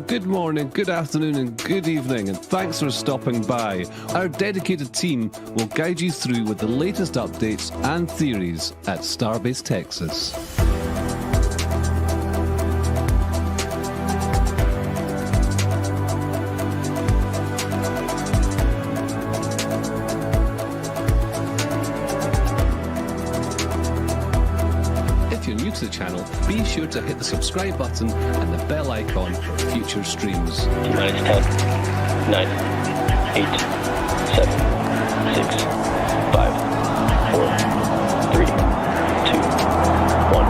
Good morning, good afternoon, and good evening, and thanks for stopping by. Our dedicated team will guide you through with the latest updates and theories at Starbase, Texas. If you're new to the channel, be sure to hit the subscribe button and the bell icon for future streams. 9, 10, 9, 8, 7, 6, 5, 4, 3, 2, 1.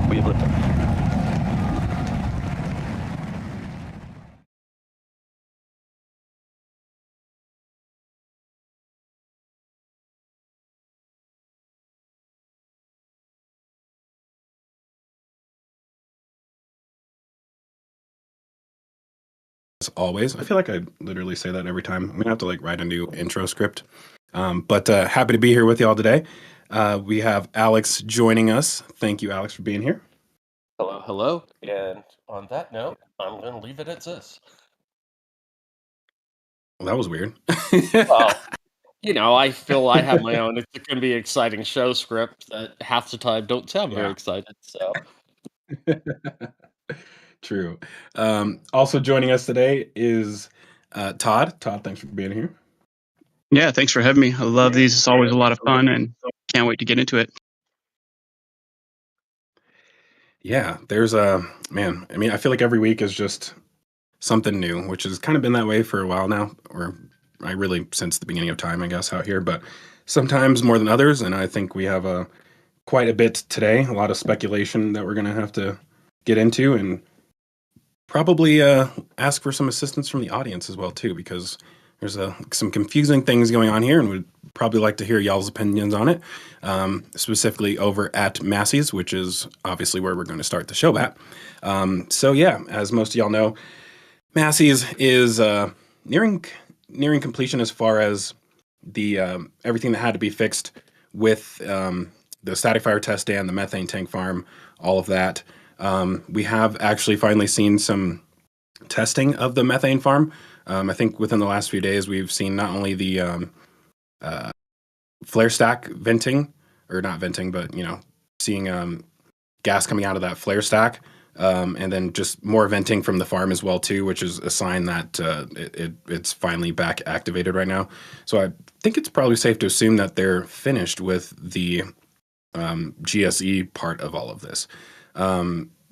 We have liftoff. As always, I feel like I literally say that every time. I'm gonna have to like write a new intro script. But happy to be here with y'all today. We have Alex joining us. Thank you, Alex, for being here. Hello, hello. And on that note, I'm going to leave it at this. Well, that was weird. Well, you know, I feel I have my own. It's going to be an exciting show script that half the time don't sound very excited. So, True. Also joining us today is Todd. Todd, thanks for being here. Yeah, thanks for having me. I love these. It's always a lot of fun and can't wait to get into it. Yeah, there's man, I mean, I feel like every week is just something new, which has kind of been that way for a while now, or I really since the beginning of time, I guess, out here, but sometimes more than others, and I think we have quite a bit today, a lot of speculation that we're going to have to get into, and probably ask for some assistance from the audience as well, too, because there's some confusing things going on here, and we'd probably like to hear y'all's opinions on it, specifically over at Masseys, which is obviously where we're going to start the show at. So yeah, as most of y'all know, Masseys is nearing completion as far as the everything that had to be fixed with the static fire test stand, the methane tank farm, all of that. We have actually finally seen some testing of the methane farm. I think within the last few days, we've seen not only the flare stack venting, or not venting, but, you know, seeing gas coming out of that flare stack, And then just more venting from the farm as well too, which is a sign that it's finally back activated right now. So I think it's probably safe to assume that they're finished with the GSE part of all of this.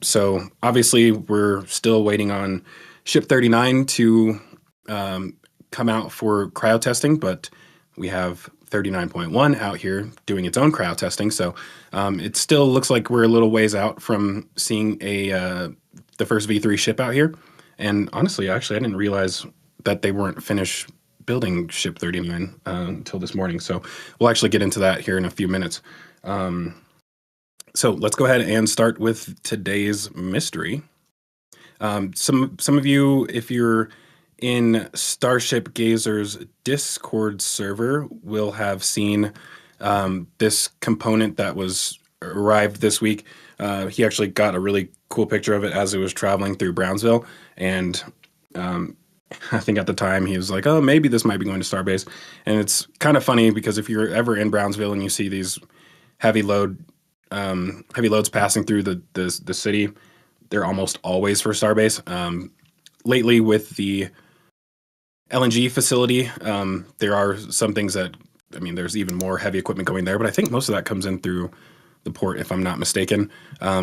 So obviously we're still waiting on Ship 39 to come out for cryo testing, but we have 39.1 out here doing its own cryo testing. So it still looks like we're a little ways out from seeing the first V3 ship out here. And honestly, actually, I didn't realize that they weren't finished building Ship 39 until this morning. So we'll actually get into that here in a few minutes. So let's go ahead and start with today's mystery. Some of you, if you're in Starship Gazer's Discord server, will have seen this component that was arrived this week. He actually got a really cool picture of it as it was traveling through Brownsville, and I think at the time he was like, "Oh, maybe this might be going to Starbase." And it's kind of funny because if you're ever in Brownsville and you see these heavy loads passing through the city, they're almost always for Starbase. Lately, with the LNG facility, there are some things that, I mean, there's even more heavy equipment going there, but I think most of that comes in through the port, if I'm not mistaken.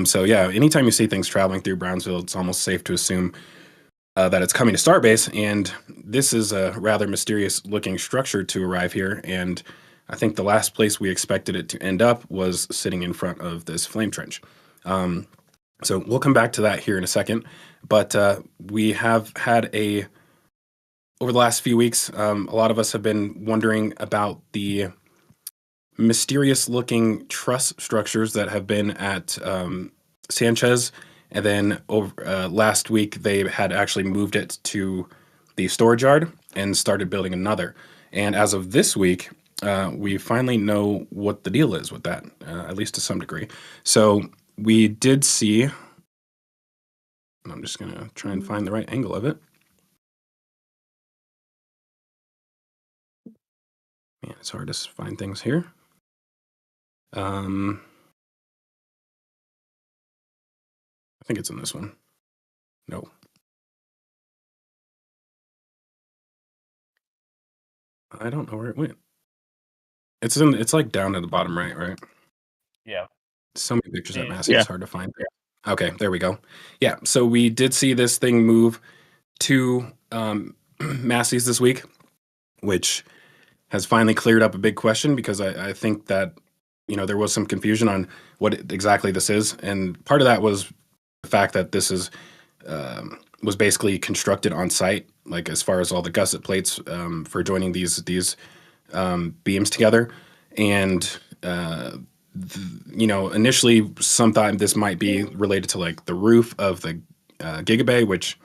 So yeah, anytime you see things traveling through Brownsville, it's almost safe to assume that it's coming to Starbase. And this is a rather mysterious looking structure to arrive here. And I think the last place we expected it to end up was sitting in front of this flame trench. So we'll come back to that here in a second. But we have had over the last few weeks, a lot of us have been wondering about the mysterious looking truss structures that have been at Sanchez. And then last week, they had actually moved it to the storage yard and started building another. And as of this week, we finally know what the deal is with that, at least to some degree. So we did see, I'm just going to try and find the right angle of it. Man, it's hard to find things here. I think it's in this one. No. I don't know where it went. It's like down at the bottom right? Yeah. So many pictures at Masseys, Yeah. it's hard to find. Okay, there we go. Yeah, so we did see this thing move to Masseys this week, which has finally cleared up a big question, because I think that, you know, there was some confusion on what exactly this is. And part of that was the fact that this was basically constructed on site, like as far as all the gusset plates for joining these beams together. And you know, initially some thought this might be related to like the roof of the Gigabay, which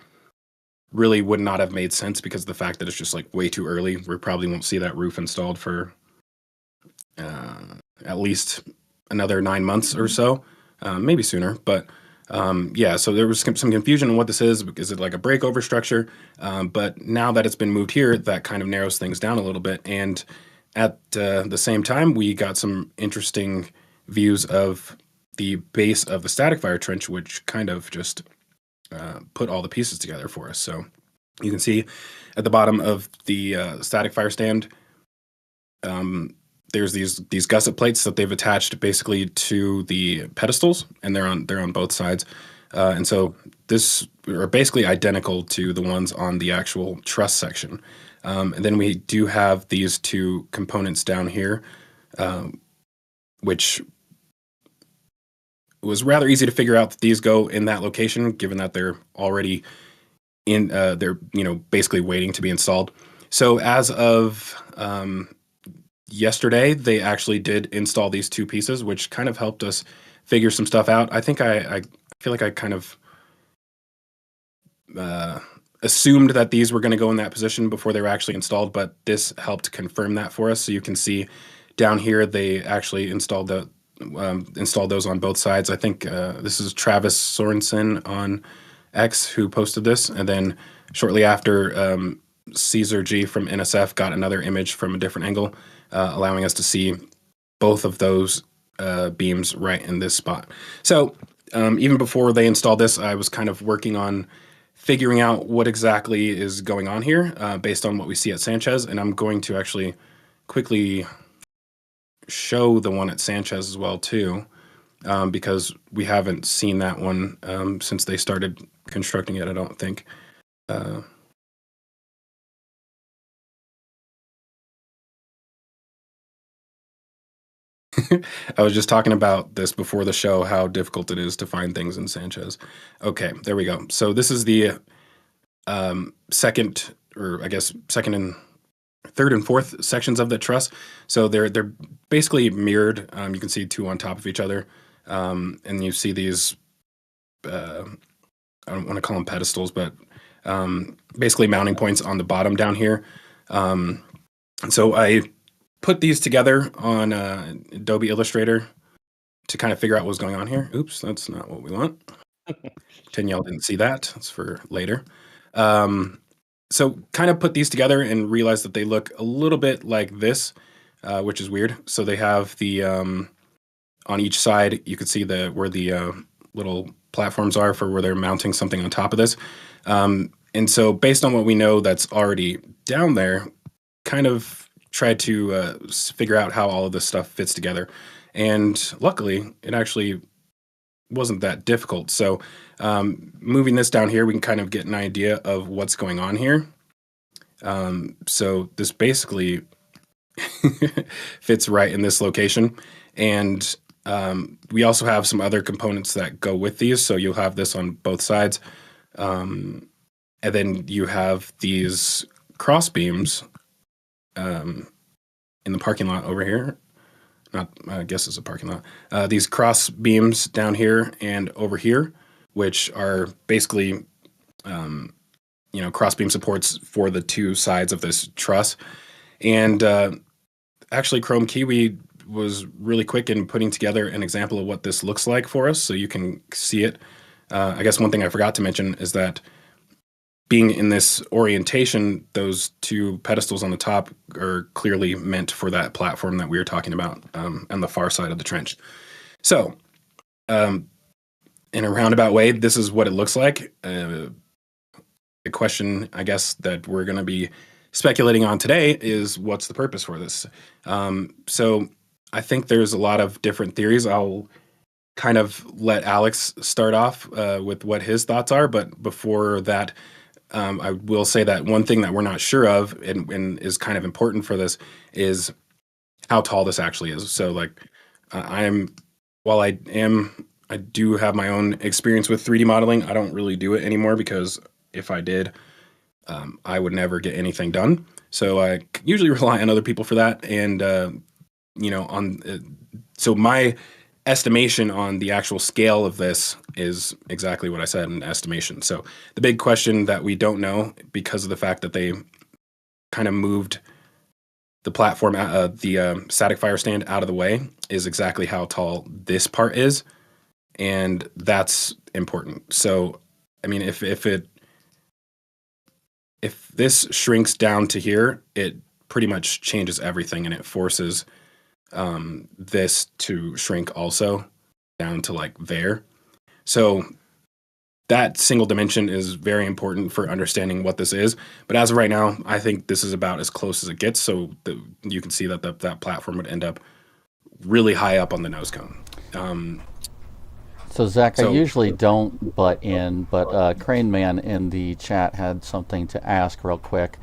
really would not have made sense because of the fact that it's just like way too early. We probably won't see that roof installed for at least another 9 months or so, maybe sooner. But yeah, so there was some confusion on what this is. Is it like a breakover structure? But now that it's been moved here, that kind of narrows things down a little bit. And at the same time, we got some interesting views of the base of the static fire trench, which kind of just put all the pieces together for us. So you can see at the bottom of the static fire stand, there's these gusset plates that they've attached basically to the pedestals, and they're on both sides. And so this are basically identical to the ones on the actual truss section. And then we do have these two components down here, which was rather easy to figure out that these go in that location, given that they're already in, they're, you know, basically waiting to be installed. So as of yesterday, they actually did install these two pieces, which kind of helped us figure some stuff out. I think I feel like I kind of assumed that these were going to go in that position before they were actually installed, but this helped confirm that for us. So you can see down here, they actually installed those on both sides. I think this is Travis Sorensen on X who posted this, and then shortly after, Caesar G from NSF got another image from a different angle, allowing us to see both of those beams right in this spot. So even before they installed this, I was kind of working on figuring out what exactly is going on here based on what we see at Sanchez. And I'm going to actually quickly show the one at Sanchez as well, too, because we haven't seen that one since they started constructing it, I don't think. I was just talking about this before the show, how difficult it is to find things in Sanchez. Okay, there we go. So this is the second, or I guess second and third and fourth sections of the truss. So they're basically mirrored. You can see two on top of each other, and you see these. I don't want to call them pedestals, but basically mounting points on the bottom down here. So I put these together on Adobe Illustrator to kind of figure out what was going on here. Oops, that's not what we want. Pretend y'all didn't see that. That's for later. So kind of put these together and realized that they look a little bit like this, which is weird. So they have the on each side, you could see where the little platforms are for where they're mounting something on top of this. And so based on what we know that's already down there, kind of tried to figure out how all of this stuff fits together. And luckily, it actually wasn't that difficult. So moving this down here, we can kind of get an idea of what's going on here. So this basically fits right in this location. And we also have some other components that go with these. So you'll have this on both sides. And then you have these cross beams in the parking lot over here. I guess it's a parking lot. These cross beams down here and over here, which are basically, cross beam supports for the two sides of this truss. And actually, Chrome Kiwi was really quick in putting together an example of what this looks like for us, so you can see it. I guess one thing I forgot to mention is that being in this orientation, those two pedestals on the top are clearly meant for that platform that we were talking about on the far side of the trench. So, in a roundabout way, this is what it looks like. The question, I guess, that we're going to be speculating on today is what's the purpose for this? So, I think there's a lot of different theories. I'll kind of let Alex start off with what his thoughts are, but before that, I will say that one thing that we're not sure of and is kind of important for this is how tall this actually is. So like while I do have my own experience with 3D modeling, I don't really do it anymore because if I did, I would never get anything done. So I usually rely on other people for that. And, so my estimation on the actual scale of this is exactly what I said, an estimation. So the big question that we don't know, because of the fact that they kind of moved the platform, the static fire stand out of the way, is exactly how tall this part is. And that's important. So, I mean, if this shrinks down to here, it pretty much changes everything, and it forces this to shrink also down to like there. So that single dimension is very important for understanding what this is. But as of right now, I think this is about as close as it gets. So you can see that that platform would end up really high up on the nose cone. So Zach, I usually don't butt in, but Crane Man in the chat had something to ask real quick.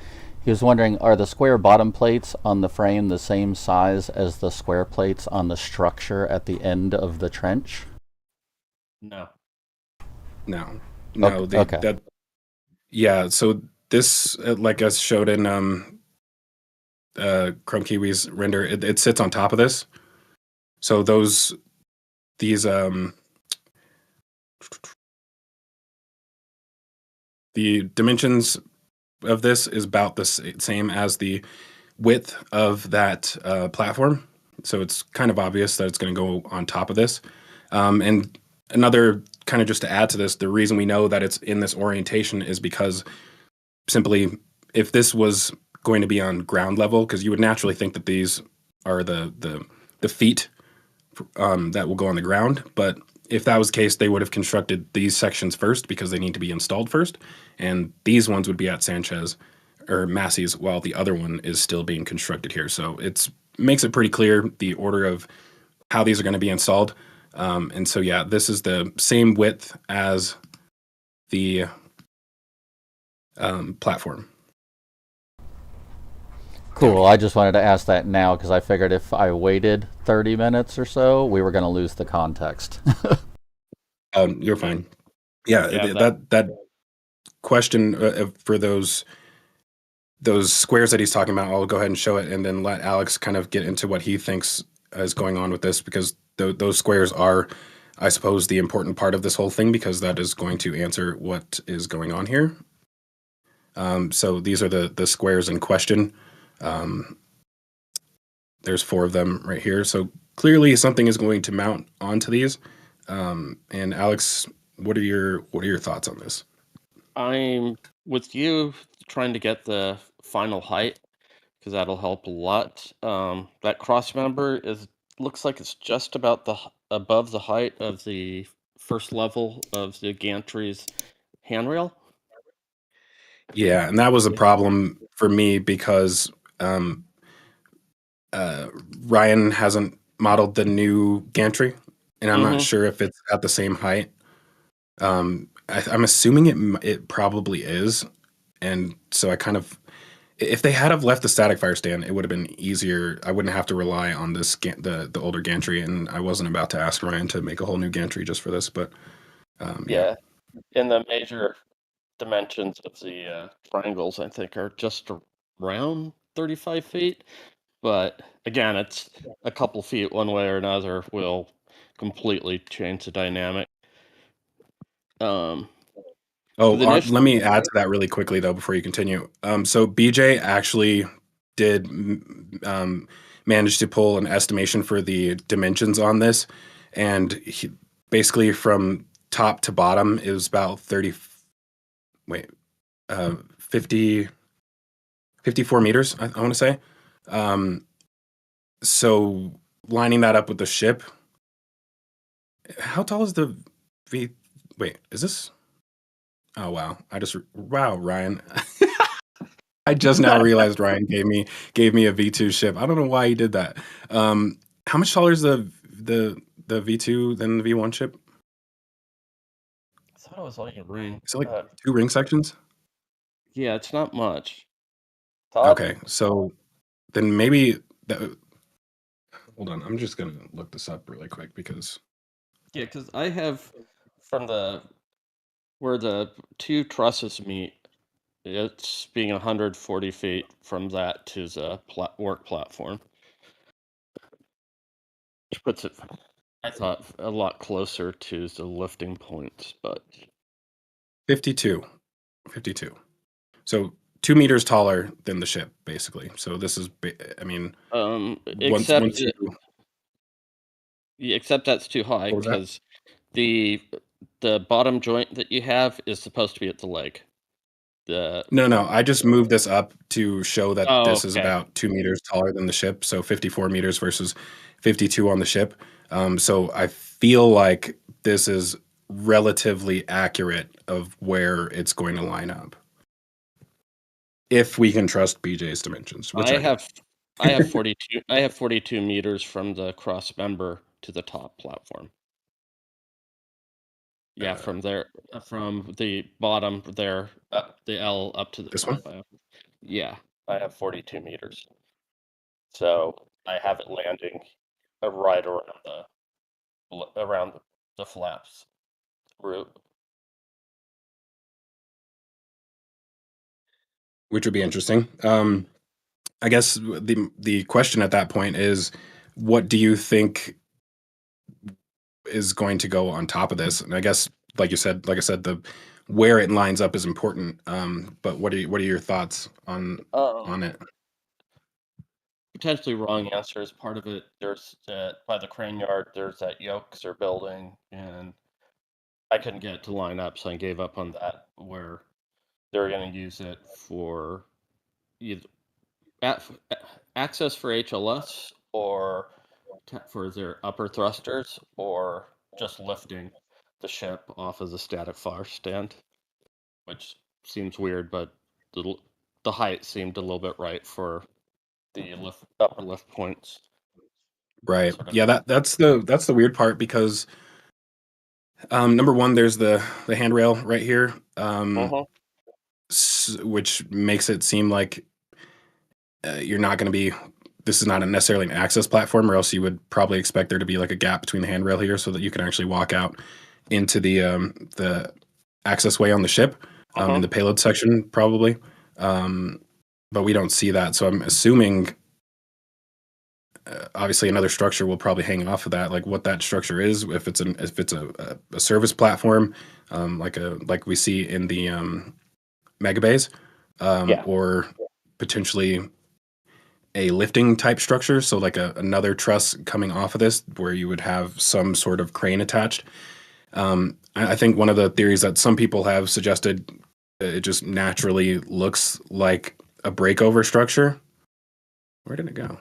He was wondering, are the square bottom plates on the frame the same size as the square plates on the structure at the end of the trench? No. Okay. Yeah, so this, like I showed in Chrome Kiwi's render, it sits on top of this. So these the dimensions of this is about the same as the width of that platform. So it's kind of obvious that it's going to go on top of this. And another kind of just to add to this, the reason we know that it's in this orientation is because simply if this was going to be on ground level, because you would naturally think that these are the feet that will go on the ground, but if that was the case, they would have constructed these sections first because they need to be installed first, and these ones would be at Sanchez or Masseys while the other one is still being constructed here. So it's makes it pretty clear the order of how these are going to be installed. And so yeah, this is the same width as the platform. Cool. I just wanted to ask that now because I figured if I waited 30 minutes or so, we were going to lose the context. You're fine. Yeah, Yeah, that question for those squares that he's talking about, I'll go ahead and show it and then let Alex kind of get into what he thinks is going on with this, because those squares are, I suppose, the important part of this whole thing, because that is going to answer what is going on here. So these are the squares in question. There's 4 of them right here. So clearly something is going to mount onto these. And Alex, what are your thoughts on this? I'm with you trying to get the final height because that'll help a lot. That cross member looks like it's just about above the height of the first level of the gantry's handrail. Yeah, and that was a problem for me because Ryan hasn't modeled the new gantry, and I'm not sure if it's at the same height. I'm assuming it probably is, and so I kind of, if they had have left the static fire stand, it would have been easier. I wouldn't have to rely on this the older gantry, and I wasn't about to ask Ryan to make a whole new gantry just for this. But Yeah, and the major dimensions of the triangles, I think, are just around 35 feet. But again, it's a couple feet one way or another will completely change the dynamic. let me add to that really quickly though before you continue. So BJ actually did manage to pull an estimation for the dimensions on this, and he, basically from top to bottom it was about 54 meters, I want to say. So lining that up with the ship, how tall is the V? Wait, is this? Oh wow! Wow, Ryan. I just now realized Ryan gave me a V2 ship. I don't know why he did that. How much taller is the V2 than the V1 ship? I thought it was like a ring. Is it like 2 ring sections? Yeah, it's not much. Todd? Okay, so then maybe hold on, I'm just gonna look this up really quick because because I have from where the 2 trusses meet, it's being 140 feet from that to the work platform, which puts it, I thought, a lot closer to the lifting points, but 52. So 2 meters taller than the ship, basically. So this is, I mean, except that's too high because the bottom joint that you have is supposed to be at the leg. No, I just moved this up to show that this is about 2 meters taller than the ship. So 54 meters versus 52 on the ship. So I feel like this is relatively accurate of where it's going to line up, if we can trust BJ's dimensions. Which I have 42. I have 42 meters from the cross member to the top platform. Yeah, from there, from the bottom there, the L up to the this top. one. Yeah, I have 42 meters. So I have it landing right around the flaps root. Which would be interesting. I guess the question at that point is, what do you think is going to go on top of this? And I guess, like I said, the where it lines up is important. But what are your thoughts on it? Potentially wrong answer is part of it. There's by the crane yard. There's that yokes are building, and I couldn't get it to line up, so I gave up on that. Where they're going to use it for either access for HLS or for their upper thrusters, or just lifting the ship off of the static fire stand, which seems weird, but the height seemed a little bit right for the upper lift points. Right. Sort of. Yeah, that's the weird part because number one, there's the handrail right here, which makes it seem like you're not going to be. This is not necessarily an access platform, or else you would probably expect there to be like a gap between the handrail here, so that you can actually walk out into the access way on the ship in the payload section, probably. But we don't see that, so I'm assuming. Obviously, another structure will probably hang off of that, like what that structure is. If it's a service platform, like we see in the megabays, or potentially a lifting type structure, so like another truss coming off of this, where you would have some sort of crane attached. I think one of the theories that some people have suggested, it just naturally looks like a breakover structure. Where did it go?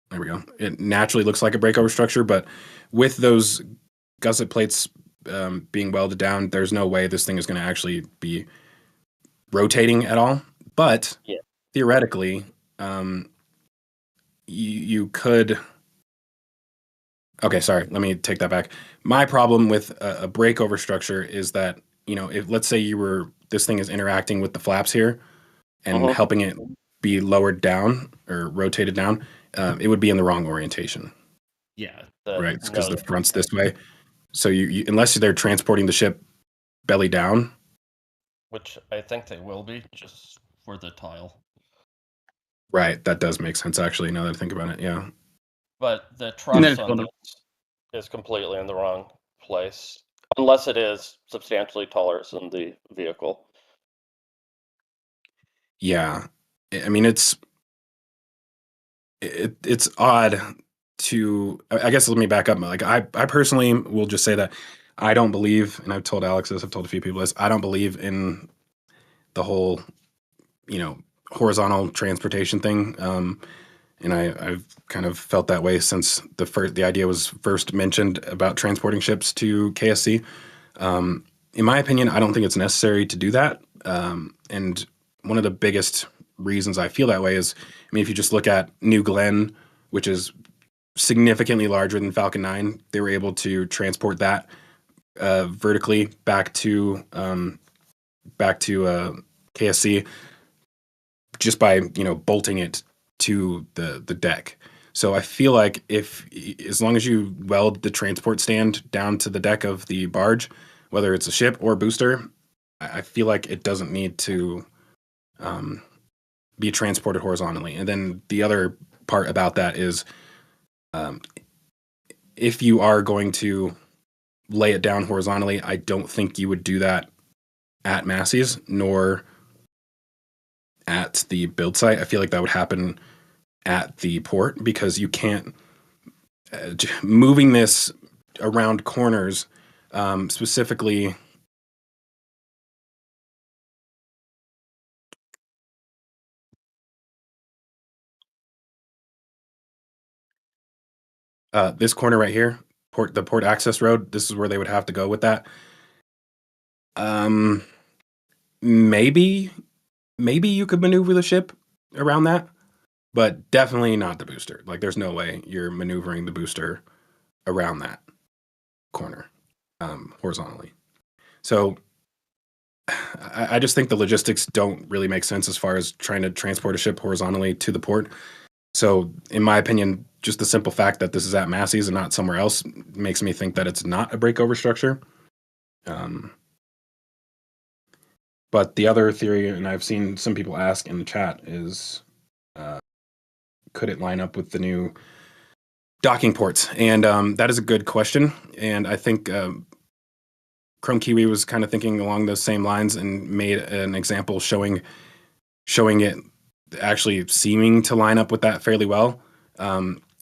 There we go. It naturally looks like a breakover structure, but with those gusset plates being welded down, there's no way this thing is going to actually be rotating at all. But theoretically, you could. Okay, sorry. Let me take that back. My problem with a breakover structure is that, if let's say this thing is interacting with the flaps here and helping it be lowered down or rotated down, it would be in the wrong orientation. Yeah. Right, because the front's this way. So you unless they're transporting the ship belly down. Which I think they will be, just for the tile. Right, that does make sense, actually, now that I think about it, yeah. But the truss on this is completely in the wrong place, unless it is substantially taller than the vehicle. Yeah, I mean, it's odd to. I guess let me back up. Like I personally will just say that I don't believe, and I've told Alex this, I've told a few people this, I don't believe in the whole, horizontal transportation thing. And I've kind of felt that way since the idea was first mentioned about transporting ships to KSC. In my opinion, I don't think it's necessary to do that. And one of the biggest reasons I feel that way is, if you just look at New Glenn, which is significantly larger than Falcon 9, they were able to transport that vertically back to KSC just by bolting it to the deck. So I feel like as long as you weld the transport stand down to the deck of the barge, whether it's a ship or booster, I feel like it doesn't need to be transported horizontally. And then the other part about that is, if you are going to lay it down horizontally, I don't think you would do that at Masseys nor at the build site. I feel like that would happen at the port, because you can't moving this around corners, specifically. This corner right here, the port access road, this is where they would have to go with that. Maybe you could maneuver the ship around that, but definitely not the booster. Like, there's no way you're maneuvering the booster around that corner horizontally. So I just think the logistics don't really make sense as far as trying to transport a ship horizontally to the port. So in my opinion, just the simple fact that this is at Masseys and not somewhere else makes me think that it's not a breakover structure. But the other theory, and I've seen some people ask in the chat, is could it line up with the new docking ports? And that is a good question. And I think Chrome Kiwi was kind of thinking along those same lines and made an example showing it actually seeming to line up with that fairly well.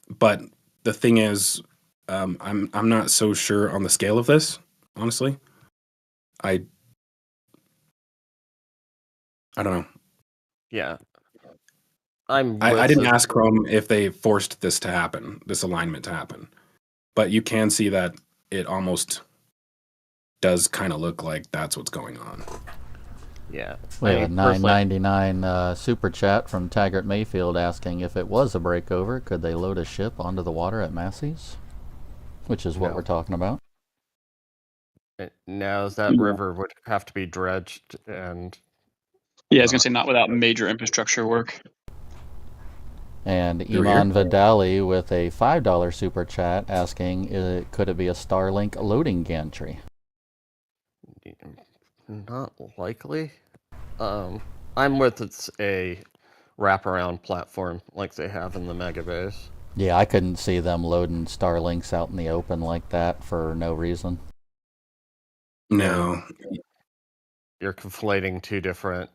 But the thing is, I'm not so sure on the scale of this, honestly. I don't know. Yeah. I didn't ask Chrome if they forced this alignment to happen, but you can see that it almost does kind of look like that's what's going on. Yeah. We have a $9.99 super chat from Taggart Mayfield asking if it was a breakover, could they load a ship onto the water at Masseys? Which is what we're talking about. Now, that river would have to be dredged and... Yeah, I was going to say not without major infrastructure work. And Iman Vidali with a $5 super chat asking, could it be a Starlink loading gantry? Not likely. I'm with it's a wraparound platform like they have in the Megabays. Yeah, I couldn't see them loading Starlinks out in the open like that for no reason. No. You're conflating two different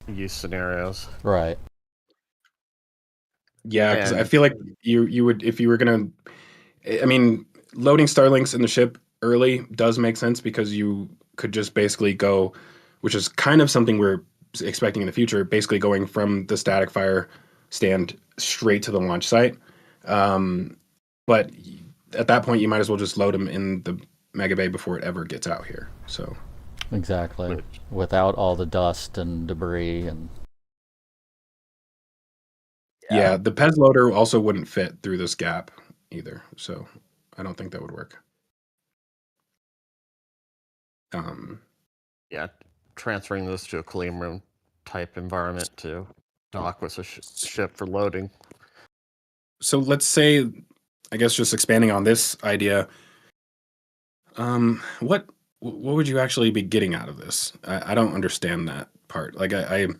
use scenarios. Right. Yeah, because I feel like you would, if you were going to, I mean, loading Starlinks in the ship early does make sense because you could just basically go, which is kind of something we're expecting in the future, basically going from the static fire stand straight to the launch site. But at that point, you might as well just load them in the Megabay before it ever gets out here. So exactly, without all the dust and debris and. Yeah, the Pez loader also wouldn't fit through this gap either, so I don't think that would work. Yeah, transferring this to a clean room type environment to dock with a ship for loading. So let's say, I guess just expanding on this idea, what would you actually be getting out of this? I don't understand that part. Like the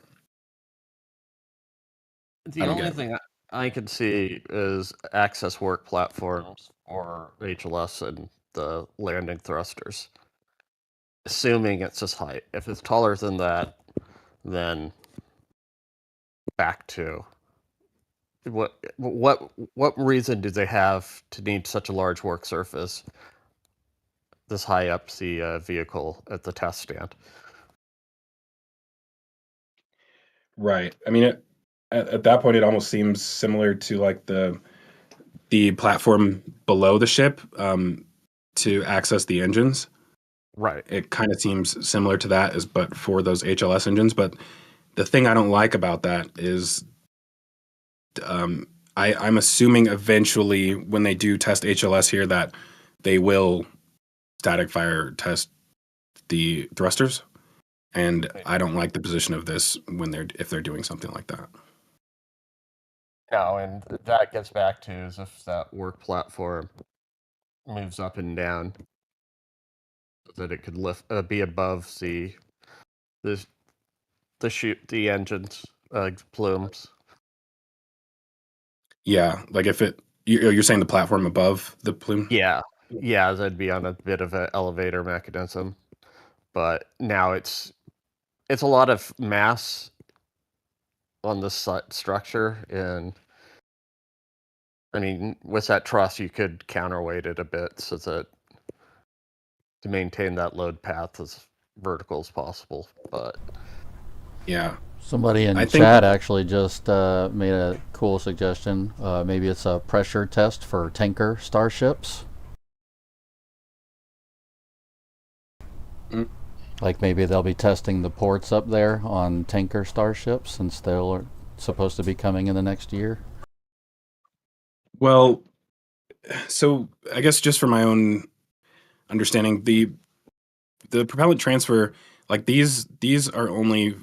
only thing I could see is access work platforms or HLS and the landing thrusters. Assuming it's this height. If it's taller than that, then back to what reason do they have to need such a large work surface this high up the vehicle at the test stand? Right. I mean, at that point, it almost seems similar to like the platform below the ship to access the engines. Right. It kind of seems similar to that, but for those HLS engines. But the thing I don't like about that is I'm assuming eventually when they do test HLS here that they will static fire test the thrusters. And I don't like the position of this if they're doing something like that. No, and that gets back to is if that work platform moves up and down, that it could be above the engines plumes. Yeah, like if you're saying the platform above the plume. Yeah, that'd be on a bit of an elevator mechanism, but now it's a lot of mass on the structure, and I mean with that truss you could counterweight it a bit so that to maintain that load path as vertical as possible. But yeah, somebody in chat actually just made a cool suggestion. Maybe it's a pressure test for tanker starships. Like maybe they'll be testing the ports up there on tanker starships since they're supposed to be coming in the next year. Well, so I guess just for my own understanding, the propellant transfer, like these are only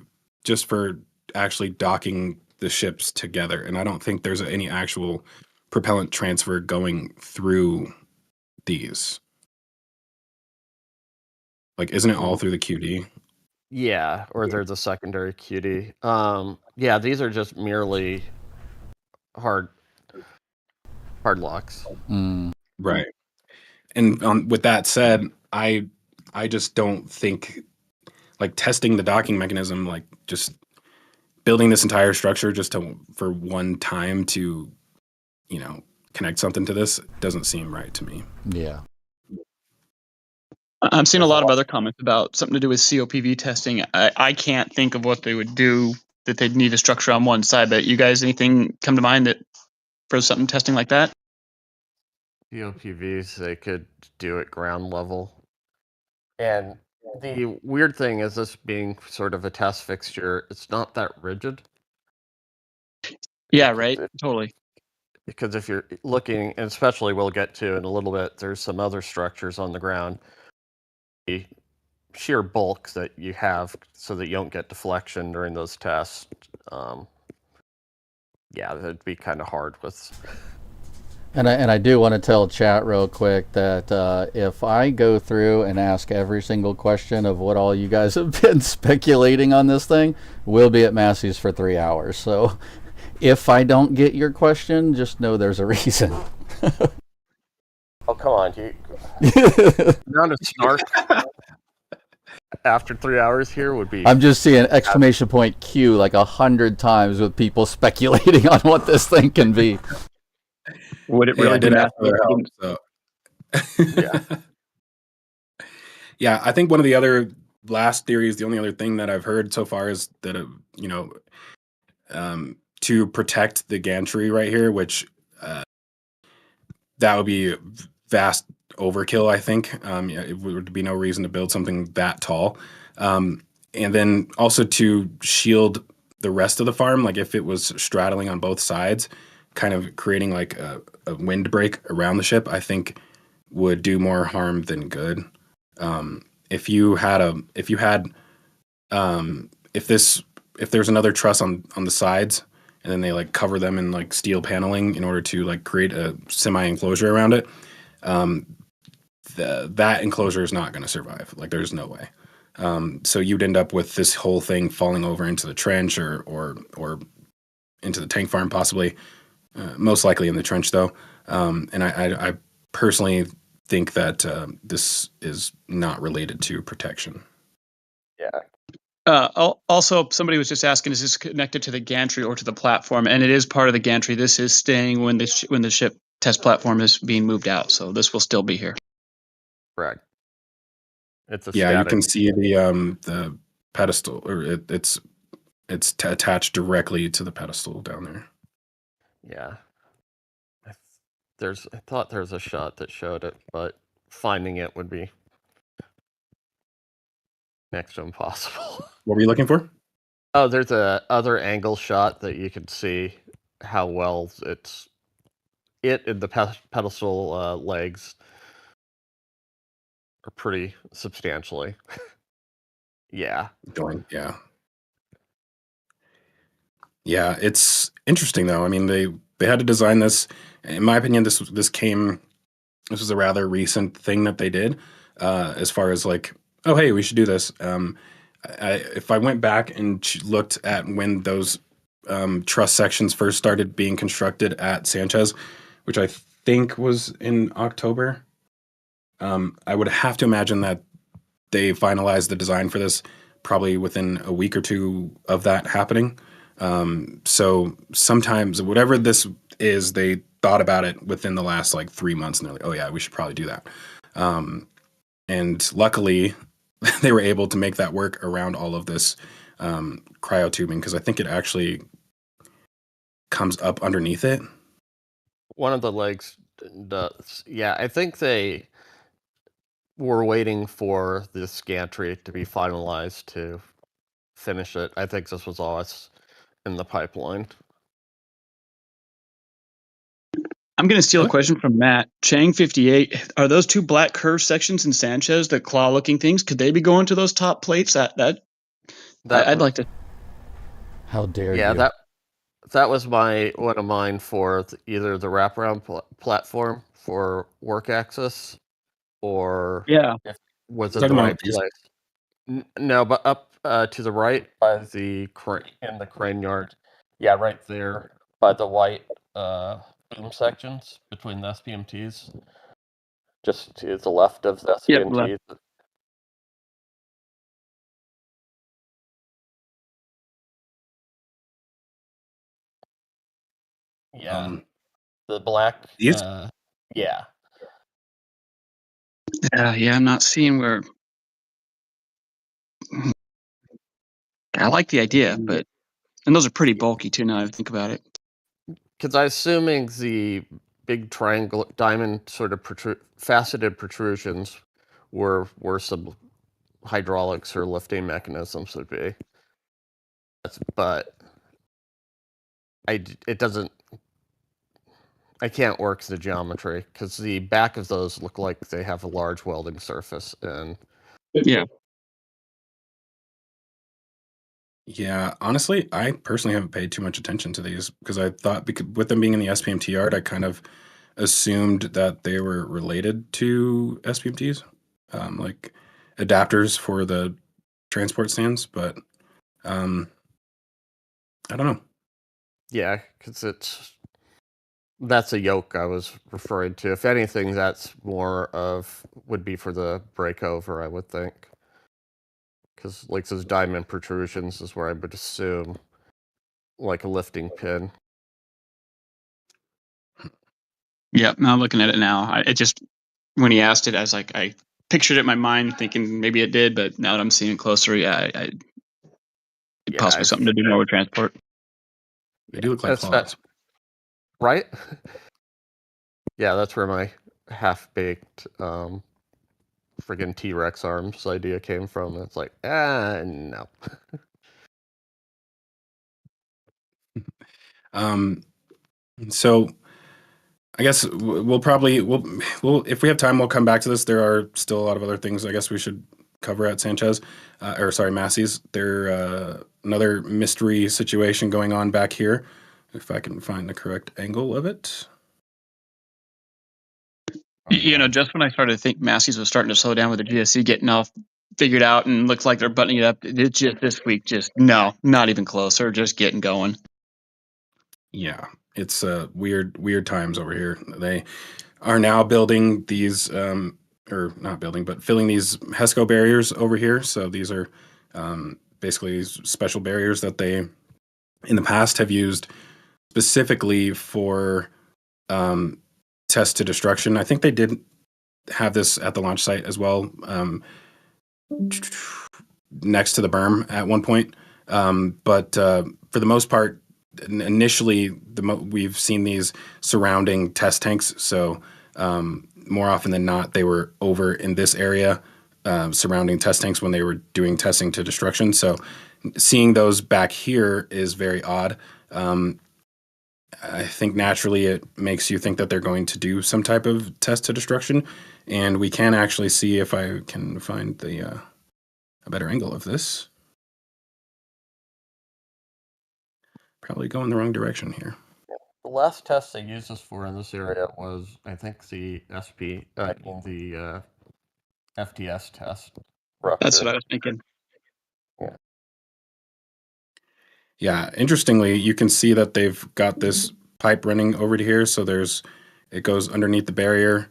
just for actually docking the ships together, and I don't think there's any actual propellant transfer going through these. Like, isn't it all through the QD? Yeah, or there's a secondary QD. Yeah, these are just merely hard locks. Right. And with that said, I just don't think like testing the docking mechanism, like just building this entire structure just for one time to, connect something to this doesn't seem right to me. Yeah. I'm seeing a lot of other comments about something to do with COPV testing. I can't think of what they would do that they'd need a structure on one side, but you guys, anything come to mind that for something testing like that? COPVs, they could do at ground level. And the weird thing is, this being sort of a test fixture, it's not that rigid. Yeah, right. Totally. Because if you're looking, and especially we'll get to in a little bit, there's some other structures on the ground. The sheer bulk that you have so that you don't get deflection during those tests. Yeah, that'd be kind of hard with. And I do want to tell chat real quick that if I go through and ask every single question of what all you guys have been speculating on this thing, we'll be at Masseys for 3 hours. So if I don't get your question, just know there's a reason. Oh, come on, you. Not a snark. After 3 hours here would be. I'm just seeing exclamation point Q like 100 times with people speculating on what this thing can be. Would it really didn't do ask for their help, so. Yeah. Yeah, I think one of the other last theories, the only other thing that I've heard so far is that, to protect the gantry right here, which that would be vast overkill, I think. It would be no reason to build something that tall. And then also to shield the rest of the farm, like if it was straddling on both sides, kind of creating like a windbreak around the ship, I think would do more harm than good. If there's another truss on the sides, and then they like cover them in like steel paneling in order to like create a semi enclosure around it, that enclosure is not going to survive. Like there's no way. So you'd end up with this whole thing falling over into the trench or into the tank farm possibly. Most likely in the trench, though. And I personally think that this is not related to protection. Yeah. Also, somebody was just asking, is this connected to the gantry or to the platform? And it is part of the gantry. This is staying when the ship test platform is being moved out. So this will still be here. Correct. It's a Yeah, static. you can see the pedestal, or it's attached directly to the pedestal down there. Yeah. I thought there was a shot that showed it, but finding it would be next to impossible. What were you looking for? Oh, there's a other angle shot that you can see how well it and the pedestal legs are pretty substantially. Yeah. Yeah. Yeah, it's interesting though. I mean, they had to design this. In my opinion, this was a rather recent thing that they did, as far as like, oh hey, we should do this. If I went back and looked at when those truss sections first started being constructed at Sanchez, which I think was in October, I would have to imagine that they finalized the design for this probably within a week or two of that happening. So sometimes whatever this is, they thought about it within the last like 3 months, and they're like, oh yeah, we should probably do that. And luckily they were able to make that work around all of this cryo tubing, because I think it actually comes up underneath it. One of the legs does. Yeah, I think they were waiting for this gantry to be finalized to finish it. I think this was always in the pipeline. I'm going to steal a question from Matt. Chang 58. Are those two black curved sections in Sanchez, the claw-looking things? Could they be going to those top plates? I'd like to. How dare you? Yeah, that was one of mine for either the wraparound platform for work access, or was it the right place? No, but up to the right by the in the crane yard. Yeah, right there by the white boom sections between the SPMTs. Just to the left of the SPMTs. Yep, Yeah. The black. Yeah. Yeah, I'm not seeing where. I like the idea, and those are pretty bulky too. Now I think about it. Because I'm assuming the big triangle diamond sort of faceted protrusions where some hydraulics or lifting mechanisms would be. But it doesn't. I can't work the geometry because the back of those look like they have a large welding surface, and yeah. Yeah, honestly, I personally haven't paid too much attention to these because I thought with them being in the SPMT yard, I kind of assumed that they were related to SPMTs, like adapters for the transport stands, but I don't know. Yeah, because that's a yoke I was referring to. If anything, that's would be for the breakover, I would think. Because like those diamond protrusions is where I would assume like a lifting pin. Yeah, I'm looking at it now. It just, when he asked it, I pictured it in my mind thinking maybe it did, but now that I'm seeing it closer, it's possibly something to do more with transport. They do look like claws. Right? Yeah, that's where my half-baked friggin' T-Rex arms idea came from. It's like, no. So I guess we'll if we have time, we'll come back to this. There are still a lot of other things I guess we should cover at Sanchez, Masseys. There another mystery situation going on back here. If I can find the correct angle of it. Just when I started to think Masseys was starting to slow down with the GSC getting all figured out and looks like they're buttoning it up, it's just this week, not even closer, just getting going. Yeah, it's weird times over here. They are now building these, or not building, but filling these Hesco barriers over here. So these are basically special barriers that they, in the past, have used specifically for test to destruction. I think they did have this at the launch site as well, next to the berm at one point. But for the most part, initially, we've seen these surrounding test tanks. So more often than not, they were over in this area surrounding test tanks when they were doing testing to destruction. So seeing those back here is very odd. I think naturally it makes you think that they're going to do some type of test to destruction. And we can actually see if I can find a better angle of this. Probably going the wrong direction here. The last test they used this for in this area was, I think, the the FTS test. That's what I was thinking. Yeah, interestingly, you can see that they've got this pipe running over to here. So it goes underneath the barrier,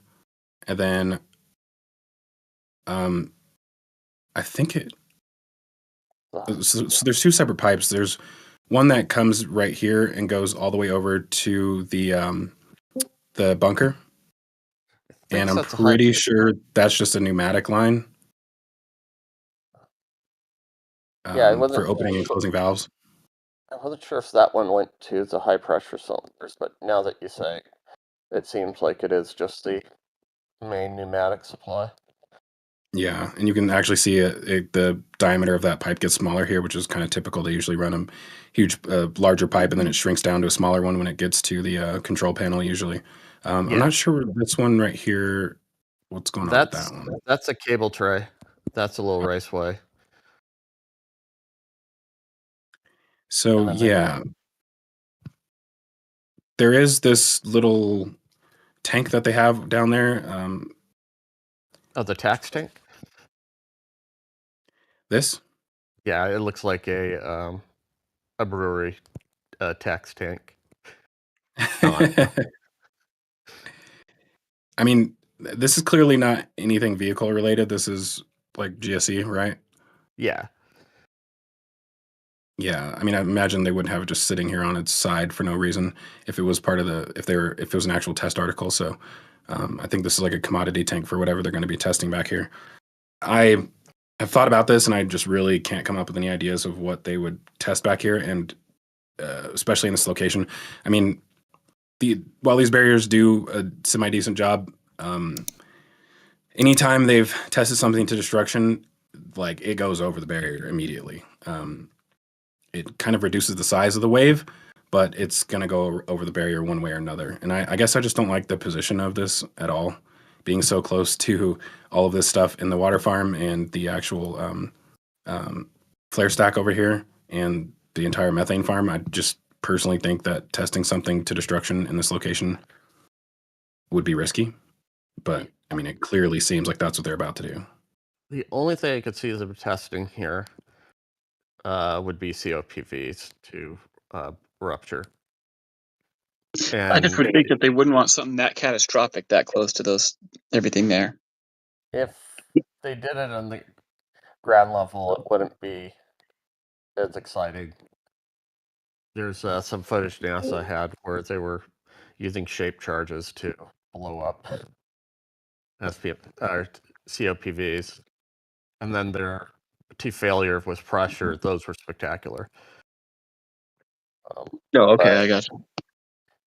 and then I think so there's two separate pipes. There's one that comes right here and goes all the way over to the bunker, and I'm pretty sure that's just a pneumatic line. For opening and closing valves. I wasn't sure if that one went to the high pressure cylinders, but now that you say, it seems like it is just the main pneumatic supply. Yeah, and you can actually see the diameter of that pipe gets smaller here, which is kind of typical. They usually run a larger pipe, and then it shrinks down to a smaller one when it gets to the control panel usually. I'm not sure this one right here, what's going on with that one. That's a cable tray. That's a little raceway. So, yeah. There is this little tank that they have down there. The tax tank? This? Yeah, it looks like a brewery tax tank. I mean, this is clearly not anything vehicle related. This is like GSE, right? Yeah. Yeah, I mean, I imagine they wouldn't have it just sitting here on its side for no reason if it was part of if it was an actual test article. So I think this is like a commodity tank for whatever they're going to be testing back here. I have thought about this, and I just really can't come up with any ideas of what they would test back here, and especially in this location. I mean, while these barriers do a semi-decent job, anytime they've tested something to destruction, like it goes over the barrier immediately. It kind of reduces the size of the wave, but it's going to go over the barrier one way or another. And I guess I just don't like the position of this at all, being so close to all of this stuff in the water farm and the actual flare stack over here and the entire methane farm. I just personally think that testing something to destruction in this location would be risky. But, I mean, it clearly seems like that's what they're about to do. The only thing I could see them testing here would be COPVs to rupture. And I just would think that they wouldn't want something that catastrophic that close to everything there. If they did it on the ground level, it wouldn't be as exciting. There's some footage NASA had where they were using shape charges to blow up COPVs, and then their to failure was pressure. Those were spectacular. I got you.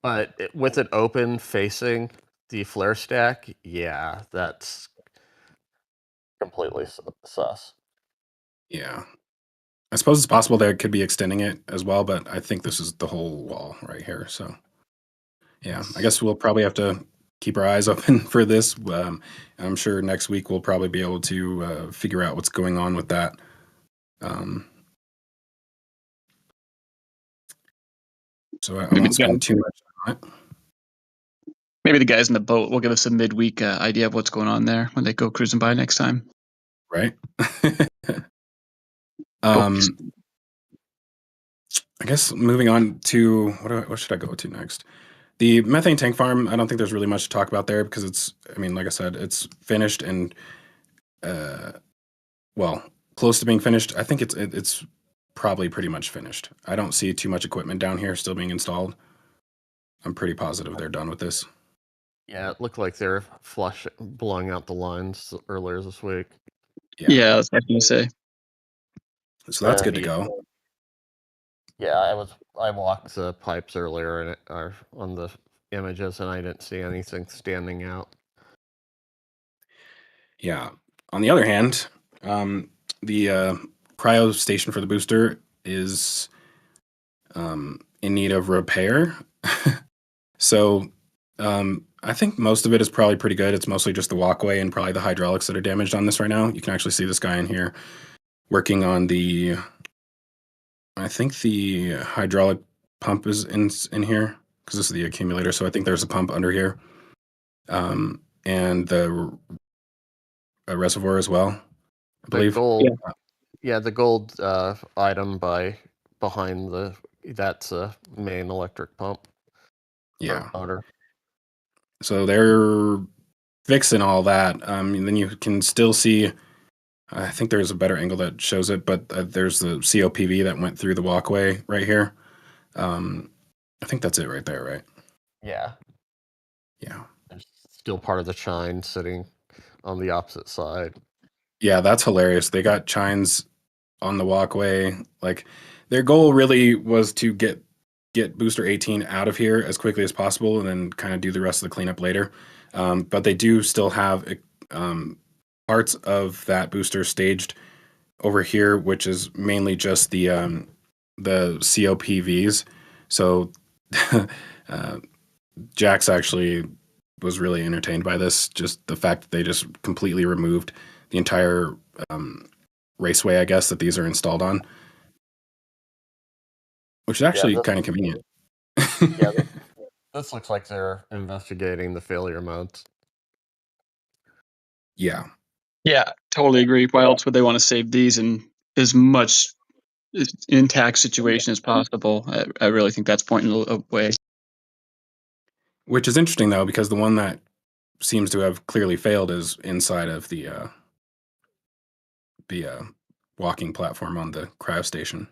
But with it open facing the flare stack, yeah, that's completely sus. Yeah. I suppose it's possible they could be extending it as well, but I think this is the whole wall right here. So, yeah, I guess we'll probably have to keep our eyes open for this. I'm sure next week we'll probably be able to figure out what's going on with that. So I won't spend too much on it. Maybe the guys in the boat will give us a midweek idea of what's going on there when they go cruising by next time. Right. I guess moving on to what should I go to next? The methane tank farm. I don't think there's really much to talk about there because it's. I mean, like I said, it's finished and, close to being finished. I think it's probably pretty much finished. I don't see too much equipment down here still being installed. I'm pretty positive they're done with this. Yeah, it looked like they're blowing out the lines earlier this week. Yeah, I was going to say. So that's good to go. Yeah, I walked the pipes earlier and on the images, and I didn't see anything standing out. Yeah. On the other hand, the cryo station for the booster is in need of repair. So I think most of it is probably pretty good. It's mostly just the walkway and probably the hydraulics that are damaged on this right now. You can actually see this guy in here working on I think the hydraulic pump is in here because this is the accumulator. So I think there's a pump under here. And the reservoir as well, I believe. The gold item behind that's a main electric pump. Yeah. Motor. So they're fixing all that. And then you can still see, I think there's a better angle that shows it, but there's the COPV that went through the walkway right here. I think that's it right there, right? Yeah. Yeah. There's still part of the chine sitting on the opposite side. Yeah, that's hilarious. They got chines on the walkway. Like, their goal really was to get Booster 18 out of here as quickly as possible and then kind of do the rest of the cleanup later. But they do still have parts of that booster staged over here, which is mainly just the COPVs. So Jax actually was really entertained by this, just the fact that they just completely removed the entire raceway, I guess, that these are installed on, which is actually kind of convenient. This looks like they're investigating the failure modes. Yeah, totally agree. Why else would they want to save these in as much intact situation as possible? I really think that's pointing a way. Which is interesting, though, because the one that seems to have clearly failed is inside of the walking platform on the cryo station.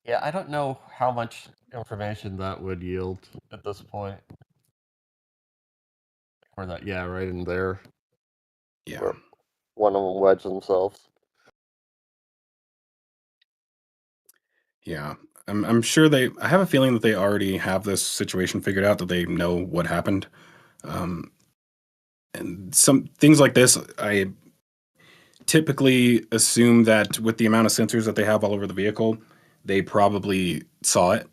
Yeah, I don't know how much information that would yield at this point. Or that, right in there. Yeah. Where one of them wedged themselves. Yeah. I'm sure I have a feeling that they already have this situation figured out, that they know what happened. And some things like this, I typically assume that with the amount of sensors that they have all over the vehicle, they probably saw it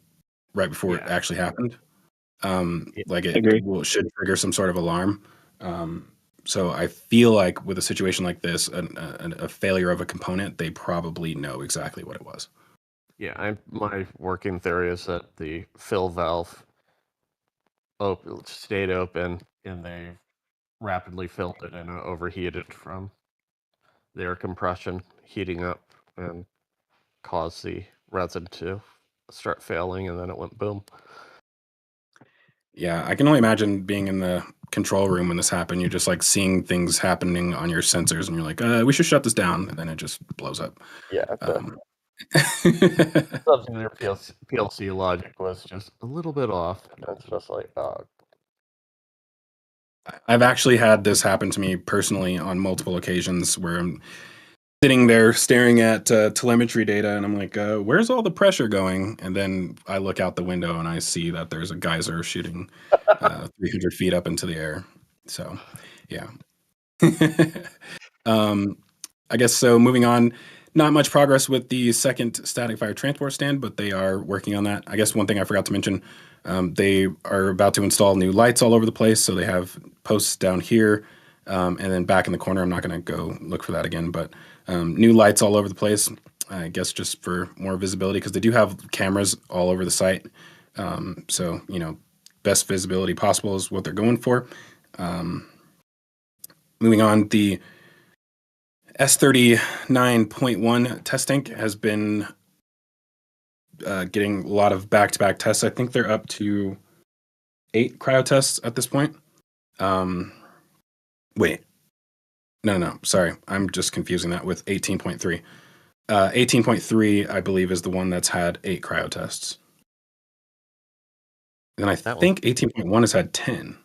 right before it actually happened. Like should trigger some sort of alarm. So I feel like with a situation like this, a failure of a component, they probably know exactly what it was. Yeah, my working theory is that the fill valve stayed open, and they rapidly filled it and overheated from their compression heating up and caused the resin to start failing, and then it went boom. Yeah, I can only imagine being in the control room when this happened. You're just like seeing things happening on your sensors, and you're like, "We should shut this down," and then it just blows up. Yeah, something their PLC logic was just a little bit off. And it's just like, I've actually had this happen to me personally on multiple occasions where I'm sitting there staring at telemetry data, and I'm like, where's all the pressure going? And then I look out the window and I see that there's a geyser shooting 300 feet up into the air. So, yeah. I guess so. Moving on, not much progress with the second static fire transport stand, but they are working on that. I guess one thing I forgot to mention, they are about to install new lights all over the place. So they have posts down here, and then back in the corner. I'm not going to go look for that again, but new lights all over the place. I guess just for more visibility, because they do have cameras all over the site. So, best visibility possible is what they're going for. Moving on, the S39.1 test tank has been getting a lot of back-to-back tests. I think they're up to 8 cryo tests at this point. Wait. No. Sorry. I'm just confusing that with 18.3. 18.3, I believe, is the one that's had 8 cryo tests. And I think 18.1 has had 10.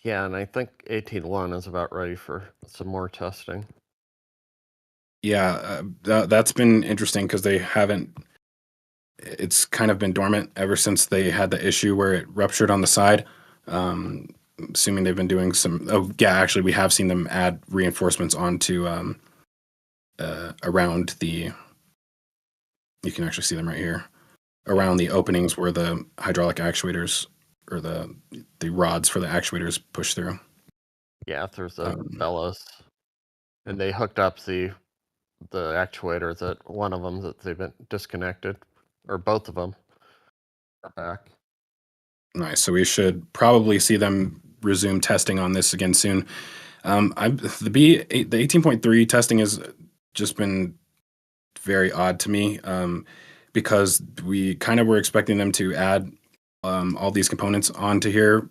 Yeah, and I think 18.1 is about ready for some more testing. Yeah, that's been interesting because they haven't. It's kind of been dormant ever since they had the issue where it ruptured on the side. Assuming they've been doing some. Oh, yeah, actually, we have seen them add reinforcements onto around the. You can actually see them right here, around the openings where the hydraulic actuators or the rods for the actuators push through. Yeah, there's the bellows, and they hooked up the actuator that one of them that they've been disconnected, or both of them are back. Nice. So we should probably see them resume testing on this again soon. The 18.3 testing has just been very odd to me, because we kind of were expecting them to add all these components onto here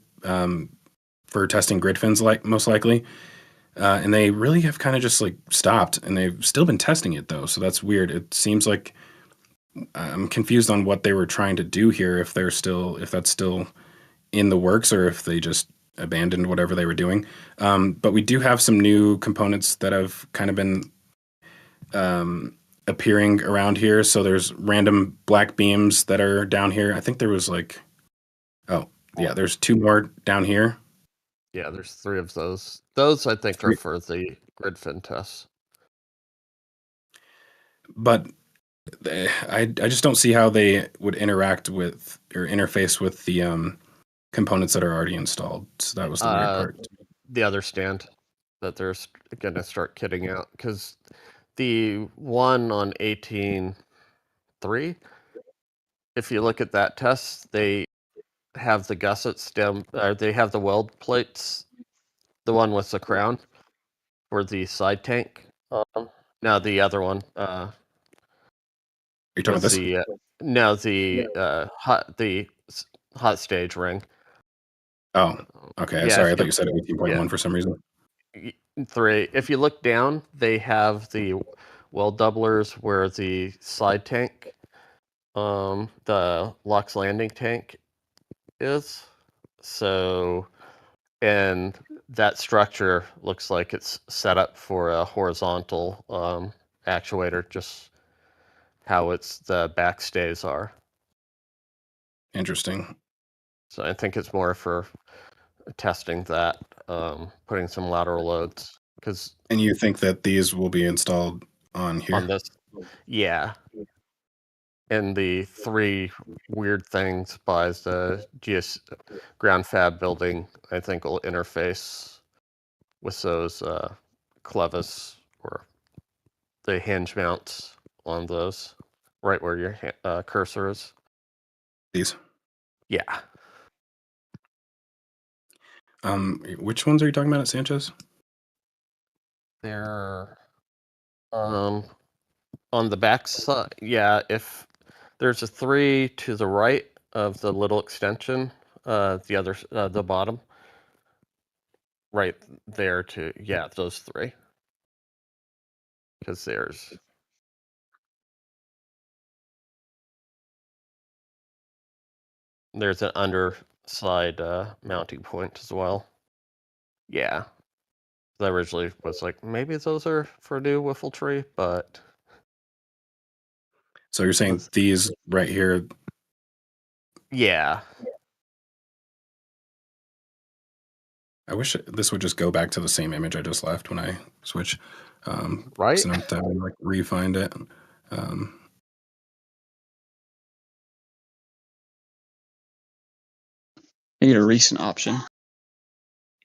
for testing grid fins, most likely. And they really have kind of just like stopped, and they've still been testing it though. So that's weird. It seems like I'm confused on what they were trying to do here. If that's still in the works, or if they just abandoned whatever they were doing. But we do have some new components that have kind of been appearing around here. So there's random black beams that are down here. I think there was there's 2 more down here. Yeah, there's 3 of those. Those, I think, are for the grid fin tests. But I just don't see how they would interact with or interface with the components that are already installed. So that was the weird part. The other stand that they're going to start kitting out, because the one on 18.3, if you look at that test, they have the gusset stem, they have the weld plates, the one with the crown for the side tank. Now the other one. Are you talking about this? The hot stage ring. Oh, okay. Yeah, sorry, I thought you said 18.1 for some reason. 3. If you look down, they have the weld doublers where the side tank, the Lux landing tank is. So, and that structure looks like it's set up for a horizontal actuator, just how the backstays are. Interesting. So I think it's more for testing that, putting some lateral loads. And you think that these will be installed on here? On this, yeah. And the 3 weird things by the ground fab building, I think, will interface with those clevis or the hinge mounts on those, right where your cursor is. These? Yeah. Which ones are you talking about at Sanchez? They're on the back side. Yeah, if there's a 3 to the right of the little extension, the bottom, right there to, yeah, those 3. Because there's an underside mounting point as well. Yeah. I originally was like, maybe those are for a new wiffle tree, but... So you're saying these right here? Yeah. I wish this would just go back to the same image I just left when I switch. Right? So I don't have to like re-find it. I need a recent option.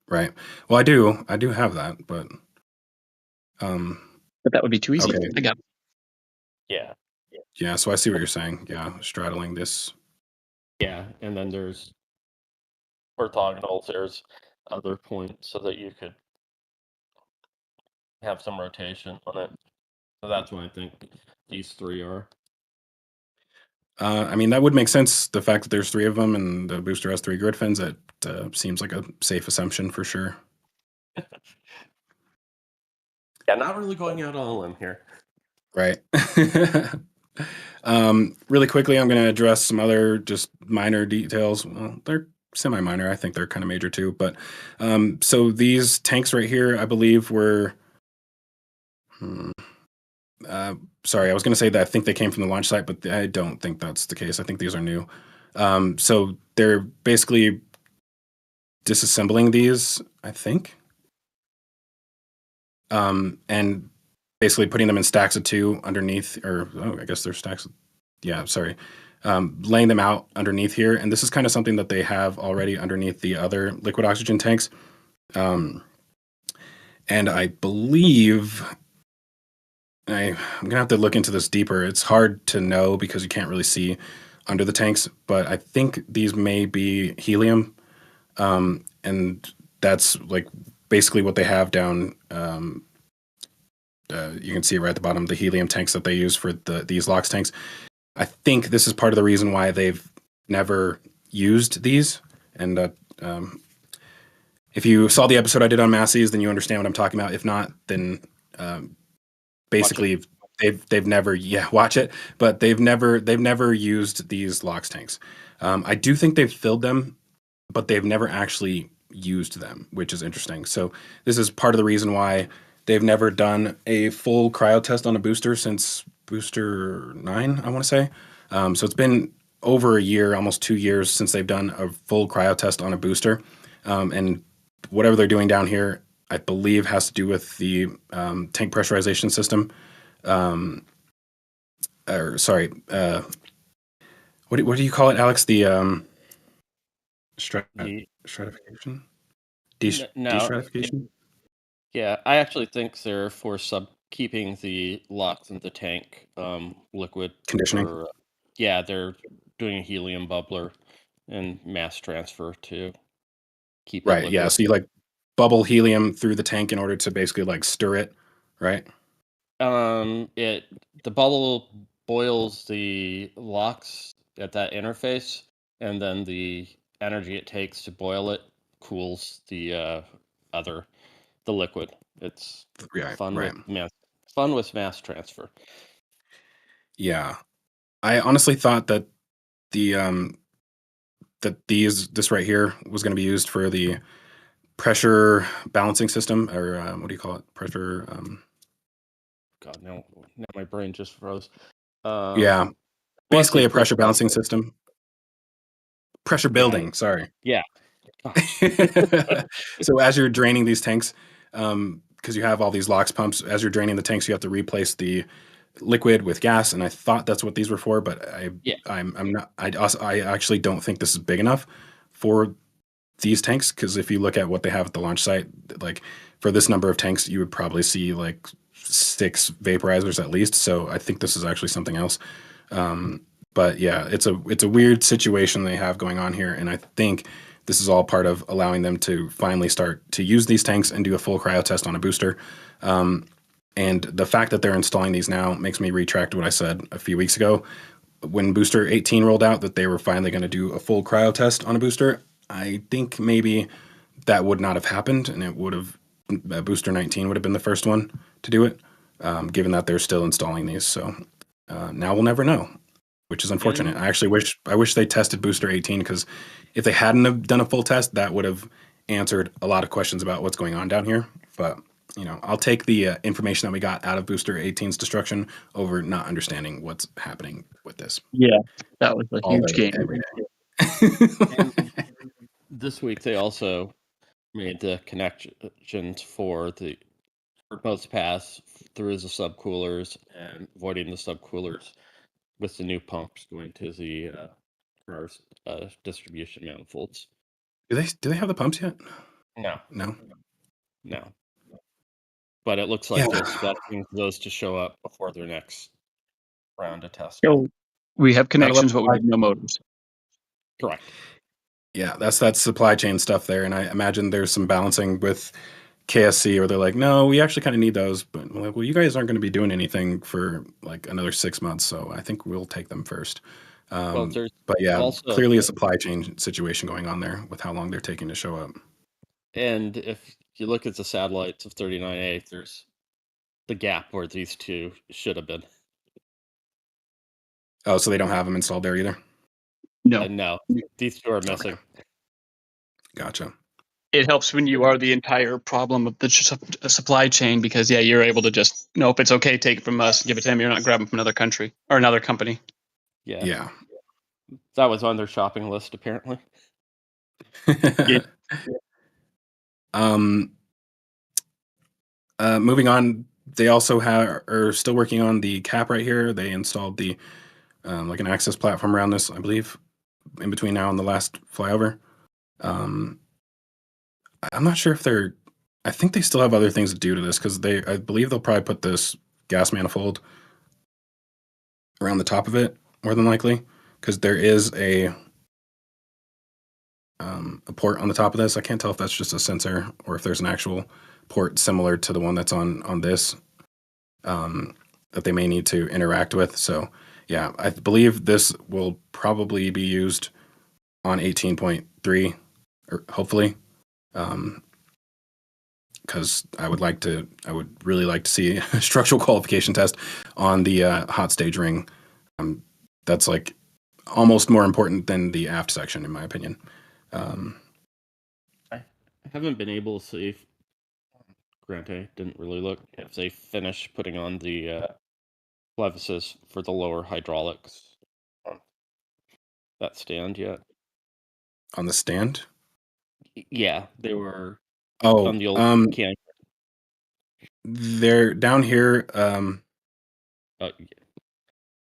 Right. Well, I do have that, but that would be too easy. Okay. I got it. Yeah. Yeah, so I see what you're saying. Yeah, straddling this. Yeah, and then there's orthogonals. There's other points so that you could have some rotation on it. So that's what I think these 3 are. I mean, that would make sense. The fact that there's 3 of them and the booster has 3 grid fins, that seems like a safe assumption for sure. Yeah, not really going out on a limb here. Right. Really quickly, I'm going to address some other just minor details. Well, they're semi-minor. I think they're kind of major too. But so these tanks right here, I believe, were... sorry, I was going to say that I think they came from the launch site, but I don't think that's the case. I think these are new. So they're basically disassembling these, I think. And basically putting them in stacks of 2 underneath, or I guess they're stacks. Yeah, sorry. Laying them out underneath here. And this is kind of something that they have already underneath the other liquid oxygen tanks. And I believe... I'm going to have to look into this deeper. It's hard to know because you can't really see under the tanks, but I think these may be helium. And that's like basically what they have down. You can see it right at the bottom, the helium tanks that they use for these LOX tanks. I think this is part of the reason why they've never used these. And if you saw the episode I did on Masseys, then you understand what I'm talking about. If not, then... basically they've never watch it, but they've never used these LOX tanks. I do think they've filled them, but they've never actually used them, which is interesting. So this is part of the reason why they've never done a full cryo test on a booster since booster 9, I want to say. So it's been over a year, almost 2 years since they've done a full cryo test on a booster. And whatever they're doing down here, I believe has to do with the tank pressurization system. What do you call it, Alex? The stratification? Destratification? Yeah, I actually think they're for keeping the LOX in the tank liquid. Conditioning? Yeah, they're doing a helium bubbler and mass transfer to keep it liquid. Yeah, so you like bubble helium through the tank in order to basically like stir it, right? The bubble boils the LOX at that interface, and then the energy it takes to boil it cools the liquid. It's fun with mass transfer. Yeah, I honestly thought that this right here was going to be used for the pressure balancing system, or what do you call it? Pressure. God, now my brain just froze. Yeah, basically a pressure pressure balancing system. Pressure building, sorry. Yeah. So as you're draining these tanks, because you have all these LOX pumps, as you're draining the tanks, you have to replace the liquid with gas, and I thought that's what these were for, but I'm not. I actually don't think this is big enough for these tanks, because if you look at what they have at the launch site, like for this number of tanks, you would probably see like 6 vaporizers at least. So I think this is actually something else. But yeah, it's a weird situation they have going on here, and I think this is all part of allowing them to finally start to use these tanks and do a full cryo test on a booster. And the fact that they're installing these now makes me retract what I said a few weeks ago when Booster 18 rolled out, that they were finally going to do a full cryo test on a booster. I think maybe that would not have happened, and it would have Booster 19 would have been the first one to do it, given that they're still installing these. So now we'll never know, which is unfortunate. I wish they tested Booster 18, because if they hadn't have done a full test, that would have answered a lot of questions about what's going on down here. But I'll take the information that we got out of Booster 18's destruction over not understanding what's happening with this. Yeah, that was a huge game. This week they also made the connections for both paths through the subcoolers and avoiding the subcoolers with the new pumps going to the distribution manifolds. Do they have the pumps yet? No. But it looks like they're expecting those to show up before their next round of testing. So we have connections, but we have no motors. Correct. Yeah, that's that supply chain stuff there, and I imagine there's some balancing with KSC, where they're like, no, we actually kind of need those, but we're like, well, you guys aren't going to be doing anything for like another 6 months, so I think we'll take them first. But yeah, also, clearly a supply chain situation going on there with how long they're taking to show up. And if you look at the satellites of 39A, there's the gap where these two should have been. Oh, so they don't have them installed there either? No. No, these two are missing. Okay. Gotcha. It helps when you are the entire problem of the supply chain, because you're able to just, nope, it's okay, take it from us, give it to them. You're not grabbing from another country or another company. Yeah. That was on their shopping list, apparently. Moving on, they also are still working on the cap right here. They installed the like an access platform around this, I believe, in between now and the last flyover. I'm not sure if I think they still have other things to do to this, because I believe they'll probably put this gas manifold around the top of it, more than likely, because there is a port on the top of this. I can't tell if that's just a sensor or if there's an actual port similar to the one that's on this that they may need to interact with. So yeah, I believe this will probably be used on 18.3, or hopefully, because I would really like to see a structural qualification test on the hot stage ring. That's like almost more important than the aft section, in my opinion. I haven't been able to see. Granted, didn't really look if they finish putting on the clevises for the lower hydraulics on that stand yet. On the stand? Yeah, they were on the old can. They're down here.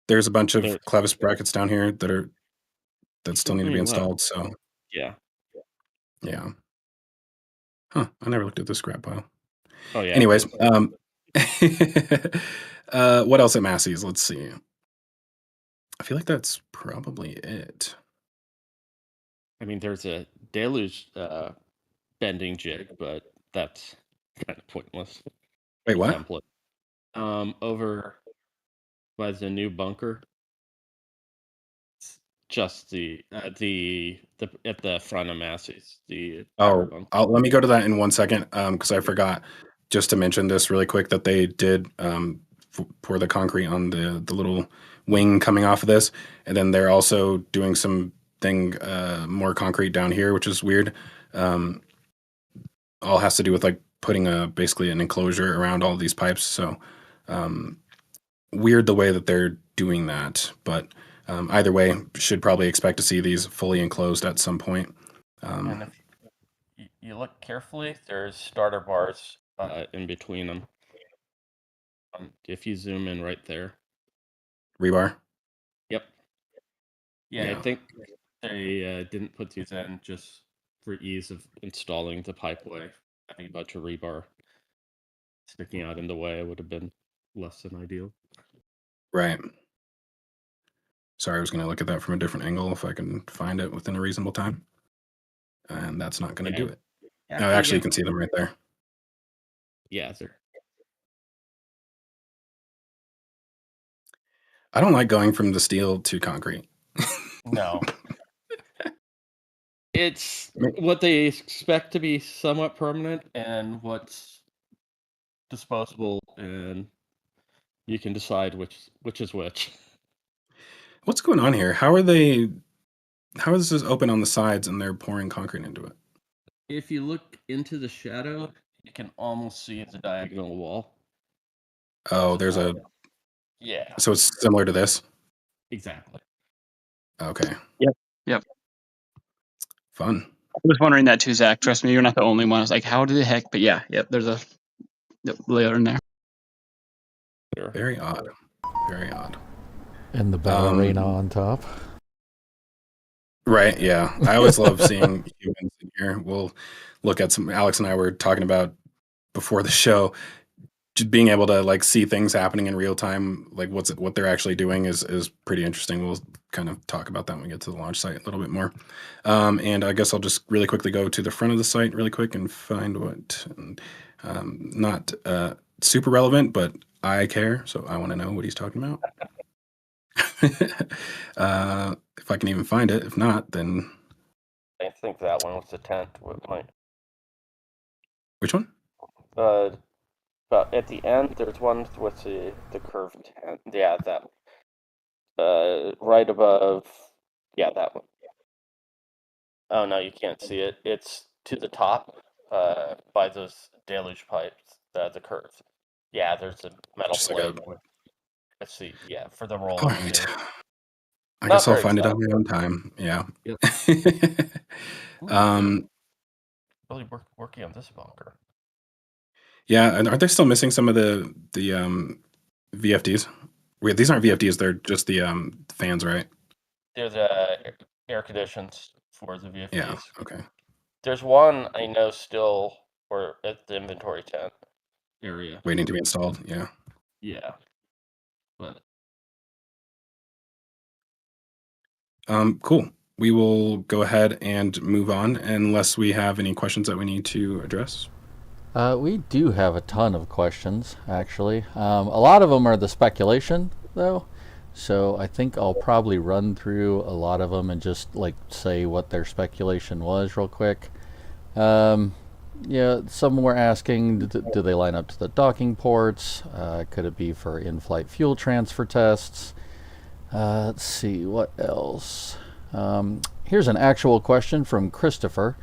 There's a bunch of clevis brackets down here that still need to be installed. So yeah. Huh? I never looked at the scrap pile. Oh yeah. Anyways, what else at Masseys? Let's see. I feel like that's probably it. I mean, there's a deluge bending jig, but that's kind of pointless. Wait, what? Template. Over by the new bunker. Just the at the front of Masseys. Let me go to that in 1 second, because I forgot just to mention this really quick, that they did pour the concrete on the little wing coming off of this, and then they're also doing something more concrete down here, which is weird. All has to do with like putting basically an enclosure around all these pipes. So weird the way that they're doing that, but either way, should probably expect to see these fully enclosed at some point. And if you look carefully, there's starter bars in between them. If you zoom in right there. Rebar? Yep. Yeah, I think they didn't put these in just for ease of installing the pipeway. Having a bunch of rebar sticking out in the way would have been less than ideal. Right. Sorry, I was going to look at that from a different angle if I can find it within a reasonable time. And that's not going to do it. Actually, you can see them right there. Yeah, sir. I don't like going from the steel to concrete. No. It's what they expect to be somewhat permanent and what's disposable, and you can decide which is which. What's going on here? How is this open on the sides and they're pouring concrete into it? If you look into the shadow, you can almost see the diagonal wall. Oh, there's a... Yeah. So it's similar to this? Exactly. Okay. Yep. Fun. I was wondering that too, Zach. Trust me, you're not the only one. I was like, how the heck? But yeah, there's a layer in there. Very odd. Very odd. And the ballerina on top. Right, yeah. I always love seeing humans in here. We'll look at some... Alex and I were talking about before the show, just being able to like see things happening in real time, like what they're actually doing is pretty interesting. We'll kind of talk about that when we get to the launch site a little bit more. And I guess I'll just really quickly go to the front of the site really quick and find what, not super relevant, but I care, so I want to know what he's talking about. If I can even find it. If not, then... I think that one was the tent. Which one? But at the end, there's one with the curved tent. Yeah, that right above. Yeah, that one. Oh no, you can't see it. It's to the top, by those deluge pipes. The curve. Yeah, there's a metal plate. Let's see. Yeah, for the roll. All right. I guess I'll find it on my own time. Yeah. Yep. Really working on this bunker. Yeah, and aren't they still missing some of the VFDs? Wait, these aren't VFDs; they're just the fans, right? They're the air conditions for the VFDs. Yeah. Okay. There's one I know still, or at the inventory tent area, waiting to be installed. Yeah. Yeah. But cool. We will go ahead and move on unless we have any questions that we need to address. We do have a ton of questions, actually. A lot of them are the speculation, though. So I think I'll probably run through a lot of them and just like say what their speculation was real quick. Yeah, some were asking, do they line up to the docking ports? Could it be for in-flight fuel transfer tests? Let's see, what else? Here's an actual question from Christopher.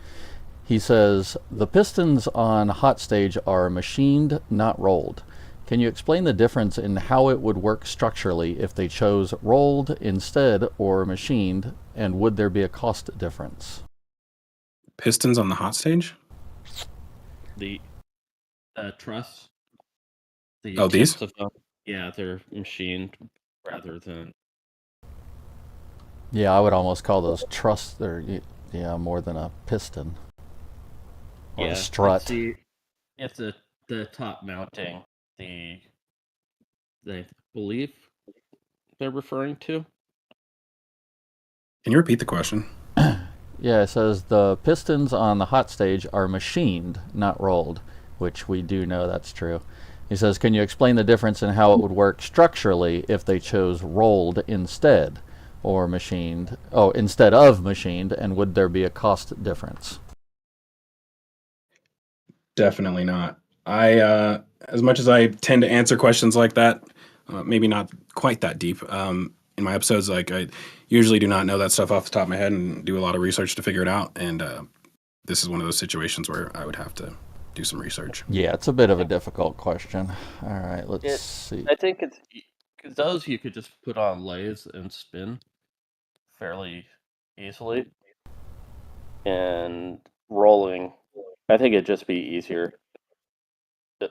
He says, the pistons on hot stage are machined, not rolled. Can you explain the difference in how it would work structurally if they chose rolled instead or machined, and would there be a cost difference? Pistons on the hot stage? The truss. These? Yeah, they're machined rather than... Yeah, I would almost call those truss. They're more than a piston. Or a strut. It's the top mounting. They believe they're referring to. Can you repeat the question? Yeah, it says the pistons on the hot stage are machined, not rolled, which we do know that's true. He says, can you explain the difference in how it would work structurally if they chose rolled instead or machined, instead of machined, and would there be a cost difference? Definitely not. I, as much as I tend to answer questions like that, maybe not quite that deep, in my episodes, like I usually do not know that stuff off the top of my head and do a lot of research to figure it out. And this is one of those situations where I would have to do some research. Yeah, it's a bit of a difficult question. All right, let's see. I think it's Because those you could just put on lathes and spin fairly easily. And rolling, I think it'd just be easier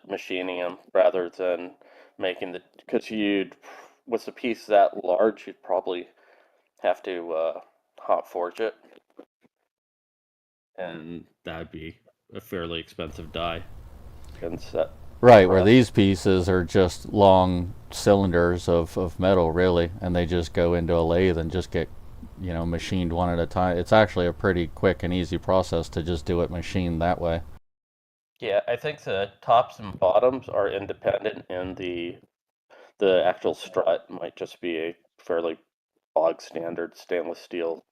machining them rather than making the, because with a piece that large, you'd probably have to hot forge it, and that'd be a fairly expensive die and set. Right, where these pieces are just long cylinders of metal, really, and they just go into a lathe and just get, machined one at a time. It's actually a pretty quick and easy process to just do it machined that way. Yeah, I think the tops and bottoms are independent, and the actual strut might just be a fairly bog standard stainless steel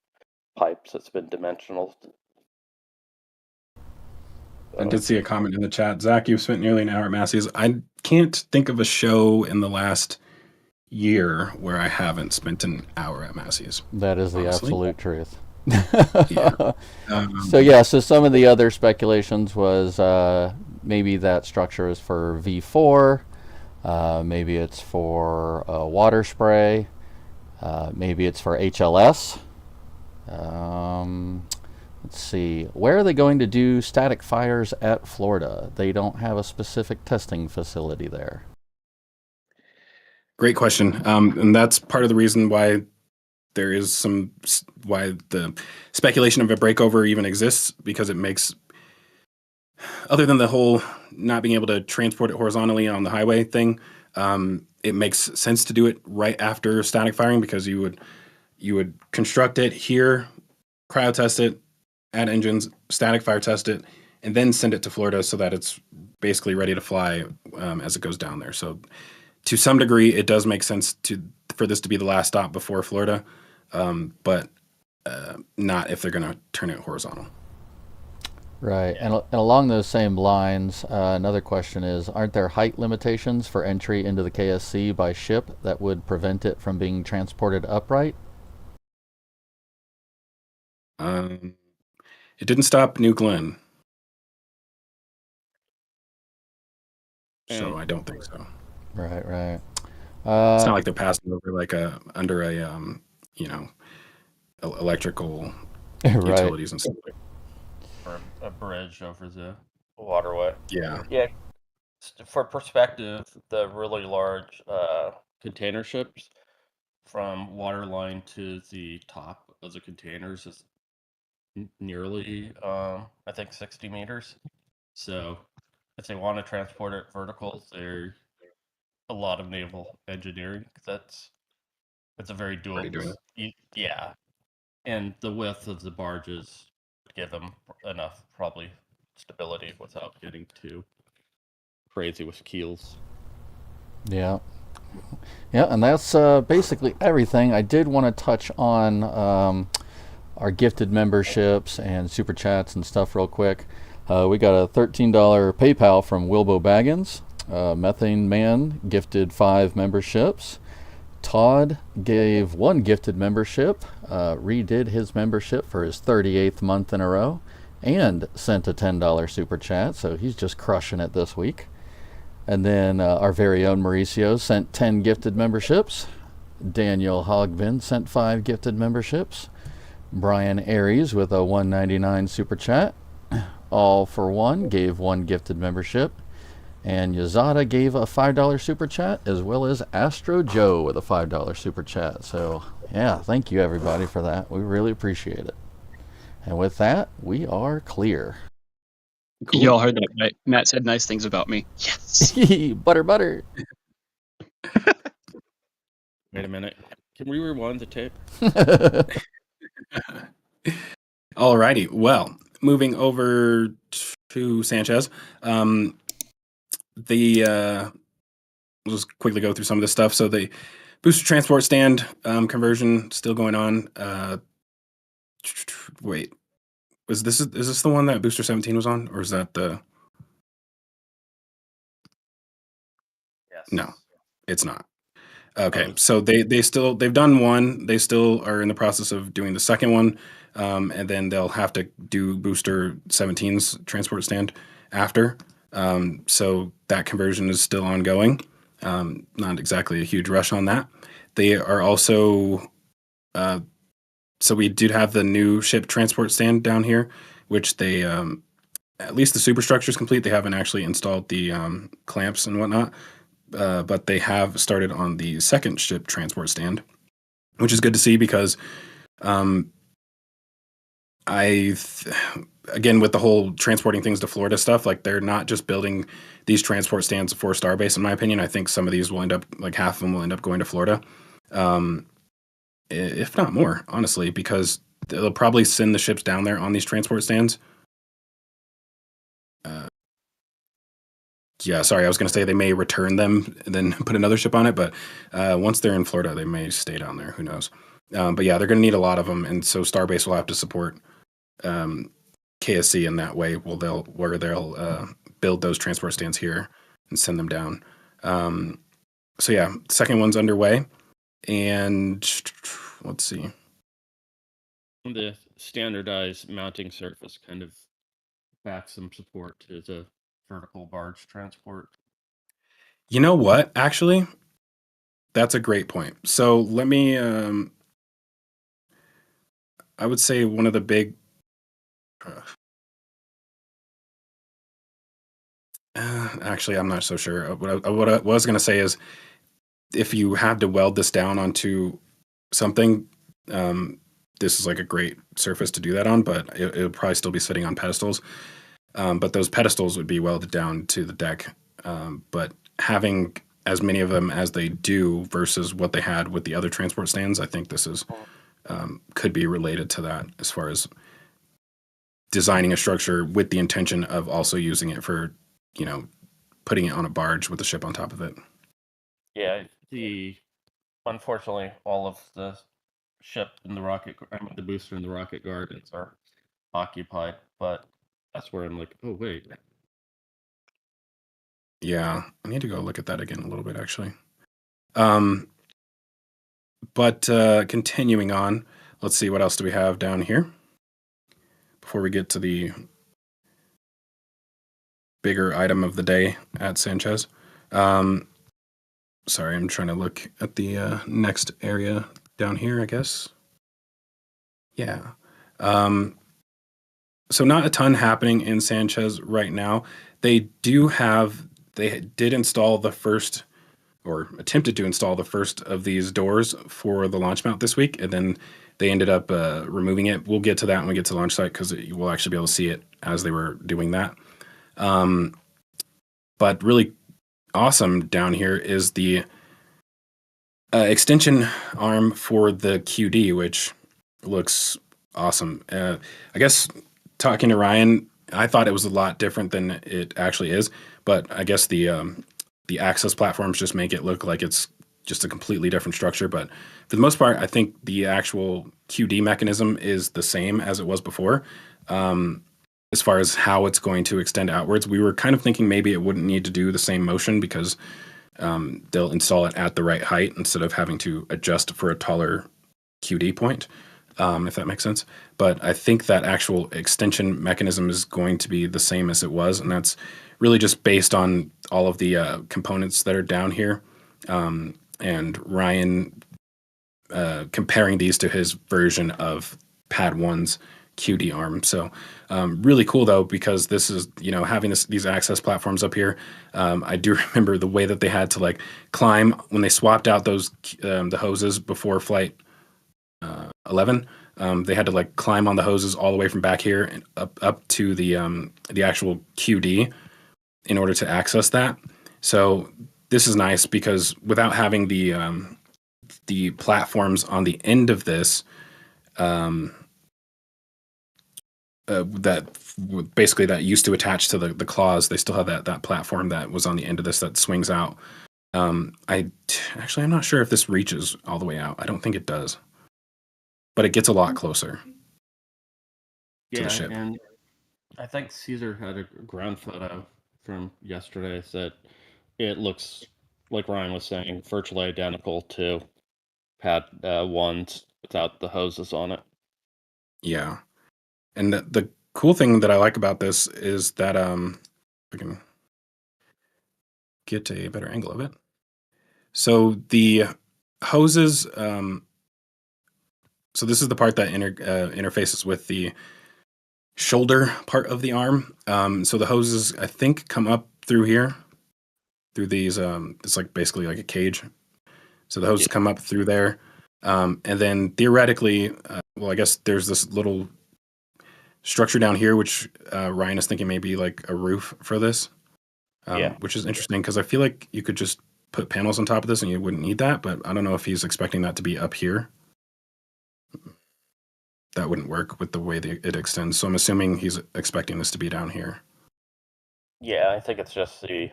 pipes that's been dimensional. I did see a comment in the chat. Zach, you've spent nearly an hour at Masseys. I can't think of a show in the last year where I haven't spent an hour at Masseys. That is the absolute truth. Yeah. So some of the other speculations was maybe that structure is for V4, maybe it's for water spray, maybe it's for HLS. Let's see, where are they going to do static fires at Florida? They don't have a specific testing facility there. Great question. And that's part of the reason why there is why the speculation of a breakover even exists, because it makes, other than the whole not being able to transport it horizontally on the highway thing, it makes sense to do it right after static firing, because you would construct it here, cryo test it, add engines, static fire test it, and then send it to Florida so that it's basically ready to fly as it goes down there. So to some degree, it does make sense for this to be the last stop before Florida, but not if they're going to turn it horizontal. Right, and along those same lines, another question is, aren't there height limitations for entry into the KSC by ship that would prevent it from being transported upright? It didn't stop New Glenn, so I don't think so. Right. It's not like they're passing over under a electrical utilities and stuff like that. Or a bridge over the waterway. Yeah. For perspective, the really large container ships, from waterline to the top of the containers is nearly, I think, 60 meters. So if they want to transport it vertical, there's a lot of naval engineering. It's a very doable. Yeah, and the width of the barges would give them enough, probably, stability without getting too crazy with keels. Yeah, and that's basically everything. I did want to touch on our gifted memberships and super chats and stuff real quick. We got a $13 PayPal from Wilbo Baggins. Methane Man gifted 5 memberships. Todd gave 1 gifted membership, redid his membership for his 38th month in a row, and sent a $10 super chat, so he's just crushing it this week. And then our very own Mauricio sent 10 gifted memberships. Daniel Hogbin sent 5 gifted memberships. Brian Aries with a $1.99 super chat. All for One gave 1 gifted membership. And Yazada gave a $5 super chat, as well as Astro Joe with a $5 super chat. So, yeah, thank you everybody for that. We really appreciate it. And with that, we are clear. Cool. You all heard that, right? Matt said nice things about me. Yes. Butter. Wait a minute. Can we rewind the tape? Alrighty. Well, moving over to Sanchez. We'll just quickly go through some of this stuff. So the booster transport stand conversion still going on. Wait, is this the one that Booster 17 was on, or is that the? Yes. No, it's not. Okay, so they've done one. They still are in the process of doing the second one, and then they'll have to do Booster 17's transport stand after. So that conversion is still ongoing. Not exactly a huge rush on that. They are also, so we did have the new ship transport stand down here, which they, at least the superstructure is complete. They haven't actually installed the clamps and whatnot, but they have started on the second ship transport stand, which is good to see because again, with the whole transporting things to Florida stuff, like they're not just building these transport stands for Starbase. In my opinion, I think some of these will end up, like half of them will end up going to Florida, if not more, honestly, because they'll probably send the ships down there on these transport stands. Yeah, sorry, I was going to say they may return them and then put another ship on it, but once they're in Florida, they may stay down there. Who knows? But yeah, they're going to need a lot of them, and so Starbase will have to support KSC in that way. They'll build those transport stands here and send them down. So yeah, second one's underway, and let's see. The standardized mounting surface kind of backs some support to the vertical barge transport. You know what? Actually, that's a great point. So let me. I would say one of the big. Actually, I'm not so sure. What I was going to say is, if you had to weld this down onto something, this is like a great surface to do that on, but it'll probably still be sitting on pedestals. But those pedestals would be welded down to the deck. But having as many of them as they do versus what they had with the other transport stands, I think this is could be related to that as far as designing a structure with the intention of also using it for, putting it on a barge with a ship on top of it. Yeah, unfortunately, all of the ship and the booster and the rocket gardens are occupied, but that's where I'm like, oh wait. Yeah, I need to go look at that again a little bit, actually. But continuing on, let's see, what else do we have down here before we get to the bigger item of the day at Sanchez. Sorry, I'm trying to look at the next area down here, I guess. Yeah. So not a ton happening in Sanchez right now. They did install the first, or attempted to install the first of these doors for the launch mount this week, and then they ended up removing it. We'll get to that when we get to the launch site because we'll actually be able to see it as they were doing that. But really awesome down here is the extension arm for the QD, which looks awesome. I guess talking to Ryan, I thought it was a lot different than it actually is, but I guess the access platforms just make it look like it's just a completely different structure. But for the most part, I think the actual QD mechanism is the same as it was before. As far as how it's going to extend outwards, we were kind of thinking maybe it wouldn't need to do the same motion because they'll install it at the right height instead of having to adjust for a taller QD point, if that makes sense. But I think that actual extension mechanism is going to be the same as it was, and that's really just based on all of the components that are down here, and Ryan comparing these to his version of Pad 1's QD arm. So really cool though, because this is, having these access platforms up here. I do remember the way that they had to climb when they swapped out those the hoses before flight 11. They had to climb on the hoses all the way from back here and up to the actual QD in order to access that. So this is nice because without having the platforms on the end of this, that basically that used to attach to the claws, they still have that platform that was on the end of this that swings out. I'm not sure if this reaches all the way out. I don't think it does, but it gets a lot closer to the ship. And I think Caesar had a ground photo from yesterday that it looks, like Ryan was saying, virtually identical to Pad 1's without the hoses on it. Yeah. And the cool thing that I like about this is that I can get a better angle of it. So the hoses. So this is the part that interfaces with the shoulder part of the arm. So the hoses, I think, come up through here, through these. It's like basically like a cage. So the hoses come up through there, and then theoretically, well, I guess there's this little structure down here, which Ryan is thinking maybe like a roof for this. Which is interesting because I feel like you could just put panels on top of this and you wouldn't need that, but I don't know if he's expecting that to be up here. That wouldn't work with the way it extends. So I'm assuming he's expecting this to be down here. Yeah, I think it's just the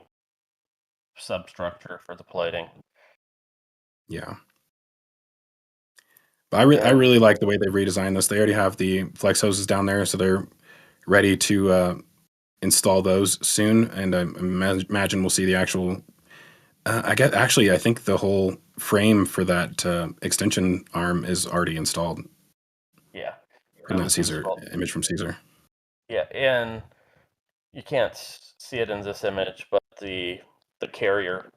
substructure for the plating. Yeah. But I really like the way they redesigned this. They already have the flex hoses down there, so they're ready to install those soon. And I imagine we'll see the actual. I think the whole frame for that extension arm is already installed. Yeah. In that Caesar image from Caesar. Yeah, and you can't see it in this image, but the carrier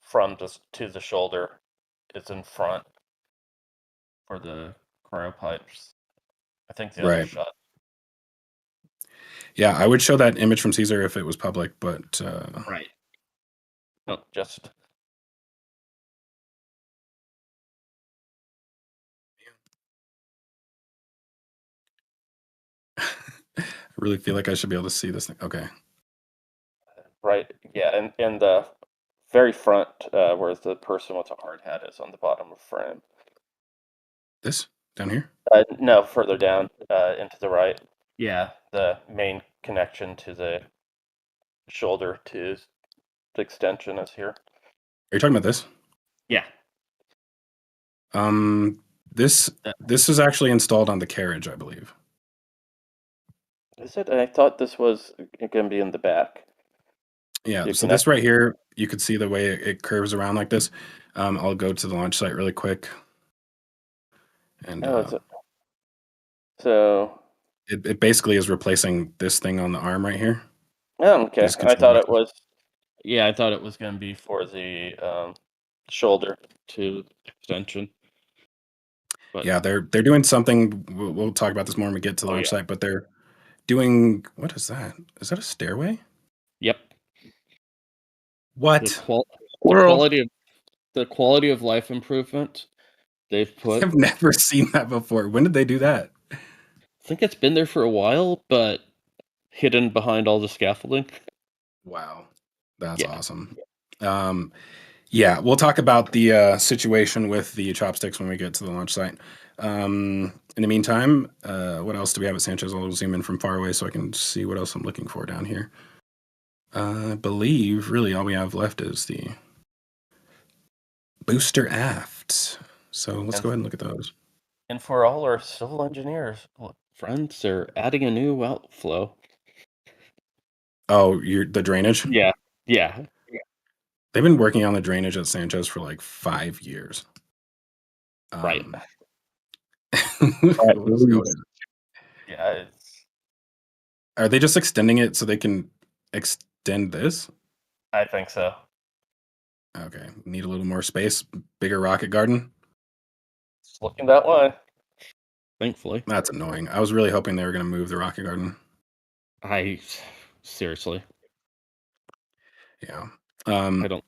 from to the shoulder is in front for the cryo pipes. I think the other shot. Yeah, I would show that image from Caesar if it was public, but right. No, just. I really feel like I should be able to see this thing. Okay. Right. Yeah, and the very front, where the person with a hard hat is on the bottom of the frame. This down here? No, further down, into the right. Yeah, the main connection to the shoulder to the extension is here. Are you talking about this? Yeah. This is actually installed on the carriage, I believe. Is it? I thought this was going to be in the back. Yeah, so this right here, you could see the way it curves around like this. I'll go to the launch site really quick. And so it basically is replacing this thing on the arm right here. Oh, okay. I thought it was. Yeah, I thought it was going to be for the shoulder to extension. But yeah, they're doing something. We'll talk about this more when we get to the launch site. But they're doing, what is that? Is that a stairway? Yep. What? The quality of life improvement they've put. I've never seen that before. When did they do that? I think it's been there for a while, but hidden behind all the scaffolding. Wow, that's awesome. Yeah, we'll talk about the situation with the chopsticks when we get to the launch site. In the meantime, what else do we have at Sanchez? I'll zoom in from far away so I can see what else I'm looking for down here. I believe really all we have left is the booster aft. So let's go ahead and look at those. And for all our civil engineers friends, they're adding a new outflow. Oh, the drainage? Yeah. They've been working on the drainage at Sanchez for like 5 years. Right. Yeah. Are they just extending it so they can extend this? I think so. Okay. Need a little more space, bigger rocket garden? It's looking that way. Thankfully. That's annoying. I was really hoping they were going to move the rocket garden. Seriously. Yeah. I don't.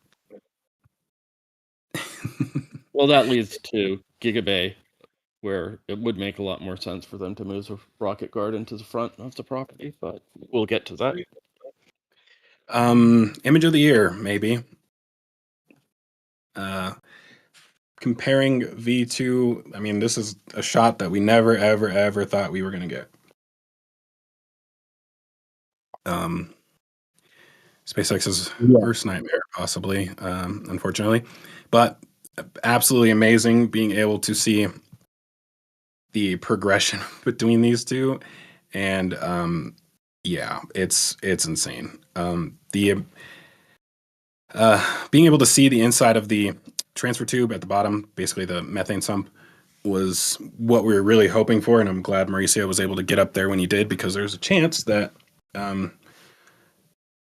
Well, that leads to Gigabay, where it would make a lot more sense for them to move the rocket garden to the front of the property, but we'll get to that. Image of the year, maybe. Comparing V2, I mean, this is a shot that we never, ever, ever thought we were going to get. SpaceX's worst nightmare, possibly, unfortunately. But absolutely amazing being able to see the progression between these two. And yeah, it's insane. Being able to see the inside of the transfer tube at the bottom, basically the methane sump, was what we were really hoping for. And I'm glad Mauricio was able to get up there when he did, because there's a chance that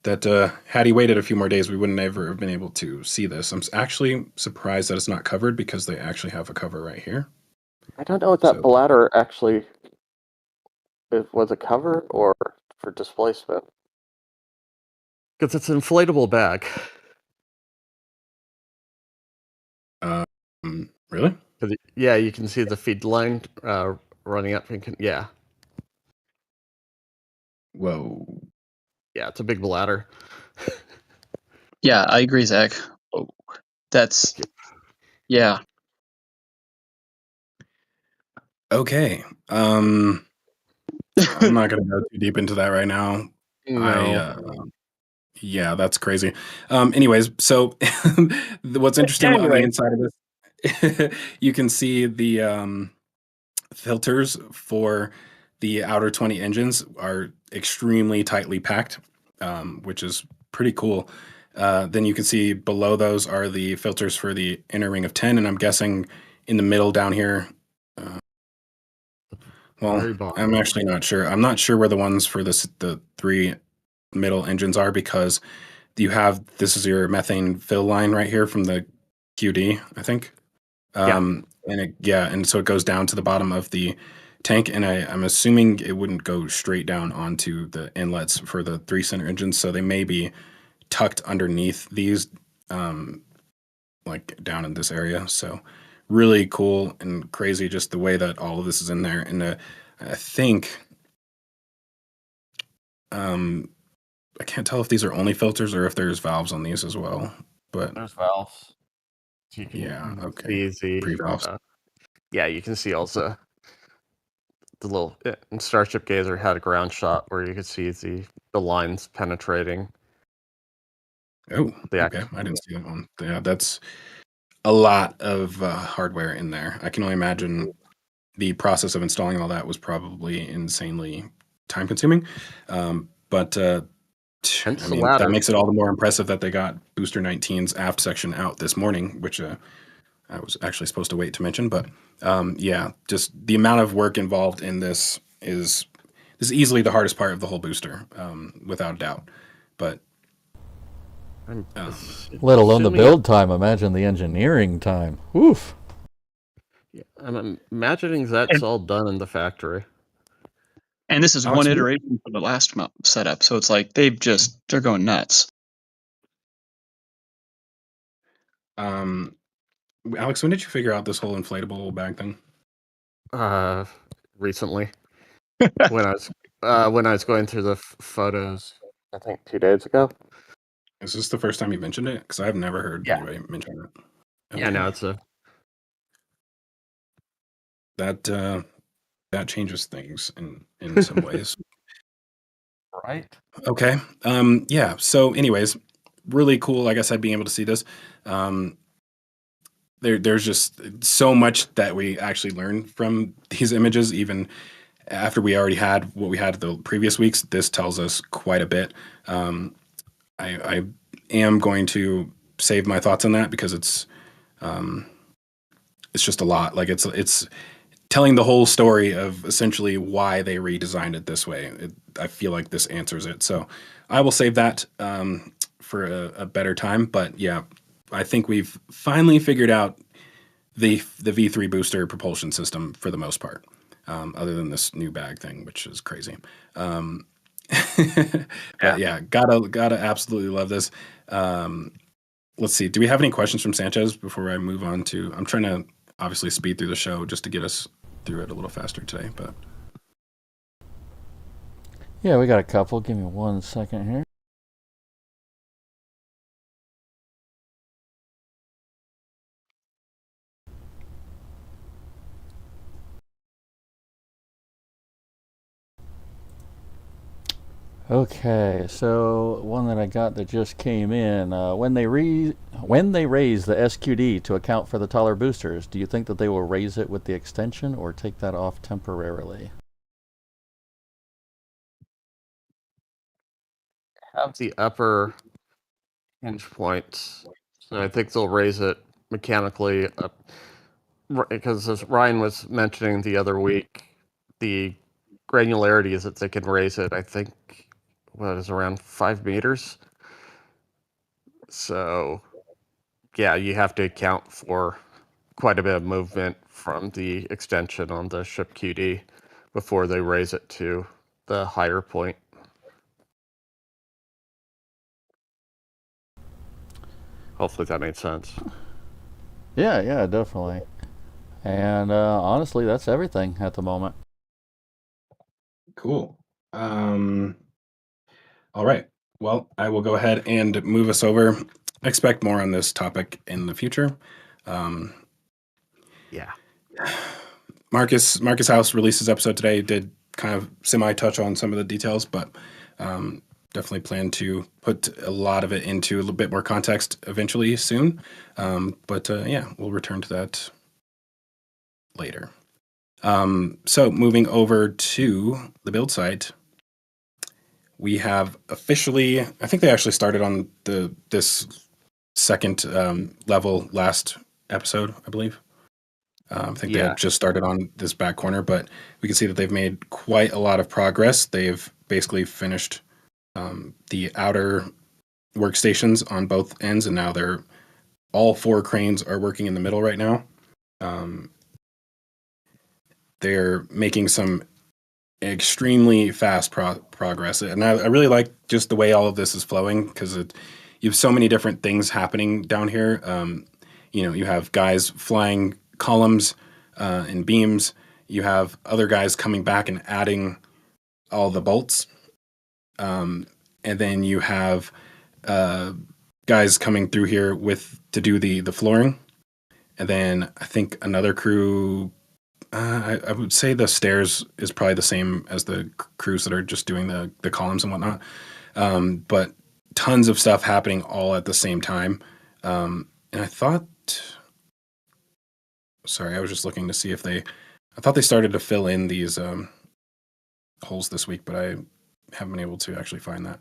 had he waited a few more days, we wouldn't ever have been able to see this. I'm actually surprised that it's not covered because they actually have a cover right here. I don't know if that bladder actually was a cover or for displacement. Because it's an inflatable bag. Really? Yeah, you can see the feed line running up. Yeah. Whoa. Yeah, it's a big bladder. Yeah, I agree, Zach. Oh, that's yeah. Okay. I'm not gonna go too deep into that right now. No. Yeah, that's crazy. Anyways, so what's interesting on the inside of this, you can see the filters for the outer 20 engines are extremely tightly packed, which is pretty cool. Then you can see below those are the filters for the inner ring of 10, and I'm guessing in the middle down here. Well, I'm actually not sure. I'm not sure where the ones for the 3 middle engines are because this is your methane fill line right here from the QD, I think. And so it goes down to the bottom of the tank, and I'm assuming it wouldn't go straight down onto the inlets for the 3 center engines, so they may be tucked underneath these, like down in this area. So really cool and crazy, just the way that all of this is in there. And I think, I can't tell if these are only filters or if there's valves on these as well. But there's valves. So okay. Pre-valves. Yeah, you can see also the little Starship Gazer had a ground shot where you could see the lines penetrating. Oh, okay. I didn't see that one. Yeah, that's a lot of hardware in there. I can only imagine the process of installing all that was probably insanely time consuming. But that makes it all the more impressive that they got Booster 19's aft section out this morning, which I was actually supposed to wait to mention. But yeah, just the amount of work involved in this is easily the hardest part of the whole booster, without a doubt. But let alone the build time, imagine the engineering time. Oof. Yeah, I'm imagining that's all done in the factory. And this is one iteration for the last setup, so it's like they're going nuts. Alex, when did you figure out this whole inflatable bag thing? Recently, when I was going through the photos, I think 2 days ago. Is this the first time you mentioned it? Because I've never heard anybody mention it. Okay. Yeah, no, it's that changes things in some ways. Right. Okay. Yeah. So, anyways, really cool. Like I said, being able to see this. There's just so much that we actually learned from these images, even after we already had what we had the previous weeks. This tells us quite a bit. I am going to save my thoughts on that because it's just a lot. Like it's telling the whole story of essentially why they redesigned it this way. I feel like this answers it. So I will save that for a better time. But yeah, I think we've finally figured out the V3 booster propulsion system for the most part, other than this new bag thing, which is crazy. But yeah, gotta absolutely love this. Let's see. Do we have any questions from Sanchez before I move on to? I'm trying to obviously speed through the show just to get us through it a little faster today. But yeah, we got a couple. Give me 1 second here. Okay, so one that I got that just came in. When they raise the SQD to account for the taller boosters, do you think that they will raise it with the extension or take that off temporarily? Have the upper hinge points, so I think they'll raise it mechanically up, because as Ryan was mentioning the other week, the granularity is that they can raise it, I think, what is around 5 meters. So, yeah, you have to account for quite a bit of movement from the extension on the ship QD before they raise it to the higher point. Hopefully that made sense. Yeah, definitely. And honestly, that's everything at the moment. Cool. All right. Well, I will go ahead and move us over. Expect more on this topic in the future. Yeah. Marcus House released his episode today. Did kind of semi-touch on some of the details, but definitely plan to put a lot of it into a little bit more context eventually soon. Yeah, we'll return to that later. So moving over to the build site, we have officially, I think they actually started on this second level last episode, I believe. I think they had just started on this back corner, but we can see that they've made quite a lot of progress. They've basically finished the outer workstations on both ends, and now all 4 cranes are working in the middle right now. They're making some extremely fast progress, and I really like just the way all of this is flowing, because you have so many different things happening down here. You have guys flying columns and beams. You have other guys coming back and adding all the bolts, and then you have guys coming through here to do the flooring, and then I think another crew. I would say the stairs is probably the same as the crews that are just doing the columns and whatnot. But tons of stuff happening all at the same time. And I thought, sorry, I was just looking to see if I thought they started to fill in these holes this week, but I haven't been able to actually find that.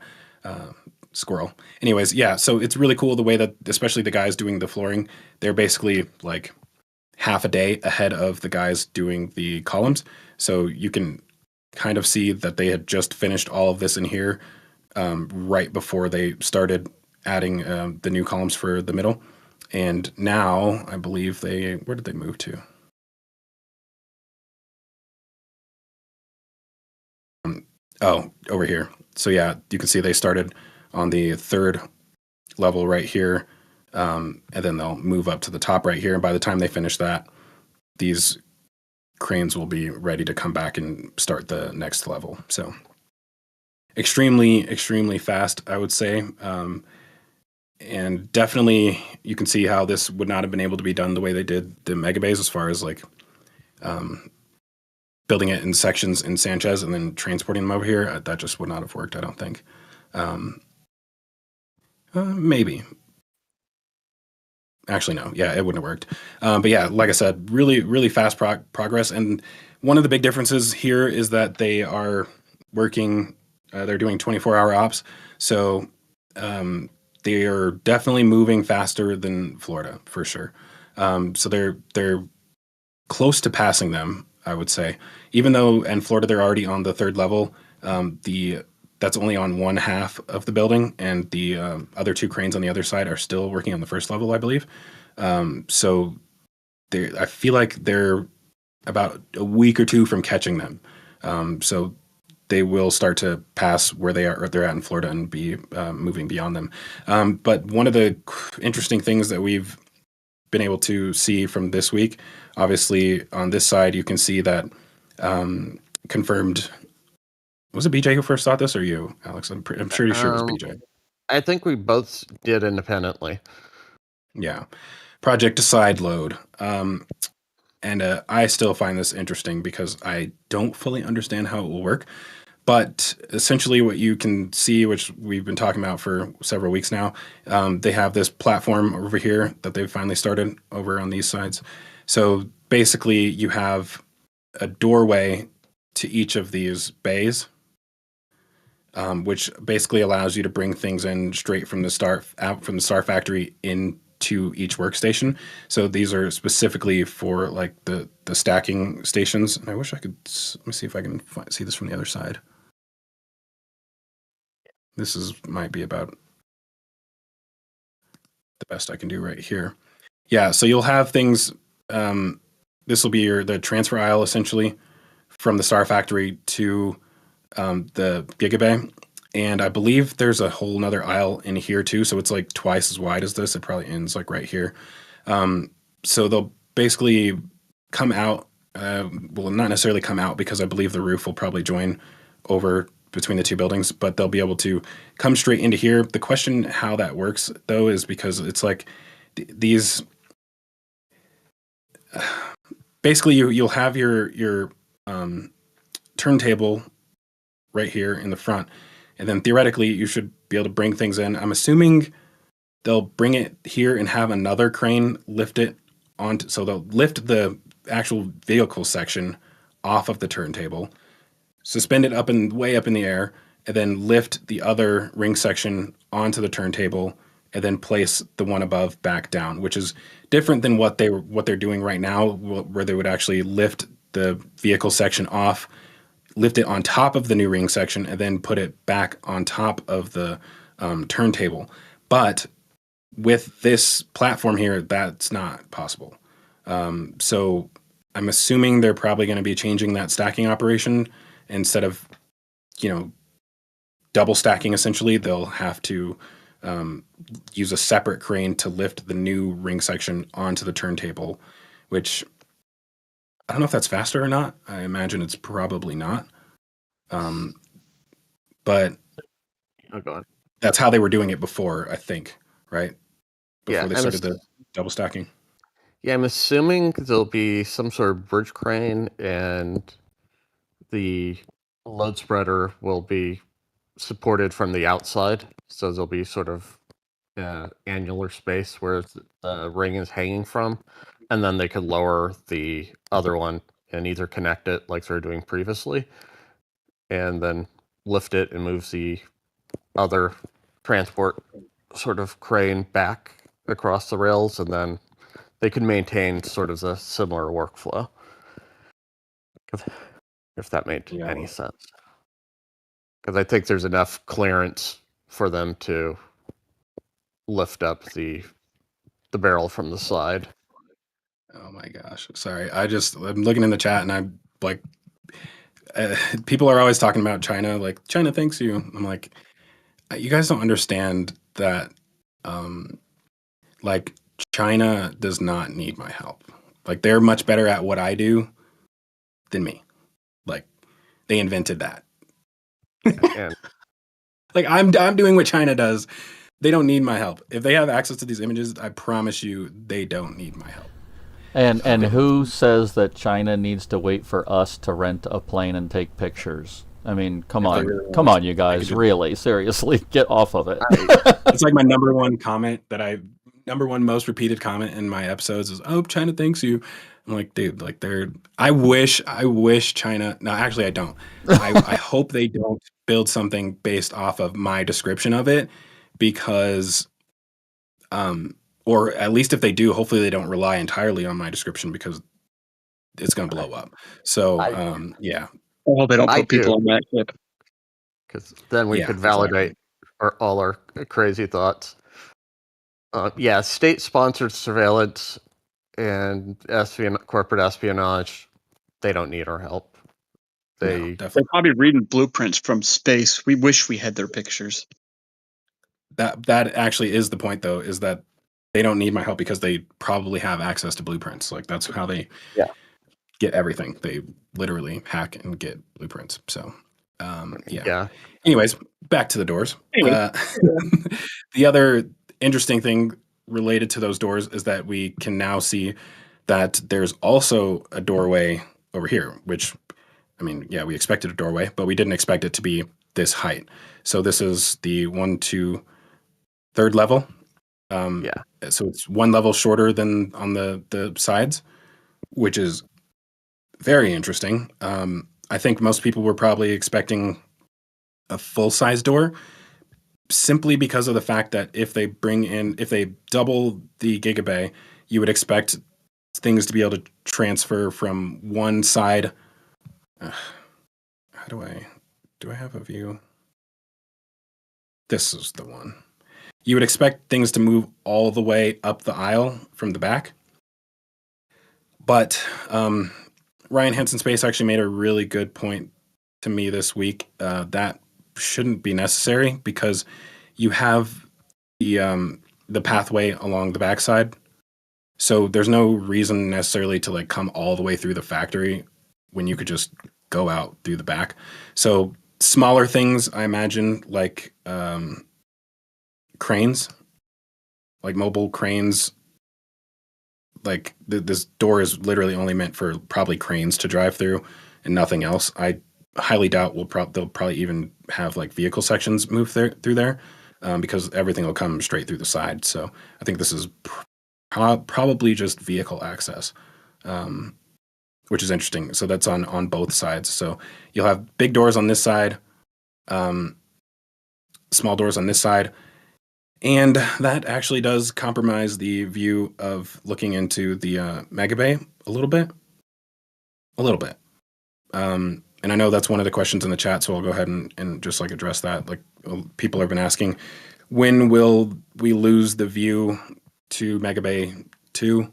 Squirrel. Anyways, yeah, so it's really cool the way that, especially the guys doing the flooring, they're basically like half a day ahead of the guys doing the columns. So you can kind of see that they had just finished all of this in here right before they started adding the new columns for the middle. And now I believe where did they move to? Over here. So yeah, you can see they started on the 3rd level right here. And then they'll move up to the top right here. And by the time they finish that, these cranes will be ready to come back and start the next level. So extremely, extremely fast, I would say. And definitely you can see how this would not have been able to be done the way they did the megabays, as far as like building it in sections in Sanchez and then transporting them over here. That just would not have worked, I don't think. Maybe. Actually, no. Yeah, it wouldn't have worked. But yeah, like I said, really, really fast progress. And one of the big differences here is that they are working, they're doing 24-hour ops. So they are definitely moving faster than Florida, for sure. So they're close to passing them, I would say. Even though in Florida they're already on the 3rd level, that's only on one half of the building, and the other 2 cranes on the other side are still working on the 1st level, I believe. So I feel like they're about a week or 2 from catching them. So they will start to pass where they're at in Florida and be moving beyond them. But one of the interesting things that we've been able to see from this week, obviously on this side, you can see that confirmed. Was it BJ who first thought this, or you, Alex? I'm pretty sure it was BJ. I think we both did independently. Yeah. Project side load. And I still find this interesting because I don't fully understand how it will work. But essentially what you can see, which we've been talking about for several weeks now, they have this platform over here that they've finally started over on these sides. So basically you have a doorway to each of these bays, which basically allows you to bring things in straight from the Star Factory into each workstation. So these are specifically for like the stacking stations. And I wish I could, let me see if I can see this from the other side. might be about the best I can do right here. Yeah, so you'll have things. This will be the transfer aisle essentially from the Star Factory to the Gigabay. And I believe there's a whole nother aisle in here too. So it's like twice as wide as this. It probably ends like right here. So they'll basically come out. Well, not necessarily come out because I believe the roof will probably join over between the two buildings, but they'll be able to come straight into here. The question how that works though is because it's like these. Basically, you'll have your turntable right here in the front, and then theoretically you should be able to bring things in. I'm assuming they'll bring it here and have another crane lift it onto. So they'll lift the actual vehicle section off of the turntable, suspend it way up in the air, and then lift the other ring section onto the turntable, and then place the one above back down, which is different than what they're doing right now, where they would actually lift the vehicle section off, lift it on top of the new ring section, and then put it back on top of the turntable. But with this platform here, that's not possible. So I'm assuming they're probably going to be changing that stacking operation. Instead of, double stacking, essentially, they'll have to use a separate crane to lift the new ring section onto the turntable, which I don't know if that's faster or not. I imagine it's probably not. But that's how they were doing it before, I think, right? Before they started the double stacking. Yeah, I'm assuming there'll be some sort of bridge crane, and the load spreader will be supported from the outside. So there'll be sort of annular space where the ring is hanging from, and then they could lower the other one and either connect it like they were doing previously, and then lift it and move the other transport sort of crane back across the rails, and then they could maintain sort of a similar workflow. If that made any sense. Because I think there's enough clearance for them to lift up the barrel from the side. Oh my gosh. Sorry. I'm looking in the chat and I'm like, people are always talking about China, like China thanks you. I'm like, you guys don't understand that, like China does not need my help. Like they're much better at what I do than me. Like they invented that. Like I'm doing what China does. They don't need my help. If they have access to these images, I promise you they don't need my help. And who says that China needs to wait for us to rent a plane and take pictures? I mean, come on, you guys, really, seriously, get off of it. It's like my number one most repeated comment in my episodes is, "Oh, China thanks you." I'm like, dude, like I wish China. No, actually, I don't. I hope they don't build something based off of my description of it, because, or at least if they do, hopefully they don't rely entirely on my description, because it's going to blow up. So, yeah. Well, they don't put people on that ship, because then we could validate all our crazy thoughts. State-sponsored surveillance and corporate espionage, they don't need our help. They're probably reading blueprints from space. We wish we had their pictures. That actually is the point, though, is that they don't need my help because they probably have access to blueprints. Like that's how they get everything. They literally hack and get blueprints. So, Anyways, back to the doors. The other interesting thing related to those doors is that we can now see that there's also a doorway over here, which, I mean, yeah, we expected a doorway, but we didn't expect it to be this height. So this is the 1, 2, 3rd level. So it's one level shorter than on the sides, which is very interesting. I think most people were probably expecting a full-size door, simply because of the fact that if they double the Gigabay, you would expect things to be able to transfer from one side. Do I have a view? this is the one. You would expect things to move all the way up the aisle from the back. But Ryan Henson Space actually made a really good point to me this week. That shouldn't be necessary because you have the pathway along the backside. So there's no reason necessarily to like come all the way through the factory when you could just go out through the back. So smaller things, I imagine, like cranes, like mobile cranes. Like this door is literally only meant for probably cranes to drive through and nothing else. I highly doubt they'll probably even have like vehicle sections move through there because everything will come straight through the side. So I think this is probably just vehicle access, which is interesting. So that's on both sides. So you'll have big doors on this side, small doors on this side. And that actually does compromise the view of looking into the Mega Bay a little bit. And I know that's one of the questions in the chat, so I'll go ahead and just like address that. Like people have been asking, when will we lose the view to Mega Bay 2?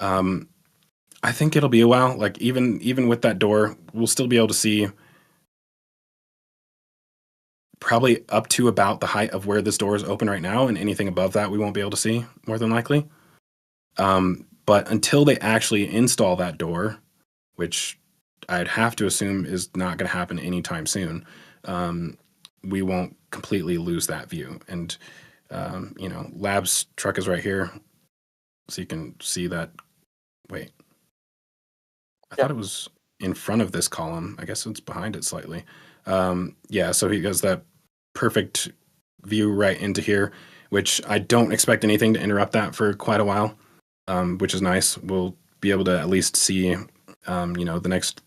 I think it'll be a while. Like even with that door, we'll still be able to see probably up to about the height of where this door is open right now, and anything above that we won't be able to see, more than likely. But until they actually install that door, which I'd have to assume is not going to happen anytime soon, we won't completely lose that view. And Lab's truck is right here, so you can see that. Wait, I thought it was in front of this column. I guess it's behind it slightly. So he has that perfect view right into here, which I don't expect anything to interrupt that for quite a while, which is nice. We'll be able to at least see, the next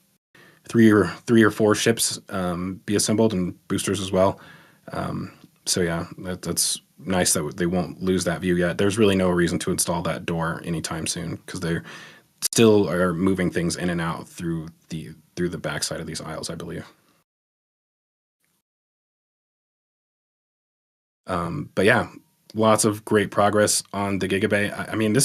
three or four ships be assembled, and boosters as well. That's nice that they won't lose that view yet. There's really no reason to install that door anytime soon because they still are moving things in and out through the backside of these aisles, I believe. But yeah, lots of great progress on the Gigabay. I mean,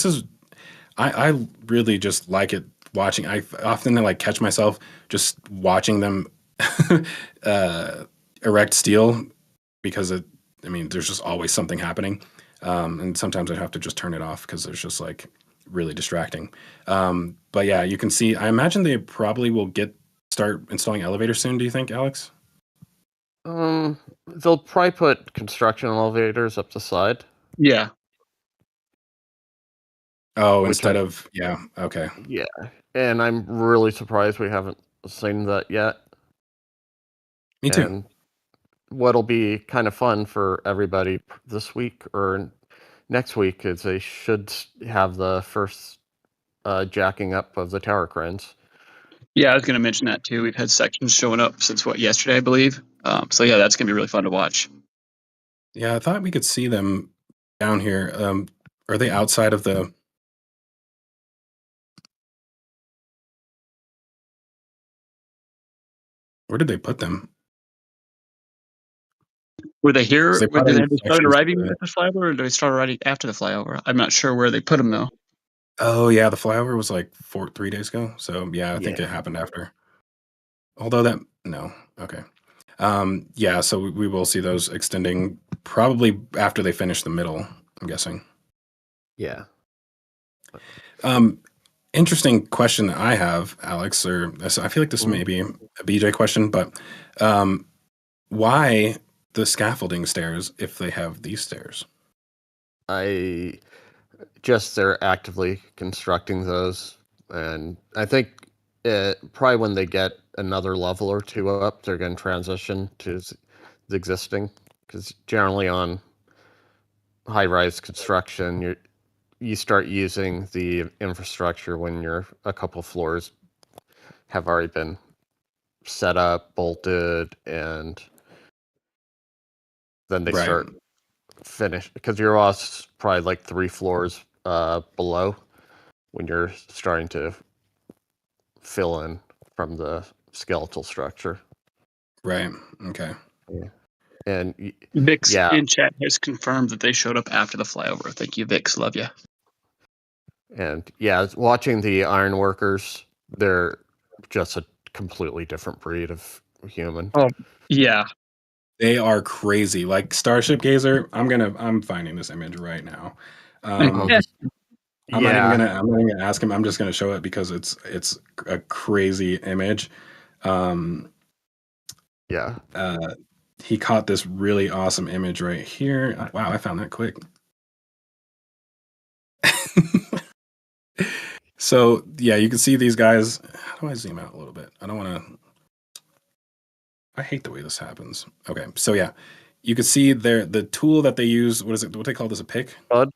I really just like it watching. I often like catch myself just watching them erect steel because there's just always something happening. And sometimes I have to just turn it off because it's just like really distracting. But yeah, you can see, I imagine they probably will start installing elevators soon. Do you think, Alex? They'll probably put construction elevators up the side. Yeah. Oh, okay. Yeah, and I'm really surprised we haven't seen that yet. Me too. And what'll be kind of fun for everybody this week or next week is they should have the first jacking up of the tower cranes. Yeah, I was going to mention that too. We've had sections showing up since yesterday, I believe. So yeah, that's going to be really fun to watch. Yeah, I thought we could see them down here. Are they outside of the... Where did they put them? Were they here? Did they start arriving at the flyover, or did they start arriving after the flyover? I'm not sure where they put them, though. Oh, yeah, the flyover was like 3 days ago. So, yeah, I think it happened after. Although no. Okay. So we will see those extending probably after they finish the middle, I'm guessing. Yeah. Interesting question that I have, Alex, or I feel like this may be a BJ question, but why the scaffolding stairs if they have these stairs? They're actively constructing those, and I think probably when they get another level or two up, they're going to transition to the existing, because generally on high-rise construction, you start using the infrastructure when you're a couple floors have already been set up, bolted, and then they start finish, because you're also probably like 3 floors below when you're starting to fill in from the skeletal structure. Right. Okay. Yeah. And Vix in chat has confirmed that they showed up after the flyover. Thank you, Vix. Love you. And yeah, watching the ironworkers, they're just a completely different breed of human. Oh, yeah. They are crazy. Like Starship Gazer, I'm finding this image right now. I'm not even gonna ask him. I'm just gonna show it because it's a crazy image. He caught this really awesome image right here. Wow, I found that quick. So yeah, you can see these guys. How do I zoom out a little bit? I don't want to. I hate the way this happens. Okay, so yeah, you can see the tool that they use. What is it? What they call this? A pick? Spud?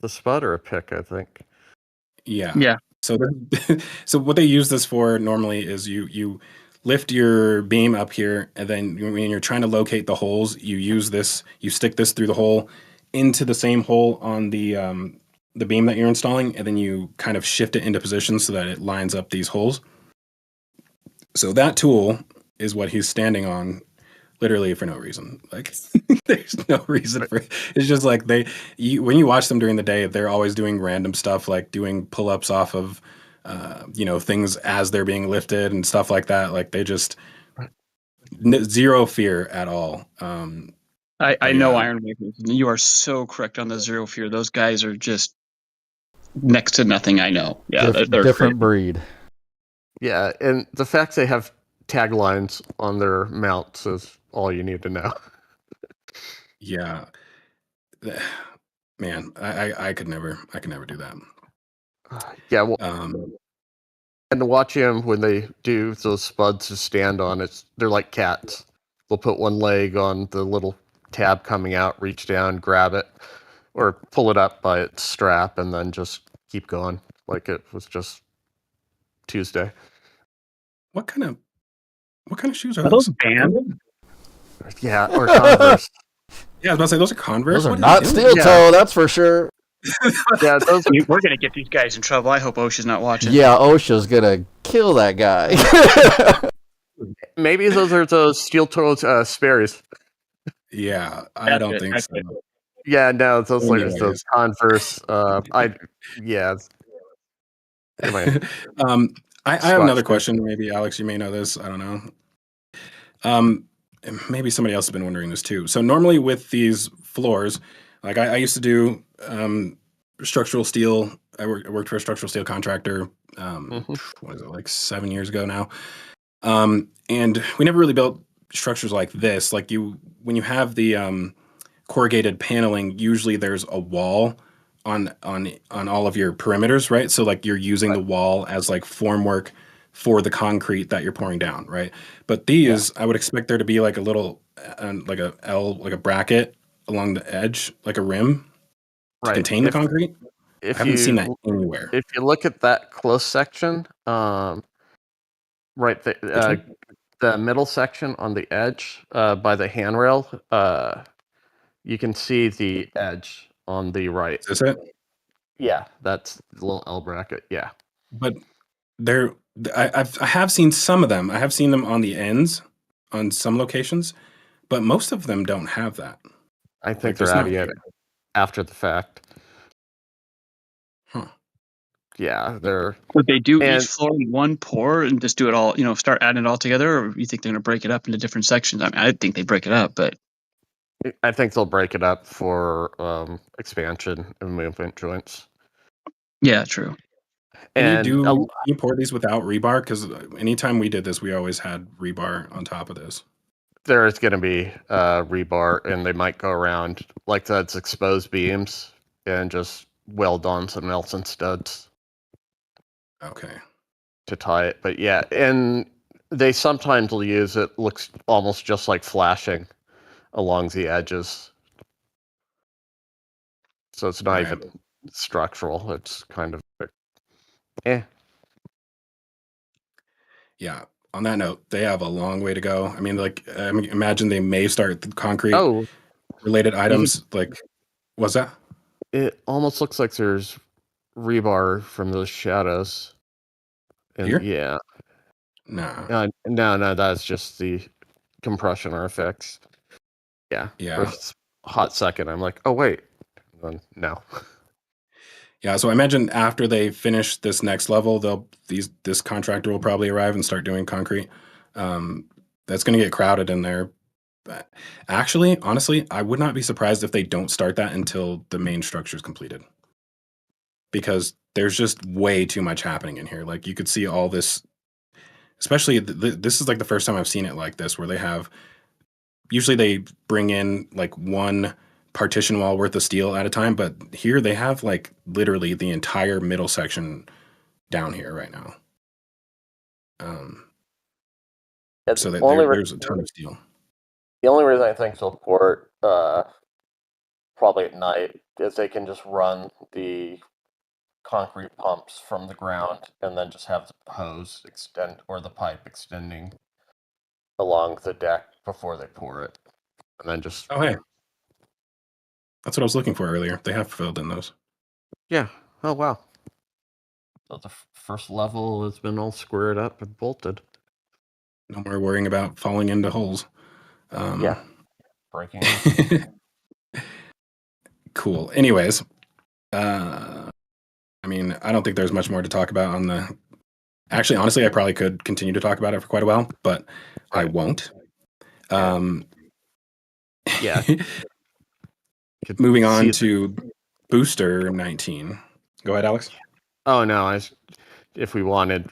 The spud or a pick? I think. Yeah. Yeah. So so what they use this for normally is you lift your beam up here, and then when you're trying to locate the holes, you use this. You stick this through the hole into the same hole on the beam that you're installing, and then you kind of shift it into position so that it lines up these holes. So that tool is what he's standing on, literally for no reason. Like there's no reason for it. It's just like when you watch them during the day, they're always doing random stuff, like doing pull-ups off of things as they're being lifted and stuff like that. Like they just zero fear at all. I know Ironmakers. You are so correct on the zero fear. Those guys are just next to nothing. I know. Yeah, they're different breed. Yeah, and the fact they have taglines on their mounts is all you need to know. Yeah, man, I could never do that. Yeah, well, and to watch them when they do those spuds to stand on, they're like cats. They'll put one leg on the little tab coming out, reach down, grab it, or pull it up by its strap, and then just keep going like it was just Tuesday. What kind of shoes are those? those? Band? Yeah, or Converse. Yeah, I was about to say those are Converse. Those are not steel toe, that's for sure. Yeah, we're gonna get these guys in trouble. I hope OSHA's not watching. Yeah, OSHA's gonna kill that guy. Maybe those are those steel toe Sperry's. Yeah, I don't think so. Yeah, no, those like those Converse. Anyway. I have another question. Maybe Alex, you may know this. I don't know. Maybe somebody else has been wondering this too. So normally with these floors, like I used to do structural steel. I worked for a structural steel contractor. What is it, like 7 years ago now? And we never really built structures like this. Like when you have the corrugated paneling, usually there's a wall on all of your perimeters, right? So like you're using the wall as like formwork for the concrete that you're pouring down, right? But these, I would expect there to be like a little, like a bracket along the edge, like a rim to contain the concrete. I haven't seen that anywhere. If you look at that close section, the middle section on the edge by the handrail, you can see the edge on the right. Is this it? Yeah, that's the little L bracket. Yeah, but I have seen some of them. I have seen them on the ends on some locations, but most of them don't have that. I think they're adding it after the fact. Huh. Yeah, they're. Would they do each floor in one pour and just do it all? Start adding it all together, or you think they're going to break it up into different sections? I mean, I think they break it up, but I think they'll break it up for expansion and movement joints. Yeah, true. And you pour these without rebar? Because anytime we did this, we always had rebar on top of this. There's going to be rebar, and they might go around like that's exposed beams and just weld on some Nelson studs. Okay. To tie it, but yeah, and they sometimes will use it. Looks almost just like flashing along the edges, so it's not even structural. It's kind of Yeah. On that note, they have a long way to go. I mean, like, imagine they may start the concrete related items. Like, what's that? It almost looks like there's rebar from those shadows. And here? Yeah. No, no, that's just the compression effects. Yeah. Yeah. For a hot second, I'm like, oh wait, and then no. Yeah, so I imagine after they finish this next level, this contractor will probably arrive and start doing concrete. That's going to get crowded in there. But actually, honestly, I would not be surprised if they don't start that until the main structure is completed, because there's just way too much happening in here. Like you could see all this, especially this is like the first time I've seen it like this, where usually they bring in like one partition wall worth of steel at a time, but here they have like literally the entire middle section down here right now. So there's a ton of steel. The only reason I think they'll port probably at night is they can just run the concrete pumps from the ground and then just have the hose extend or the pipe extending along the deck before they pour it, and then just hey, that's what I was looking for earlier. They have filled in those. Yeah. Oh wow. So the first level has been all squared up and bolted. No more worrying about falling into holes. Yeah. Breaking. Cool. Anyways, I mean, I don't think there's much more to talk about on the. Actually, honestly, I probably could continue to talk about it for quite a while, but I won't. Yeah. Moving on to Booster 19. Go ahead, Alex. Oh no, if we wanted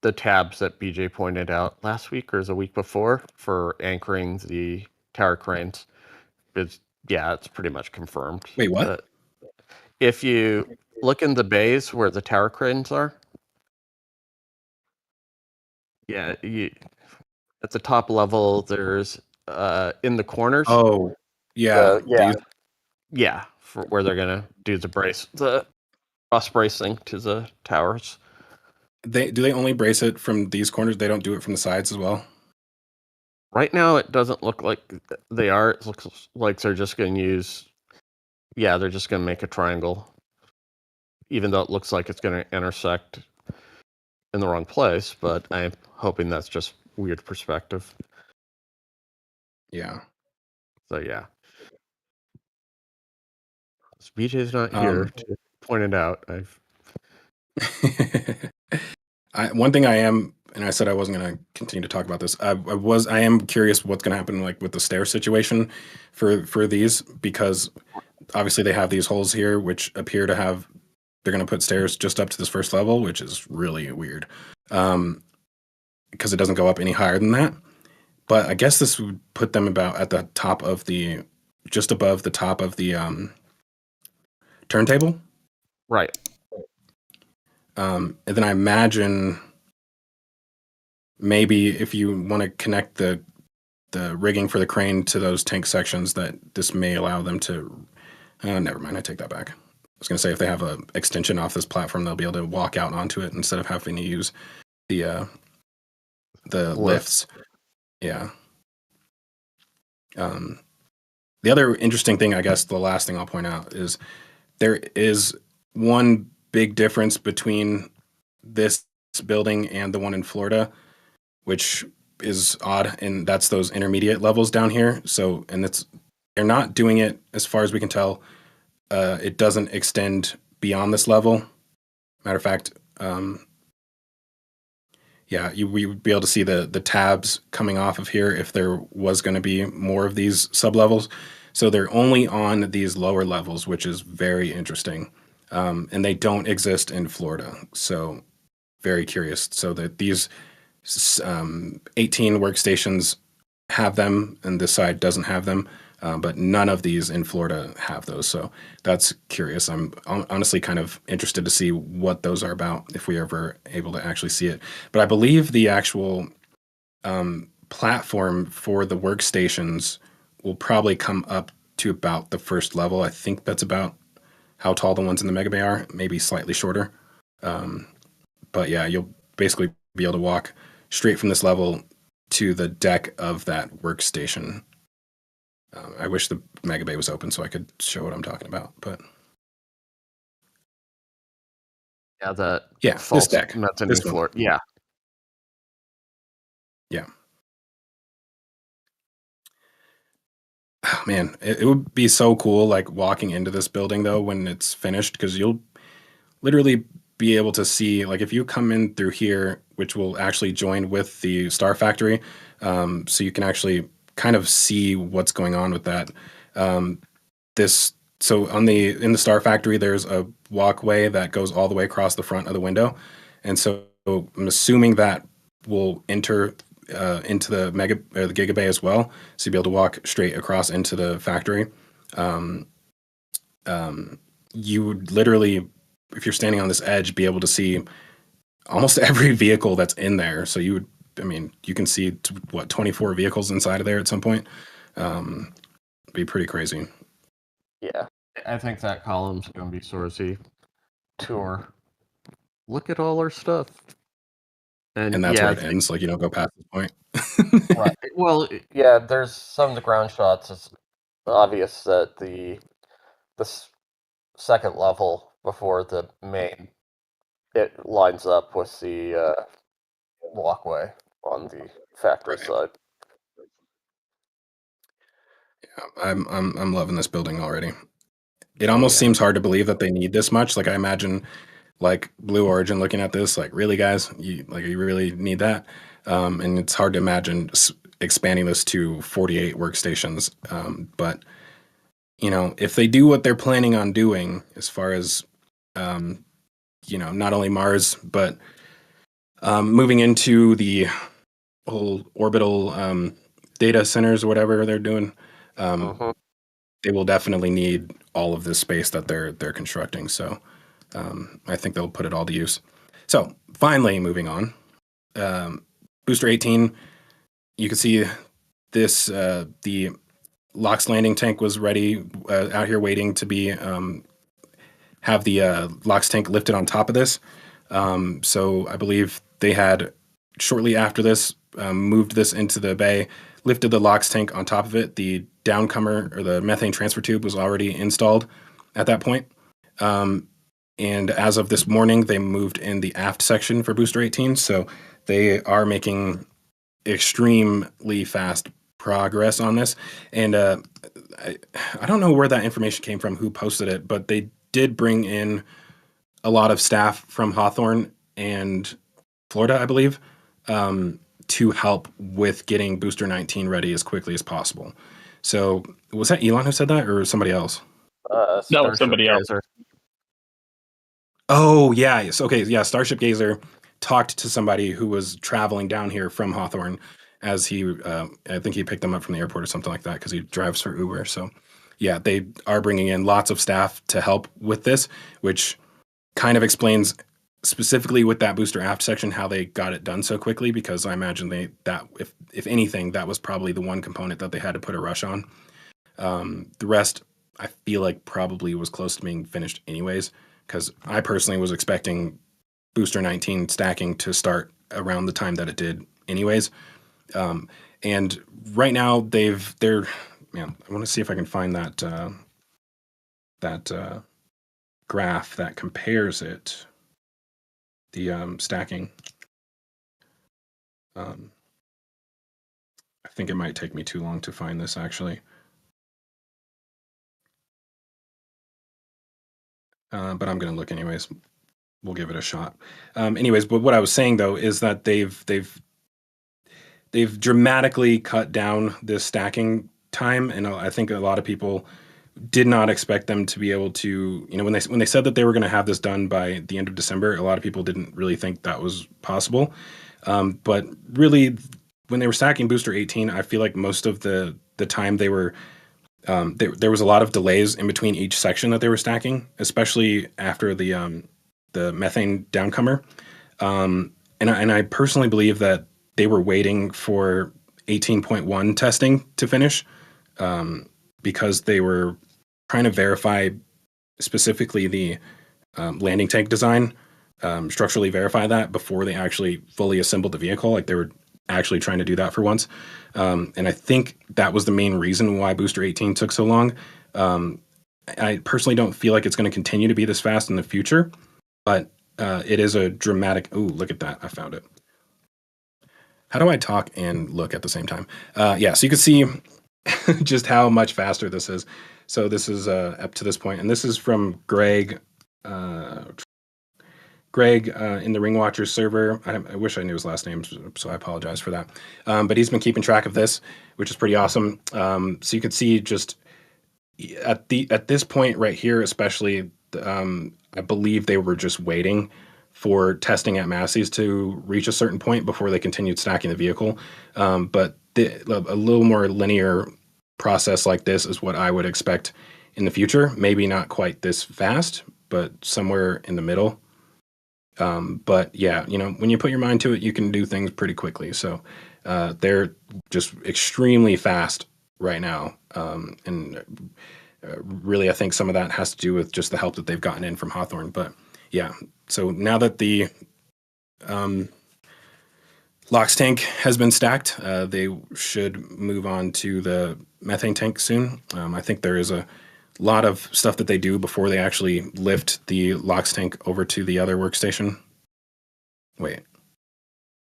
the tabs that BJ pointed out last week or the week before for anchoring the tower cranes, it's pretty much confirmed. Wait, what? If you look in the bays where the tower cranes are, at the top level, there's in the corners. Oh, yeah. For where they're gonna do the cross bracing to the towers. Do they only brace it from these corners? They don't do it from the sides as well? Right now, it doesn't look like they are. It looks like they're just going to use. Yeah, they're just going to make a triangle, even though it looks like it's going to intersect in the wrong place. But I'm hoping that's just weird perspective. Yeah. So yeah, BJ's not here to point it out. One thing I am, and I said I wasn't going to continue to talk about this. I am curious what's going to happen, like with the stair situation for these, because obviously they have these holes here, which appear to have. They're going to put stairs just up to this first level, which is really weird, because it doesn't go up any higher than that. But I guess this would put them about at the top of just above the top of the turntable. Right. And then I imagine maybe if you want to connect the rigging for the crane to those tank sections, that this may allow them to. Never mind, I take that back. I was going to say if they have an extension off this platform, they'll be able to walk out onto it instead of having to use the lifts. Yeah. The other interesting thing, I guess, the last thing I'll point out is there is one big difference between this building and the one in Florida, which is odd, and that's those intermediate levels down here. So, and they're not doing it, as far as we can tell. It doesn't extend beyond this level. Matter of fact, we would be able to see the tabs coming off of here if there was going to be more of these sublevels. So they're only on these lower levels, which is very interesting. And they don't exist in Florida. So very curious. So that these 18 workstations have them, and this side doesn't have them. But none of these in Florida have those. So that's curious. I'm honestly kind of interested to see what those are about, if we ever able to actually see it. But I believe the actual platform for the workstations will probably come up to about the first level. I think that's about how tall the ones in the Megabay are, maybe slightly shorter. But yeah, you'll basically be able to walk straight from this level to the deck of that workstation. I wish the Megabay was open so I could show what I'm talking about, but this deck, this floor, yeah. oh, man, it would be so cool, like walking into this building though when it's finished, because you'll literally be able to see, like if you come in through here, which will actually join with the Star Factory, so you can actually kind of see what's going on with that. This so in the Star Factory, there's a walkway that goes all the way across the front of the window, and so I'm assuming that will enter into the the Gigabay as well, so you'll be able to walk straight across into the factory. Um, you would literally, if you're standing on this edge, be able to see almost every vehicle that's in there. So you would, I mean, you can see 24 vehicles inside of there at some point. Be pretty crazy. Yeah, I think that column's going to be Sorsy tour. Look at all our stuff. And that's where it ends. Like, you don't go past this point. Right. Well, yeah, there's some of the ground shots. It's obvious that the second level before the main, it lines up with the walkway on the factory side. Yeah, I'm loving this building already. It almost seems hard to believe that they need this much. Like, I imagine like Blue Origin looking at this, like, really, guys, you really need that. And it's hard to imagine expanding this to 48 workstations. But you know, if they do what they're planning on doing, as far as you know, not only Mars, but moving into the whole orbital data centers or whatever they're doing, they will definitely need all of this space that they're constructing. So I think they'll put it all to use. So finally, moving on, Booster 18, you can see this, the LOX landing tank was ready, out here waiting to be, have the LOX tank lifted on top of this. So I believe they had, shortly after this, moved this into the bay, lifted the LOX tank on top of it. The downcomer, or the methane transfer tube, was already installed at that point. And as of this morning, they moved in the aft section for Booster 18. So they are making extremely fast progress on this. And I don't know where that information came from, who posted it, but they did bring in a lot of staff from Hawthorne and Florida, I believe, to help with getting Booster 19 ready as quickly as possible. So was that Elon who said that, or somebody else? No, somebody else. Oh, yeah. Yes. Okay. Yeah. Starship Gazer talked to somebody who was traveling down here from Hawthorne, as he, I think he picked them up from the airport or something like that, because he drives for Uber. So yeah, they are bringing in lots of staff to help with this, which kind of explains specifically with that booster aft section how they got it done so quickly, because I imagine if anything, that was probably the one component that they had to put a rush on. The rest, I feel like, probably was close to being finished anyways, because I personally was expecting Booster 19 stacking to start around the time that it did anyways. And right now they're man, I want to see if I can find that graph that compares it, the stacking. I think it might take me too long to find this, actually. But I'm going to look anyways. We'll give it a shot. Anyways, but what I was saying though is that they've dramatically cut down this stacking time, and I think a lot of people did not expect them to be able to, you know, when they said that they were going to have this done by the end of December, a lot of people didn't really think that was possible. But really, when they were stacking Booster 18, I feel like most of the time they were, there was a lot of delays in between each section that they were stacking, especially after the methane downcomer. And I personally believe that they were waiting for 18.1 testing to finish, because they were trying to verify specifically the landing tank design, structurally verify that before they actually fully assembled the vehicle. Like, they were actually trying to do that for once. And I think that was the main reason why Booster 18 took so long. I personally don't feel like it's going to continue to be this fast in the future, but it is a dramatic... Ooh, look at that. I found it. How do I talk and look at the same time? Yeah, so you can see just how much faster this is. So this is up to this point, and this is from Greg. In the Ring Watchers server. I wish I knew his last name, so I apologize for that. But he's been keeping track of this, which is pretty awesome. So you can see just at this point right here, especially, I believe they were just waiting for testing at Masseys to reach a certain point before they continued stacking the vehicle. But a little more linear process like this is what I would expect in the future. Maybe not quite this fast, but somewhere in the middle. But yeah, when you put your mind to it, you can do things pretty quickly. So they're just extremely fast right now. And really, I think some of that has to do with just the help that they've gotten in from Hawthorne. But yeah, so now that the LOX tank has been stacked, they should move on to the methane tank soon. I think there is a lot of stuff that they do before they actually lift the LOX tank over to the other workstation. Wait.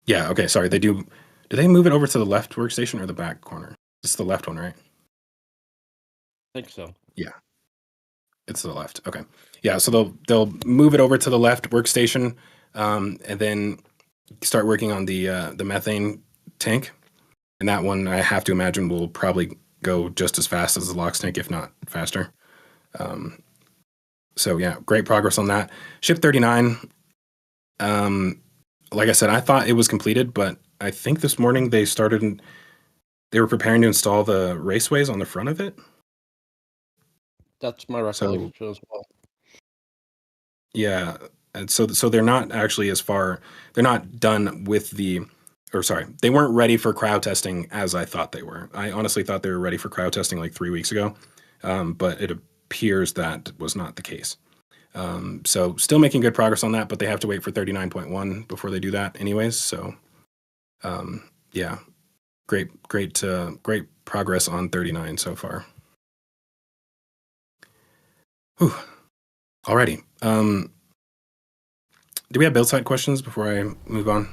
Yeah, okay, sorry. They do. Do they move it over to the left workstation or the back corner? It's the left one, right? I think so. Yeah. It's the left. Okay. Yeah, so they'll move it over to the left workstation, and then start working on the methane tank. And that one, I have to imagine, will probably go just as fast as the LOX tank, if not faster. So yeah, great progress on that. Ship 39, like I said, I thought it was completed, but I think this morning they were preparing to install the raceways on the front of it. That's my recollection as well. Yeah, and so they're not actually they're not done with they weren't ready for crowd testing as I thought they were. I honestly thought they were ready for crowd testing like 3 weeks ago, but it appears that was not the case. So still making good progress on that, but they have to wait for 39.1 before they do that anyways. So yeah, great progress on 39 so far. Whew. Alrighty. Do we have build site questions before I move on?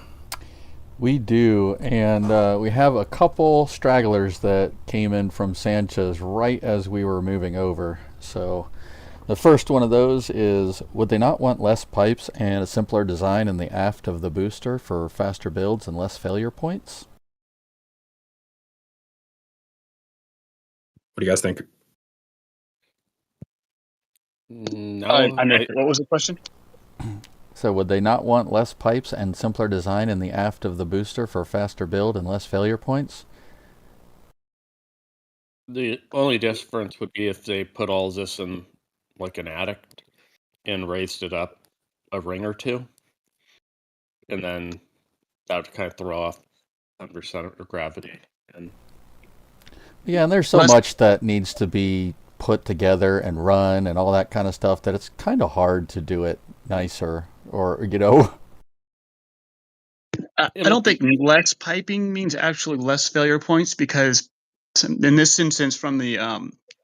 We do, and we have a couple stragglers that came in from Sanchez right as we were moving over. So the first one of those is, would they not want less pipes and a simpler design in the aft of the booster for faster builds and less failure points? What do you guys think? No. What was the question? So would they not want less pipes and simpler design in the aft of the booster for faster build and less failure points? The only difference would be if they put all this in like an attic and raised it up a ring or two. And then that would kind of throw off under center of gravity. Yeah, and there's so much that needs to be put together and run and all that kind of stuff that it's kind of hard to do it nicer, or I don't think less piping means actually less failure points, because in this instance, from the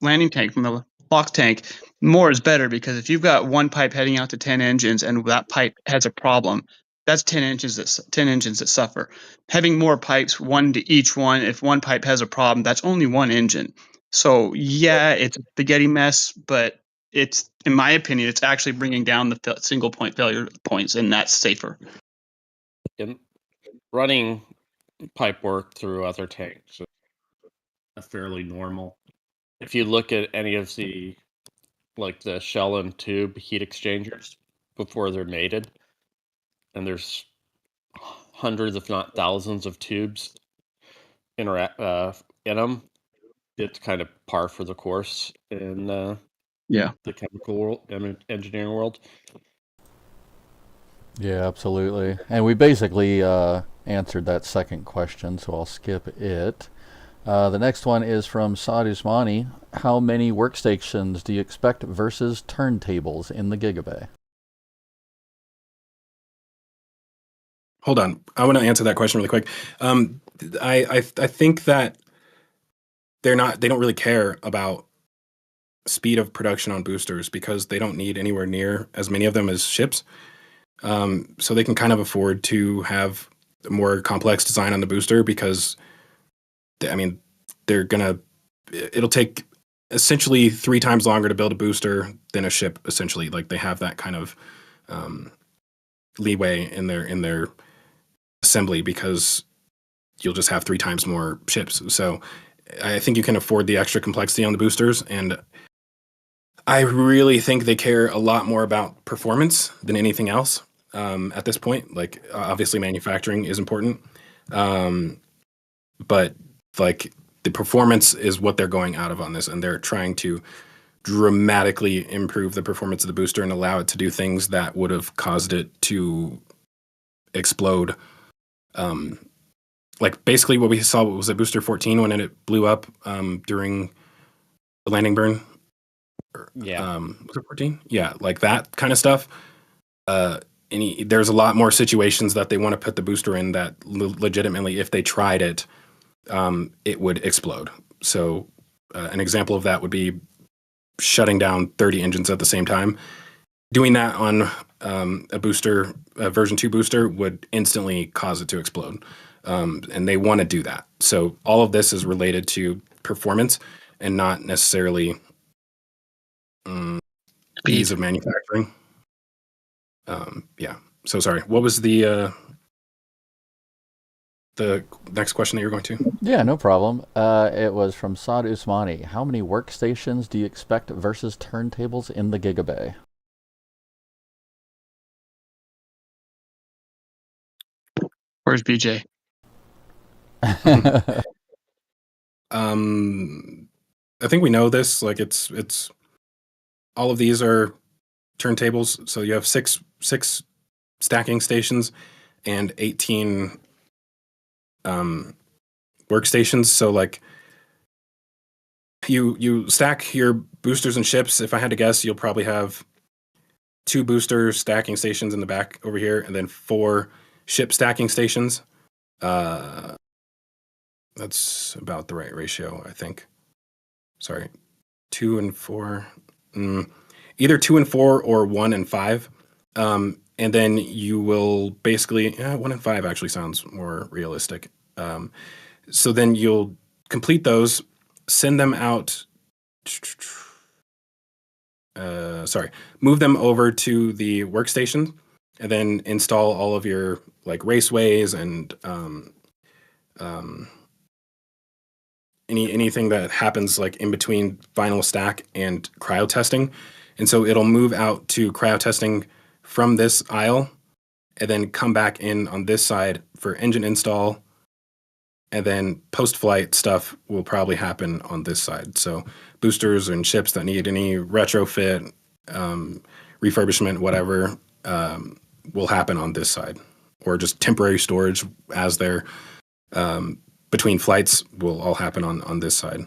landing tank, from the LOX tank, more is better, because if you've got one pipe heading out to 10 engines and that pipe has a problem, that's 10 engines that suffer. Having more pipes, one to each one, if one pipe has a problem, that's only one engine. So yeah, it's a spaghetti mess, but it's, in my opinion, it's actually bringing down the single point failure points, and that's safer. And running pipe work through other tanks is fairly normal. If you look at any of the shell and tube heat exchangers before they're mated, and there's hundreds, if not thousands, of tubes in them, it's kind of par for the course in the chemical world, engineering world. Yeah, absolutely. And we basically answered that second question, so I'll skip it. The next one is from Saad Usmani. How many workstations do you expect versus turntables in the Gigabay? Hold on. I want to answer that question really quick. I think that they don't really care about speed of production on boosters, because they don't need anywhere near as many of them as ships. So they can kind of afford to have a more complex design on the booster, because they're going to it'll take essentially 3 times longer to build a booster than a ship. Essentially, like they have that kind of leeway in their assembly because you'll just have 3 times more ships. So I think you can afford the extra complexity on the boosters, and I really think they care a lot more about performance than anything else at this point. Like, obviously, manufacturing is important, but like the performance is what they're going out of on this, and they're trying to dramatically improve the performance of the booster and allow it to do things that would have caused it to explode. Like basically what we saw was at Booster 14 when it blew up during the landing burn. Yeah. Was it 14? Yeah, like that kind of stuff. There's a lot more situations that they want to put the booster in that legitimately, if they tried it, it would explode. So an example of that would be shutting down 30 engines at the same time. Doing that on a booster, a version 2 booster, would instantly cause it to explode. And they want to do that. So all of this is related to performance and not necessarily ease of manufacturing. Yeah. So sorry. What was the next question that you're going to? Yeah, no problem. It was from Saad Usmani. How many workstations do you expect versus turntables in the Gigabay? Where's BJ? I think we know this. Like it's all of these are turntables. So you have six stacking stations and 18 workstations. So like you stack your boosters and ships. If I had to guess, you'll probably have 2 booster stacking stations in the back over here, and then 4 ship stacking stations. That's about the right ratio, I think. Sorry, 2 and 4. Either 2 and 4 or 1 and 5. And then you will basically 1 and 5 actually sounds more realistic. So then you'll complete those, send them out. Move them over to the workstation, and then install all of your like raceways and anything that happens like in between final stack and cryo testing. And so it'll move out to cryo testing from this aisle and then come back in on this side for engine install. And then post-flight stuff will probably happen on this side. So boosters and ships that need any retrofit, refurbishment, whatever, will happen on this side. Or just temporary storage as they're between flights will all happen on this side.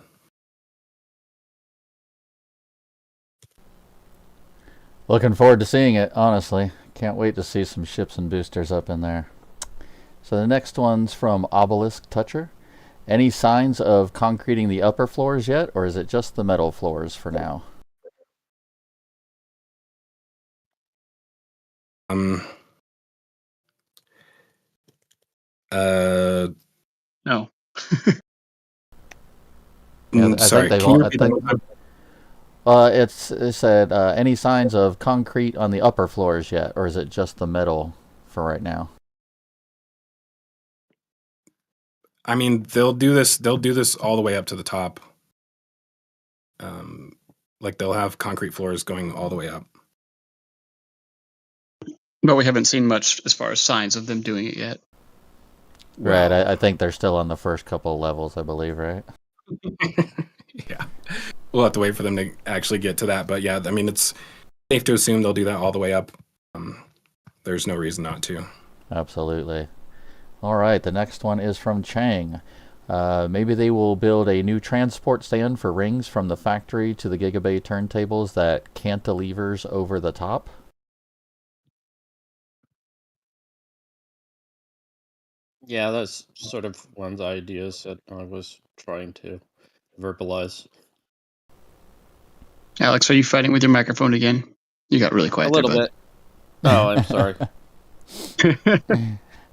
Looking forward to seeing it, honestly. Can't wait to see some ships and boosters up in there. So the next one's from Obelisk Toucher. Any signs of concreting the upper floors yet, or is it just the metal floors for now? No. Sorry. It said any signs of concrete on the upper floors yet, or is it just the metal for right now? I mean, they'll do this all the way up to the top. Like they'll have concrete floors going all the way up. But we haven't seen much as far as signs of them doing it yet. Right, I think they're still on the first couple of levels, I believe, right? Yeah. We'll have to wait for them to actually get to that. But yeah, I mean, it's safe to assume they'll do that all the way up. There's no reason not to. Absolutely. All right, the next one is from Chang. Maybe they will build a new transport stand for rings from the factory to the Gigabay turntables that cantilevers over the top. Yeah, that's sort of one of the ideas that I was trying to verbalize. Alex, are you fighting with your microphone again? You got really quiet a little bit. Oh, I'm sorry.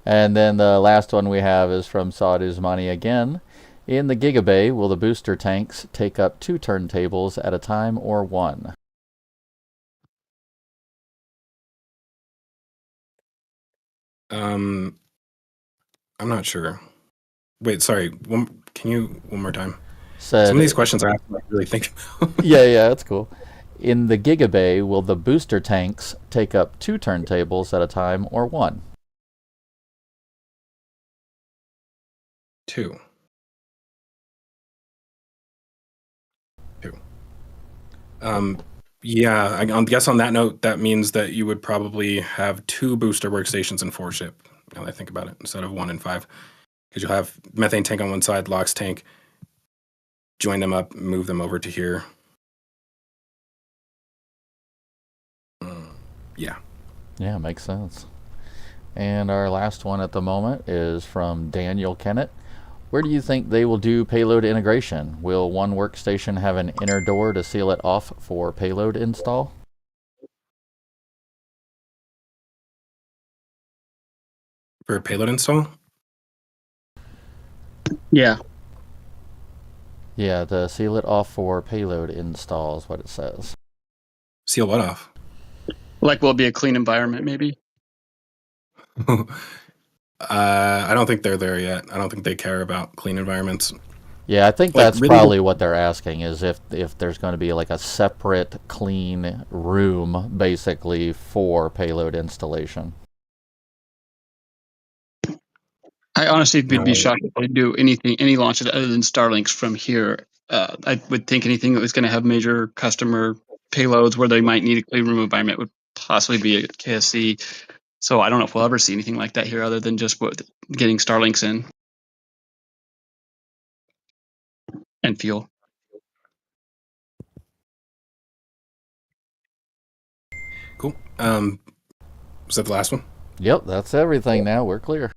And then the last one we have is from Saad Usmani again. In the Gigabay, will the booster tanks take up 2 turntables at a time or 1? I'm not sure. Wait, sorry. Can you one more time? Some of these questions I have to really think about. Yeah, that's cool. In the Gigabay, will the booster tanks take up 2 turntables at a time or 1? 2. Yeah, I guess on that note, that means that you would probably have 2 booster workstations in 4 ship. Now that I think about it, instead of 1 and 5, because you'll have methane tank on one side, LOX tank. Join them up, move them over to here. Yeah. Yeah, makes sense. And our last one at the moment is from Daniel Kennett. Where do you think they will do payload integration? Will one workstation have an inner door to seal it off for payload install? For payload install? Yeah. Yeah, to seal it off for payload install is what it says. Seal what off? Like, will it be a clean environment, maybe? I don't think they're there yet. I don't think they care about clean environments. Yeah, I think that's really probably what they're asking, is if there's going to be like a separate clean room, basically, for payload installation. I honestly would be shocked if they do any launches other than Starlinks from here. I would think anything that was going to have major customer payloads where they might need a clean room environment would possibly be a KSC. So I don't know if we'll ever see anything like that here other than just getting Starlinks in and fuel. Cool. Was that the last one? Yep, that's everything now. We're clear.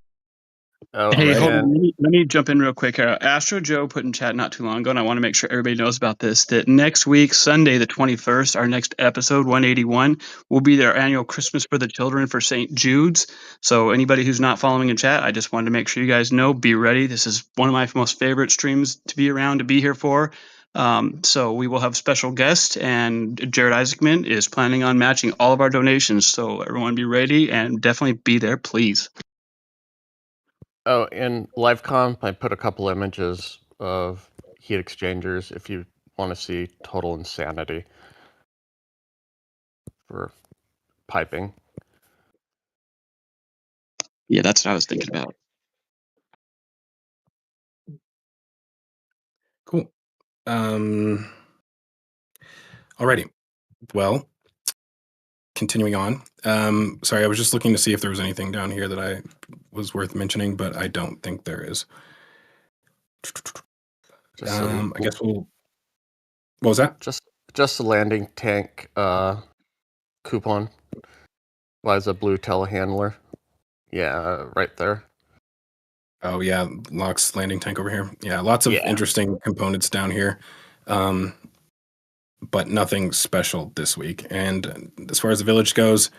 Oh, hey, hold on. Let me jump in real quick here. Astro Joe put in chat not too long ago, and I want to make sure everybody knows about this, that next week, Sunday the 21st, our next episode, 181, will be their annual Christmas for the Children for St. Jude's. So anybody who's not following in chat, I just wanted to make sure you guys know, be ready. This is one of my most favorite streams to be around, to be here for. So we will have special guests, and Jared Isaacman is planning on matching all of our donations. So everyone be ready and definitely be there, please. Oh, in LiveComp, I put a couple images of heat exchangers if you want to see total insanity for piping. Yeah, that's what I was thinking about. Cool. Alrighty. Well, continuing on. Sorry, I was just looking to see if there was anything down here that I was worth mentioning, but I don't think there is. I guess we'll. What was that? Just the landing tank coupon. Buys a blue telehandler. Yeah, right there. Oh yeah, LOX landing tank over here. Yeah, lots of interesting components down here, but nothing special this week. And as far as the village goes,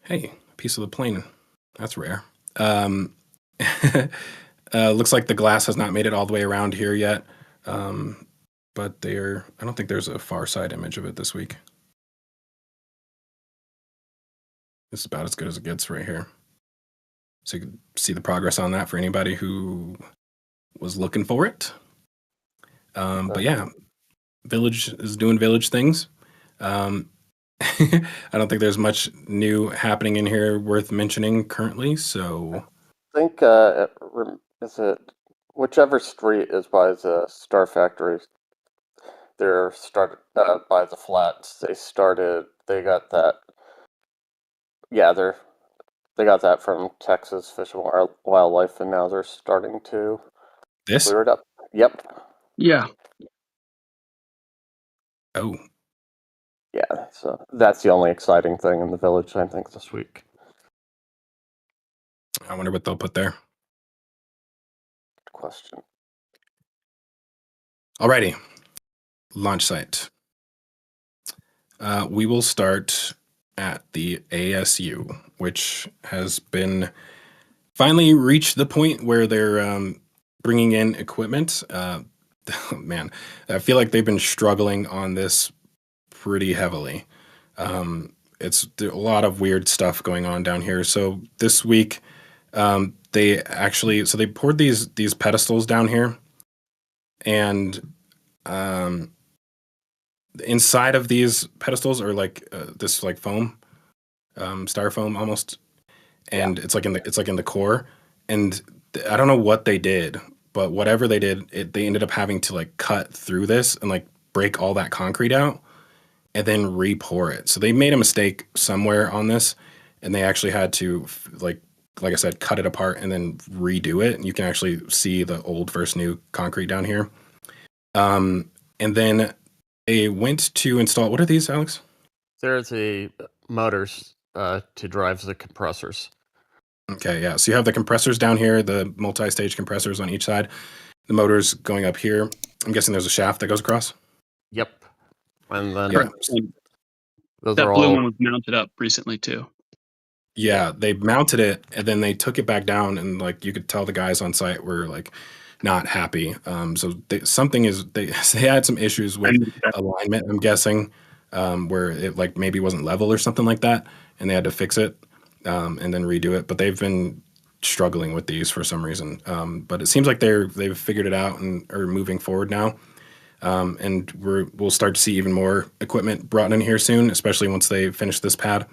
hey, a piece of the plane. That's rare. Looks like the glass has not made it all the way around here yet, but I don't think there's a far side image of it this week. This is about as good as it gets right here. So you can see the progress on that for anybody who was looking for it. But yeah, Village is doing Village things. I don't think there's much new happening in here worth mentioning currently. So I think is it whichever street is by the Star Factory. They're started by the flats. They got that. Yeah, they got that from Texas Fish and Wildlife, and now they're starting to clear it up. Yep. Yeah. Oh. Yeah, so that's the only exciting thing in the village, I think, this week. I wonder what they'll put there. Good question. Alrighty. Launch site. We will start at the ASU, which has been finally reached the point where they're bringing in equipment. Man, I feel like they've been struggling on this pretty heavily. It's a lot of weird stuff going on down here. So this week, they poured these pedestals down here, and inside of these pedestals are like this like foam, styrofoam almost, and it's like in the core. And I don't know what they did, but whatever they did, they ended up having to like cut through this and like break all that concrete out and then re-pour it. So they made a mistake somewhere on this, and they actually had to like I said, cut it apart and then redo it. And you can actually see the old versus new concrete down here. And then they went to install, what are these, Alex? There's the motors to drive the compressors. Okay, yeah. So you have the compressors down here, the multi-stage compressors on each side. The motors going up here. I'm guessing there's a shaft that goes across. Yep. And then that blue one was mounted up recently too. Yeah, they mounted it and then they took it back down, and like you could tell the guys on site were like not happy. So they had some issues with alignment, I'm guessing, where it like maybe wasn't level or something like that, and they had to fix it and then redo it. But they've been struggling with these for some reason. But it seems like they've figured it out and are moving forward now. And we'll start to see even more equipment brought in here soon, especially once they finish this pad.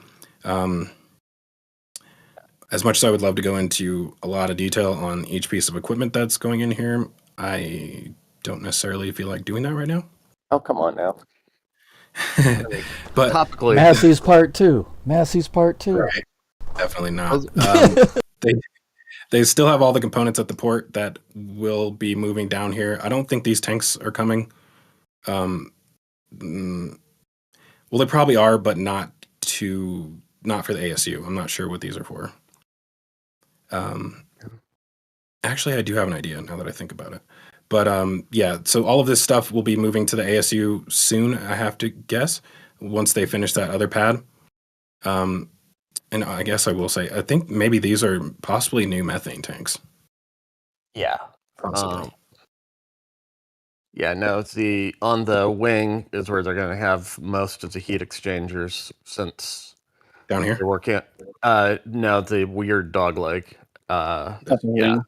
As much as I would love to go into a lot of detail on each piece of equipment that's going in here, I don't necessarily feel like doing that right now. Oh, come on now. But topically, Masseys Part 2. Masseys Part 2. Right. Definitely not. They still have all the components at the port that will be moving down here. I don't think these tanks are coming. Well, they probably are, but not for the ASU. I'm not sure what these are for. Actually, I do have an idea now that I think about it. But yeah, so all of this stuff will be moving to the ASU soon, I have to guess, once they finish that other pad. And I guess I will say, I think maybe these are possibly new methane tanks. Yeah. Possibly. Yeah, no, it's on the wing is where they're going to have most of the heat exchangers since down here. They're working. No, the weird dog leg. Yeah.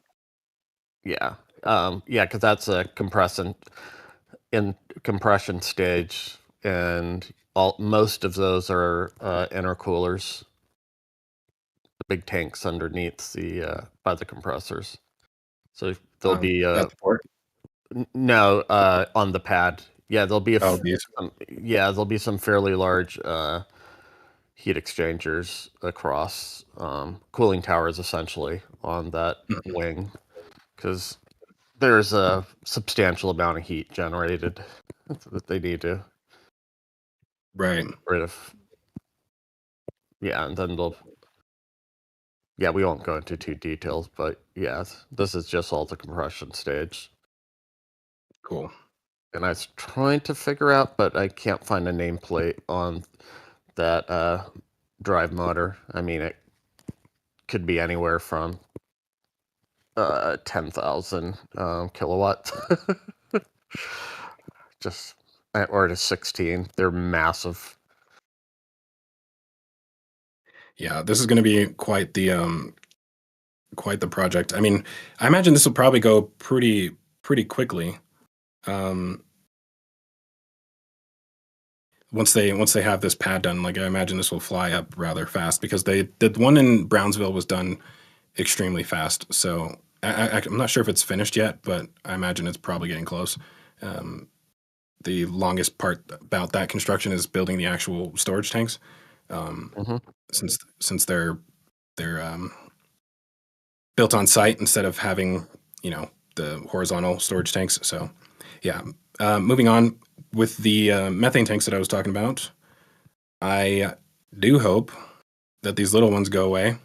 Yeah. Because that's a compression stage, and most of those are intercoolers. The big tanks underneath by the compressors. So there'll be at the port? No, on the pad. Yeah, there'll be there'll be some fairly large heat exchangers across cooling towers essentially on that wing, because there's a substantial amount of heat generated that they need to right rid of. Yeah, and then we won't go into too details, but yeah, this is just all the compression stage. Cool. And I was trying to figure out, but I can't find a nameplate on that drive motor. I mean, it could be anywhere from 10,000 kilowatts or to 16. They're massive. Yeah, this is going to be quite the project. I mean, I imagine this will probably go pretty quickly. Once they have this pad done, like I imagine this will fly up rather fast, because the one in Brownsville was done extremely fast. So I'm not sure if it's finished yet, but I imagine it's probably getting close. The longest part about that construction is building the actual storage tanks. Since they're built on site instead of having the horizontal storage tanks. So yeah, moving on with the methane tanks that I was talking about, I do hope that these little ones go away.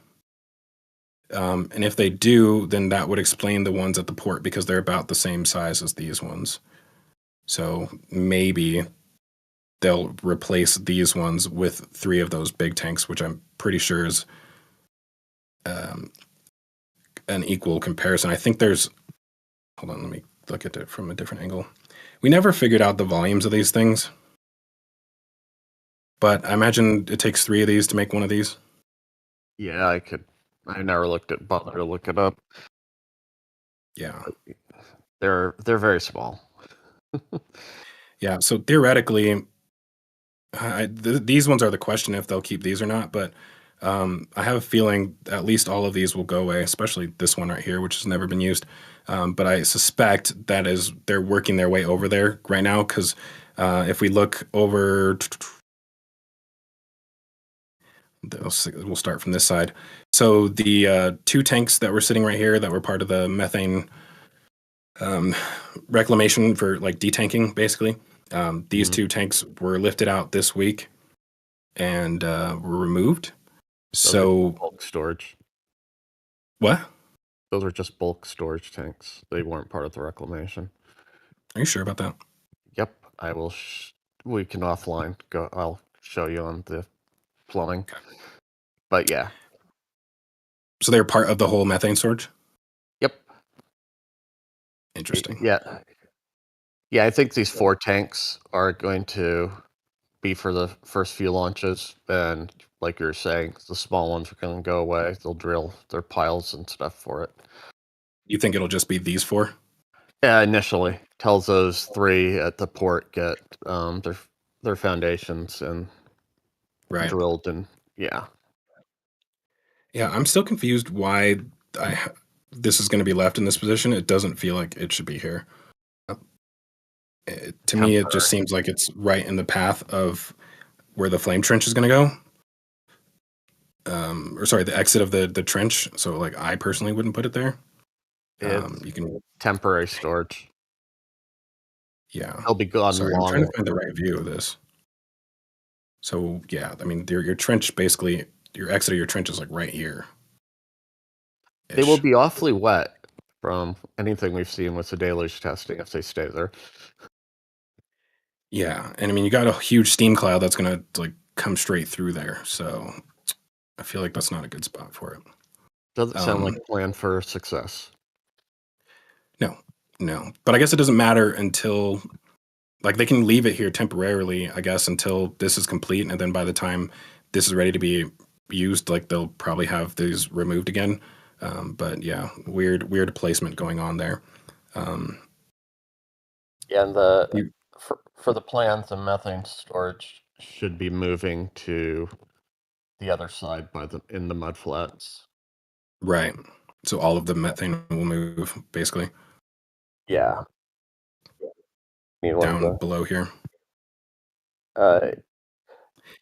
And if they do, then that would explain the ones at the port, because they're about the same size as these ones. So maybe they'll replace these ones with 3 of those big tanks, which I'm pretty sure is an equal comparison. I think there's hold on, let me look at it from a different angle. We never figured out the volumes of these things, but I imagine it takes 3 of these to make one of these. Yeah, I never bothered to look it up. Yeah. They're very small. Yeah, so theoretically, these ones are the question if they'll keep these or not, but I have a feeling at least all of these will go away, especially this one right here, which has never been used. But I suspect they're working their way over there right now, because if we look over, we'll start from this side. So the 2 tanks that were sitting right here that were part of the methane reclamation for like detanking, basically. These 2 tanks were lifted out this week and were removed. So bulk storage. What? Those are just bulk storage tanks. They weren't part of the reclamation. Are you sure about that? Yep, I will. We can offline go. I'll show you on the plumbing. Okay. But yeah. So they're part of the whole methane storage? Yep. Interesting. Yeah. Yeah, I think these 4 tanks are going to be for the first few launches, and like you're saying, the small ones are going to go away. They'll drill their piles and stuff for it. You think it'll just be these 4? Yeah, initially. Tells those 3 at the port get their foundations and drilled, and yeah. Yeah, I'm still confused why this is going to be left in this position. It doesn't feel like it should be here. To me, it just seems like it's right in the path of where the flame trench is going to go. Or sorry, the exit of the trench. So, like, I personally wouldn't put it there. You can temporary storage. Yeah, it'll be gone. Sorry, I'm trying to find the right view of this. So yeah, I mean, your trench basically, your exit of your trench is like right here. They will be awfully wet from anything we've seen with the deluge testing if they stay there. Yeah, and I mean, you got a huge steam cloud that's gonna like come straight through there. So I feel like that's not a good spot for it. Doesn't sound like a plan for success. No. But I guess it doesn't matter until, like, they can leave it here temporarily, I guess, until this is complete. And then by the time this is ready to be used, like, they'll probably have these removed again. But yeah, weird placement going on there. Yeah, and for the plans, the methane storage should be moving to the other side in the mud flats. Right. So all of the methane will move, basically. Yeah. Down below here.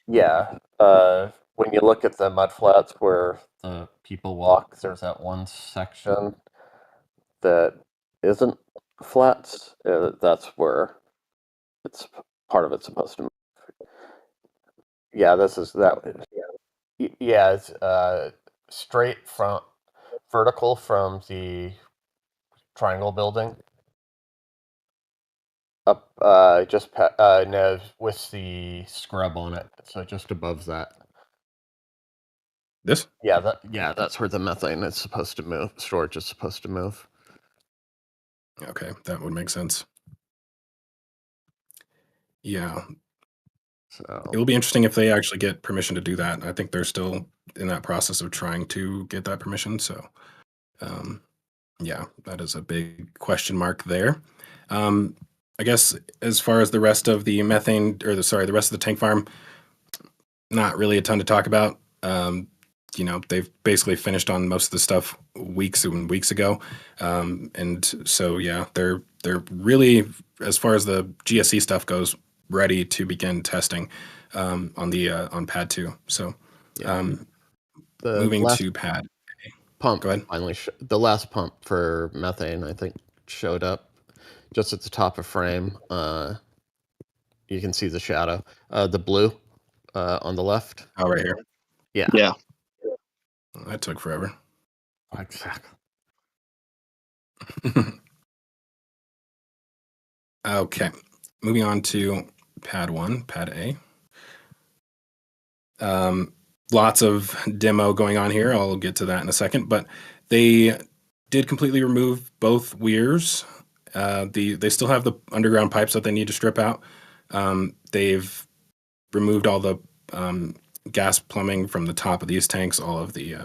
Yeah. When you look at the mud flats where the people walk, there's that one section that isn't flats. That's where it's part of it's supposed to move. Yeah, this is that. Yeah, it's straight from vertical from the triangle building up, just no, with the scrub on it, so just above that. This? Yeah, that's where the methane is supposed to move. Storage is supposed to move. Okay, that would make sense. Yeah. So it will be interesting if they actually get permission to do that. I think they're still in that process of trying to get that permission. So, yeah, that is a big question mark there. I guess as far as the rest of the methane, or the rest of the tank farm, not really a ton to talk about. They've basically finished on most of the stuff weeks and weeks ago. And so, yeah, they're really, as far as the GSC stuff goes, ready to begin testing on pad 2. So moving to pad pump. Go ahead. Finally, the last pump for methane, I think, showed up just at the top of frame. You can see the shadow, the blue on the left. Oh, right here. Yeah. Well, that took forever. Exactly. Okay, moving on to pad 1, pad A. Lots of demo going on here. I'll get to that in a second, but they did completely remove both weirs. They still have the underground pipes that they need to strip out. They've removed all the gas plumbing from the top of these tanks, all of the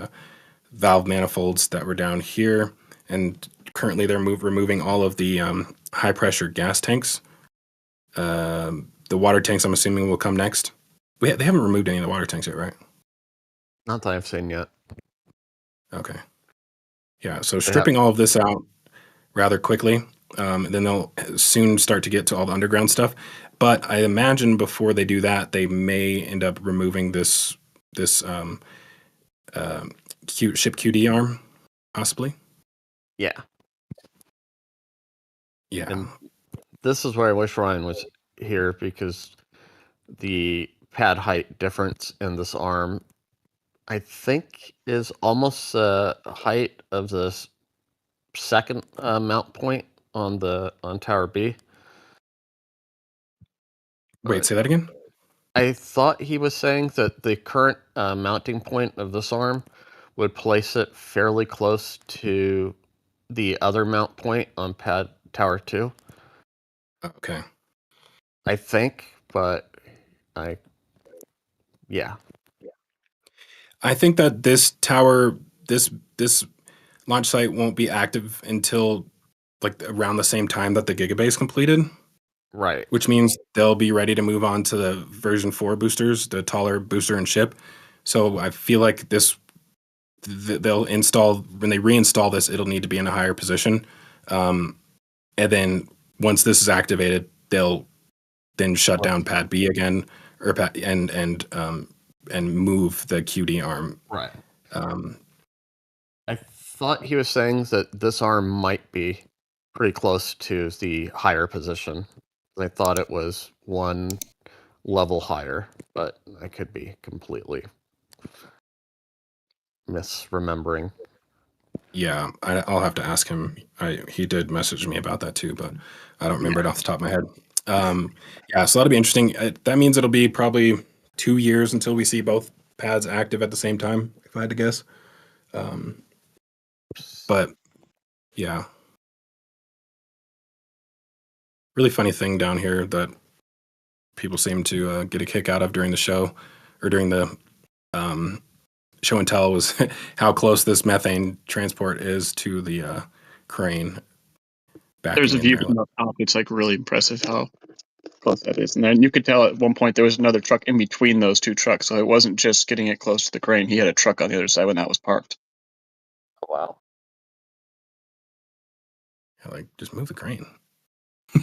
valve manifolds that were down here, and currently they're removing all of the high pressure gas tanks. The water tanks, I'm assuming, will come next. They haven't removed any of the water tanks yet, right? Not that I've seen yet. Okay. Yeah, so stripping all of this out rather quickly, and then they'll soon start to get to all the underground stuff. But I imagine before they do that, they may end up removing this ship QD arm, possibly. Yeah. Yeah. And this is where I wish Ryan was here, because the pad height difference in this arm, I think, is almost the height of the second mount point on Tower B. Wait, say that again? I thought he was saying that the current mounting point of this arm would place it fairly close to the other mount point on pad Tower 2. Okay. I think, but yeah. I think that this tower, this launch site won't be active until like around the same time that the Gigabay is completed. Right. Which means they'll be ready to move on to the version 4 boosters, the taller booster and ship. So I feel like they'll install, when they reinstall this, it'll need to be in a higher position. And then once this is activated, they'll then shut down pad B again, or and move the QD arm. Right. I thought he was saying that this arm might be pretty close to the higher position. I thought it was one level higher, but I could be completely misremembering. Yeah, I'll have to ask him. He did message me about that too, but I don't remember it off the top of my head. Yeah, so that'll be interesting. That means it'll be probably 2 years until we see both pads active at the same time, if I had to guess. But yeah, really funny thing down here that people seem to get a kick out of during the show, or during the show and tell, was how close this methane transport is to the crane. There's a view from the top. It's like really impressive how close that is. And then you could tell at one point there was another truck in between those two trucks. So it wasn't just getting it close to the crane. He had a truck on the other side when that was parked. Oh, wow. Yeah, like, just move the crane. I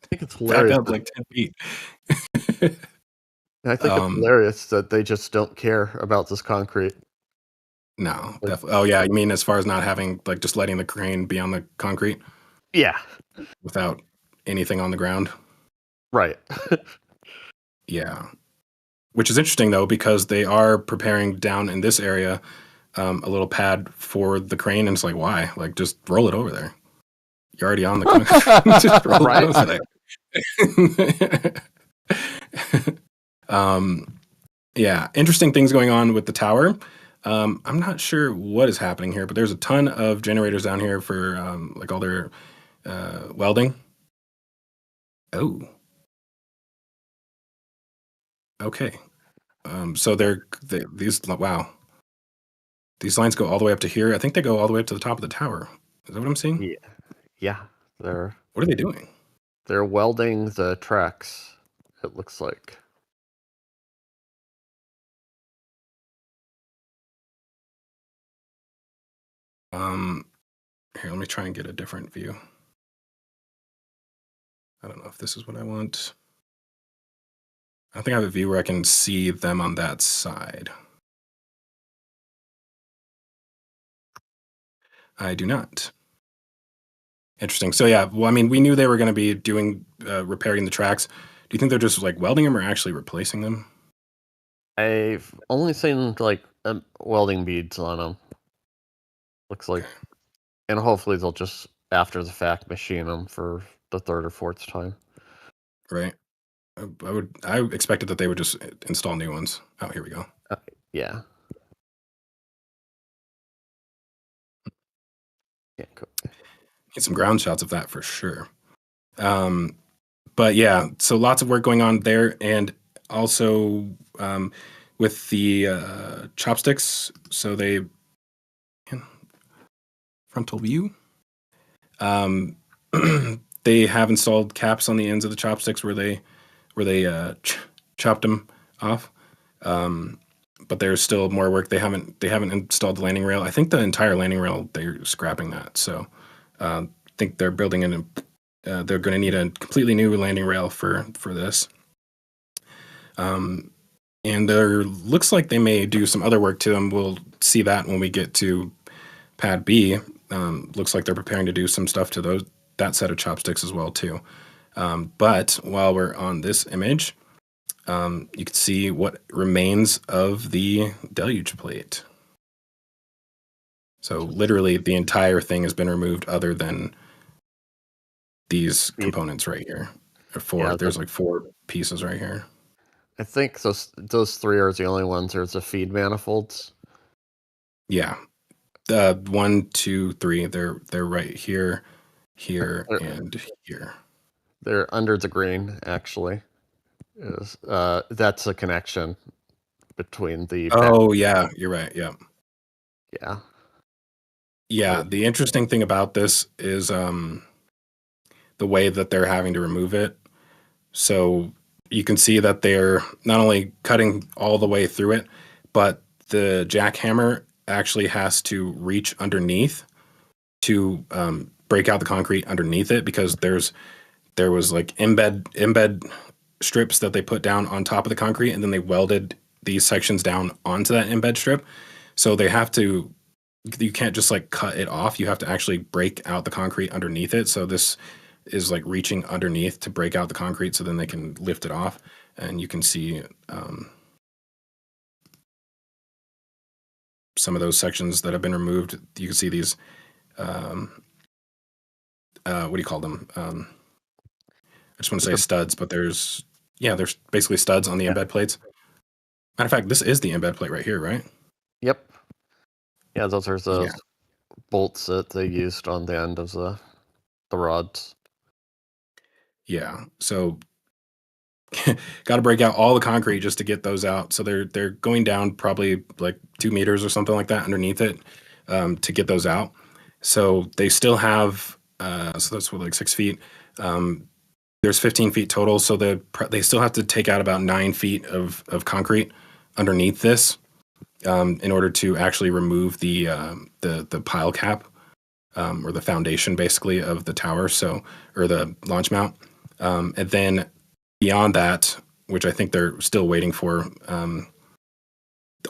think it's hilarious. Back up like 10 feet. I think it's hilarious that they just don't care about this concrete. No, definitely. Oh yeah, you mean as far as not having, like, just letting the crane be on the concrete? Yeah. Without anything on the ground? Right. Yeah. Which is interesting though, because they are preparing down in this area a little pad for the crane, and it's like, why? Like, just roll it over there. You're already on the concrete. Just roll it over there. Yeah, interesting things going on with the tower. I'm not sure what is happening here, but there's a ton of generators down here for like all their welding. Oh. Okay. So wow. These lines go all the way up to here. I think they go all the way up to the top of the tower. Is that what I'm seeing? Yeah. Yeah. What are they doing? They're welding the tracks, it looks like. Here, let me try and get a different view. I don't know if this is what I want. I don't think I have a view where I can see them on that side. I do not. Interesting. So yeah, well, I mean, we knew they were going to be doing repairing the tracks. Do you think they're just like welding them or actually replacing them? I've only seen like welding beads on them. Looks like, and hopefully they'll just after the fact machine them for the third or fourth time. Right. I expected that they would just install new ones. Oh, here we go. Yeah. Get some ground shots of that for sure. But yeah, so lots of work going on there, and also with the chopsticks. So they frontal view. They have installed caps on the ends of the chopsticks where they chopped them off. But there's still more work. They haven't installed the landing rail. I think the entire landing rail, they're scrapping that. So I think they're building in. They're going to need a completely new landing rail for this. And there looks like they may do some other work to them. We'll see that when we get to Pad B. Looks like they're preparing to do some stuff to that set of chopsticks as well too. But while we're on this image, you can see what remains of the deluge plate. So literally the entire thing has been removed other than these components right here. There's like 4 pieces right here. I think those 3 are the only ones. There's the feed manifolds. Yeah. 1, 2, 3. They're right here, and here. They're under the green, actually. That's a connection between the. Oh yeah, you're right. Yeah. Yeah. Yeah. The interesting thing about this is the way that they're having to remove it. So you can see that they're not only cutting all the way through it, but the jackhammer actually has to reach underneath to break out the concrete underneath it, because there was like embed strips that they put down on top of the concrete, and then they welded these sections down onto that embed strip. So you can't just like cut it off. You have to actually break out the concrete underneath it. So this is like reaching underneath to break out the concrete, so then they can lift it off. And you can see some of those sections that have been removed. You can see these, what do you call them? I just want to say studs, but there's basically studs on the embed plates. Matter of fact, this is the embed plate right here, right? Yep. Yeah, those are the bolts that they used on the end of the rods. Yeah, so got to break out all the concrete just to get those out. So they're going down probably like 2 meters or something like that underneath it to get those out. So they still have so that's like 6 feet. There's 15 feet total, so they still have to take out about 9 feet of concrete underneath this in order to actually remove the pile cap or the foundation basically of the tower, or the launch mount. And then beyond that, which I think they're still waiting for,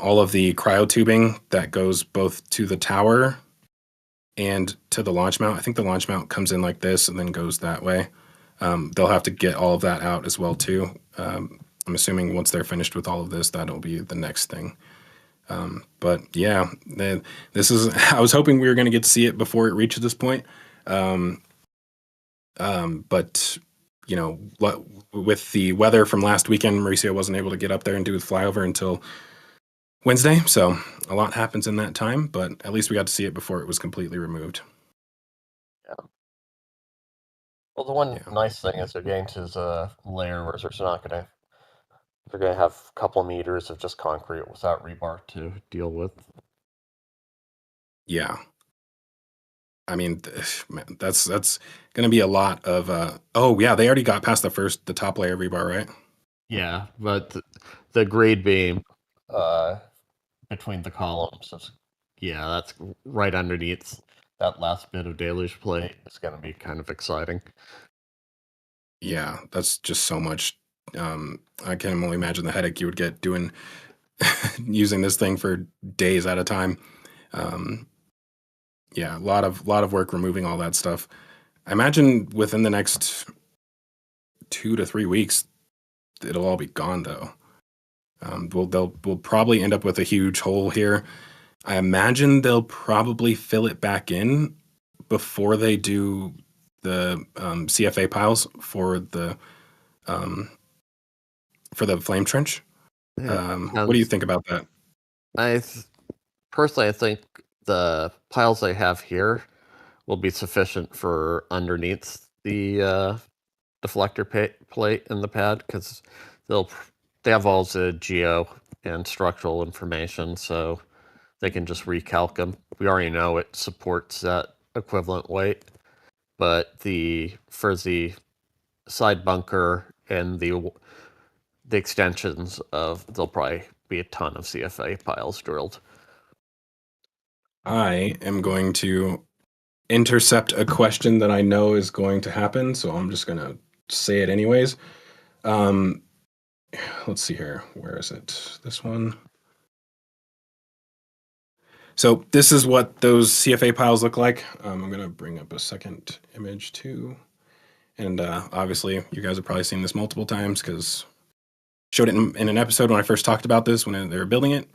all of the cryo tubing that goes both to the tower and to the launch mount. I think the launch mount comes in like this and then goes that way. They'll have to get all of that out as well too. I'm assuming once they're finished with all of this, that'll be the next thing. But yeah, this is. I was hoping we were going to get to see it before it reaches this point. But you know, with the weather from last weekend, Mauricio wasn't able to get up there and do the flyover until Wednesday. So a lot happens in that time, but at least we got to see it before it was completely removed. Yeah. Well, the one nice thing is they're getting to the layer where they're going to have a couple meters of just concrete without rebar to deal with. Yeah. I mean, man, that's going to be a lot of. They already got past the top layer of rebar, right? Yeah, but the grade beam between the columns that's right underneath that last bit of deluge plate. It's going to be kind of exciting. Yeah, that's just so much. I can only imagine the headache you would get doing using this thing for days at a time. Yeah, a lot of work removing all that stuff. I imagine within the next 2 to 3 weeks, it'll all be gone though. We'll probably end up with a huge hole here. I imagine they'll probably fill it back in before they do the CFA piles for the flame trench. What do you think about that? Personally, I think the piles they have here will be sufficient for underneath the deflector plate in the pad, because they have all the geo and structural information, so they can just recalc them. We already know it supports that equivalent weight, but for the side bunker and the extensions there'll probably be a ton of CFA piles drilled. I am going to intercept a question that I know is going to happen, so I'm just going to say it anyways. Let's see here. Where is it? This one. So this is what those CFA piles look like. I'm going to bring up a second image too. And obviously, you guys have probably seen this multiple times because showed it in an episode when I first talked about this when they were building it,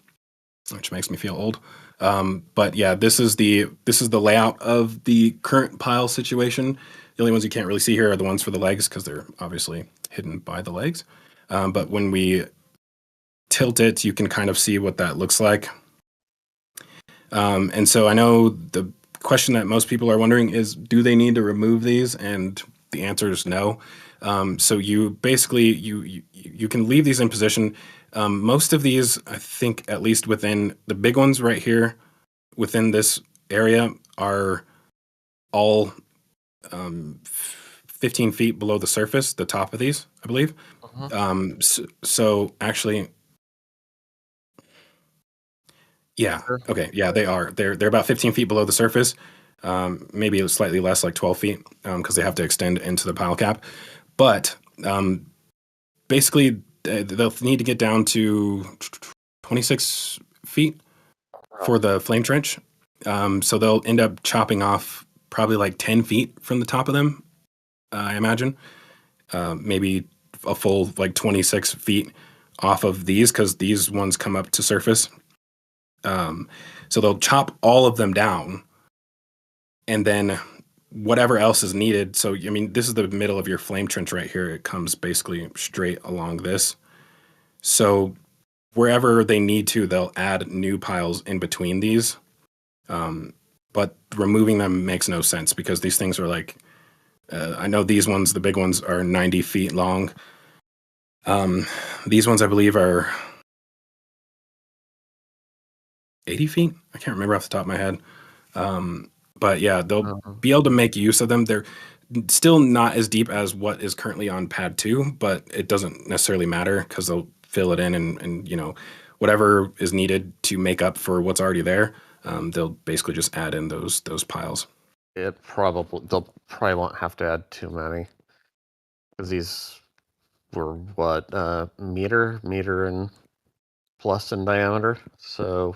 which makes me feel old. But yeah, this is the layout of the current pile situation. The only ones you can't really see here are the ones for the legs because they're obviously hidden by the legs. But when we tilt it, you can kind of see what that looks like. And so I know the question that most people are wondering is, do they need to remove these? And the answer is no. So you basically, you can leave these in position. Most of these, I think, at least within the big ones right here, within this area, are all 15 feet below the surface, the top of these, I believe. So actually, yeah, okay, yeah, they are. They're about 15 feet below the surface, maybe slightly less, like 12 feet, because they have to extend into the pile cap. But basically, they'll need to get down to 26 feet for the flame trench. So they'll end up chopping off probably like 10 feet from the top of them, I imagine. Maybe a full like 26 feet off of these, because these ones come up to surface. So they'll chop all of them down, and then whatever else is needed. So, I mean, this is the middle of your flame trench right here. It comes basically straight along this. So wherever they need to, they'll add new piles in between these. But removing them makes no sense because these things are like, I know these ones, the big ones, are 90 feet long. These ones, I believe, are 80 feet. I can't remember off the top of my head. But yeah, they'll be able to make use of them. They're still not as deep as what is currently on pad 2, but it doesn't necessarily matter because they'll fill it in and you know, whatever is needed to make up for what's already there, they'll basically just add in those piles. They'll probably won't have to add too many because these were what meter and plus in diameter, so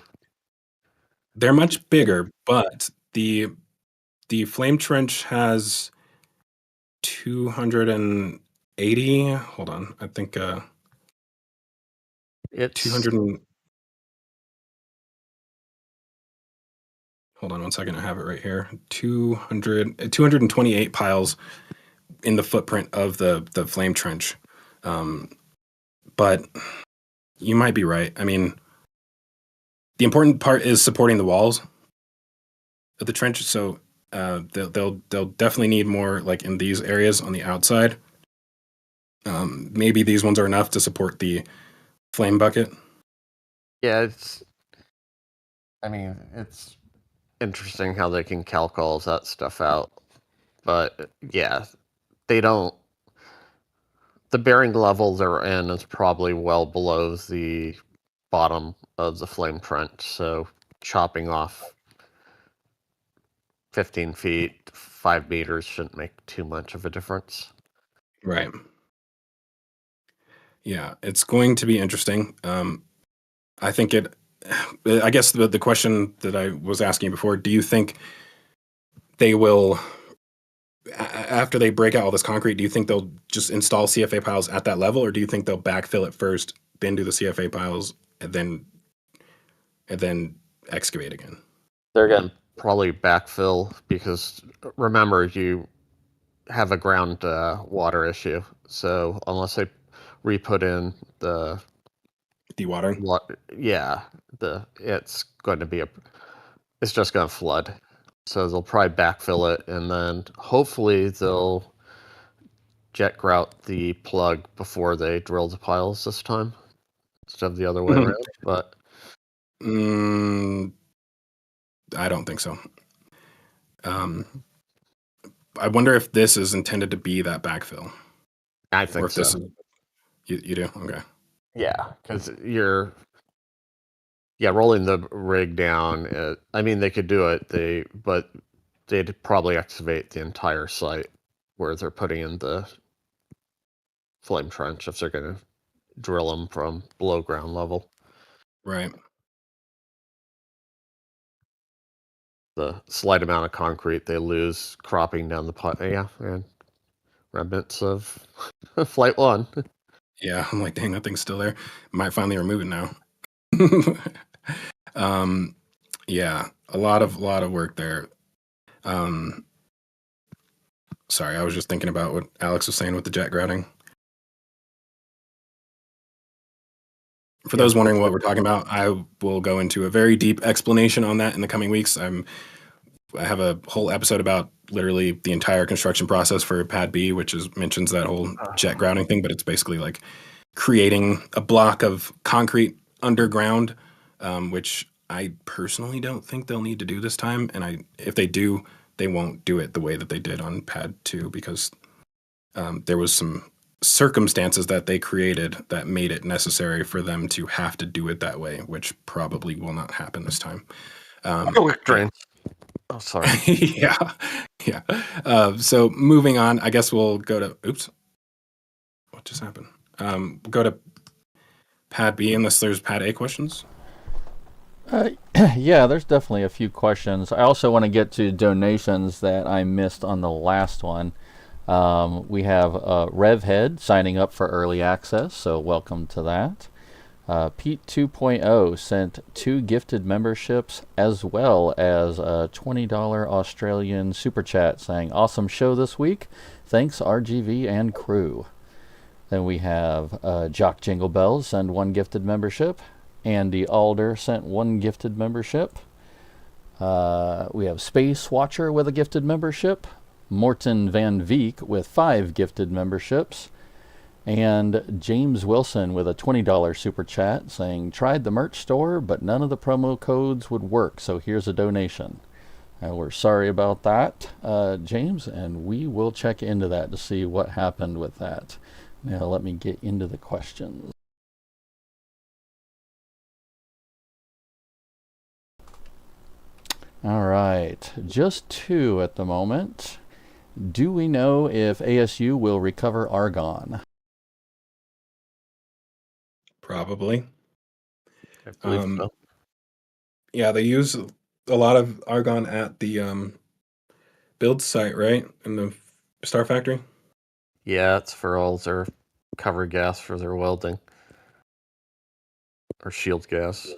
they're much bigger, but the flame trench has 280. Hold on, I think it's 200. Hold on one second, I have it right here. 228 piles in the footprint of the flame trench. But you might be right. I mean, the important part is supporting the walls of the trench. So they'll definitely need more like in these areas on the outside. Maybe these ones are enough to support the flame bucket. Yeah, it's interesting how they can calc all that stuff out. But yeah, the bearing level they're in is probably well below the bottom of the flame trench, so chopping off 15 feet, 5 meters shouldn't make too much of a difference. Right. Yeah, it's going to be interesting. I think I guess the question that I was asking before, do you think they will, after they break out all this concrete, do you think they'll just install CFA piles at that level, or do you think they'll backfill it first, then do the CFA piles, and then excavate again? They're going to probably backfill because remember, you have a ground water issue. So unless they re-put in the dewatering, it's going to be it's just going to flood. So they'll probably backfill it, and then hopefully they'll jet grout the plug before they drill the piles this time, instead of the other way around. But I don't think so. I wonder if this is intended to be that backfill. I think so. This is, you do? Okay. Yeah, because you're rolling the rig down. I mean, they could do it. But they'd probably excavate the entire site where they're putting in the flame trench if they're going to drill them from below ground level. Right. The slight amount of concrete they lose cropping down the pot. Yeah, and remnants of Flight 1. Yeah, I'm like, dang, that thing's still there. Might finally remove it now. Yeah, a lot of work there. Sorry, I was just thinking about what Alex was saying with the jet grouting. For those wondering what we're talking about, I will go into a very deep explanation on that in the coming weeks. I have a whole episode about literally the entire construction process for Pad B, which mentions that whole jet grouting thing, but it's basically like creating a block of concrete underground, which I personally don't think they'll need to do this time. And if they do, they won't do it the way that they did on Pad 2, because there was some circumstances that they created that made it necessary for them to have to do it that way, which probably will not happen this time. Drain. Oh, sorry. Yeah. So moving on, I guess we'll go to, oops, what just happened? Go to Pad B unless there's Pad A questions. Yeah, there's definitely a few questions. I also want to get to donations that I missed on the last one. We have Revhead signing up for early access, so welcome to that. Pete 2.0 sent 2 gifted memberships as well as a $20 Australian super chat saying, awesome show this week. Thanks RGV and crew. Then we have Jock Jingle Bells send 1 gifted membership. Andy Alder sent 1 gifted membership. We have Space Watcher with a gifted membership. Morton Van Veek with 5 gifted memberships. And James Wilson with a $20 super chat saying, tried the merch store, but none of the promo codes would work, so here's a donation. We're sorry about that, James, and we will check into that to see what happened with that. Now let me get into the questions. All right, just 2 at the moment. Do we know if ASU will recover argon? Probably. I believe so. Yeah, they use a lot of argon at the build site, right? In the Star Factory? Yeah, it's for all their cover gas for their welding. Or shield gas.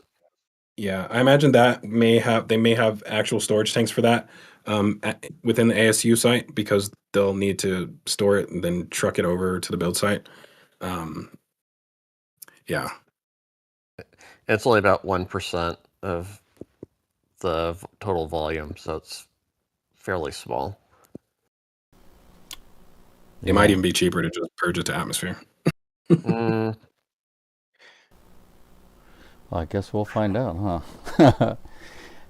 Yeah, I imagine that they may have actual storage tanks for that within the ASU site, because they'll need to store it and then truck it over to the build site. Yeah. It's only about 1% of the total volume, so it's fairly small. It might even be cheaper to just purge it to atmosphere. Well, I guess we'll find out, huh?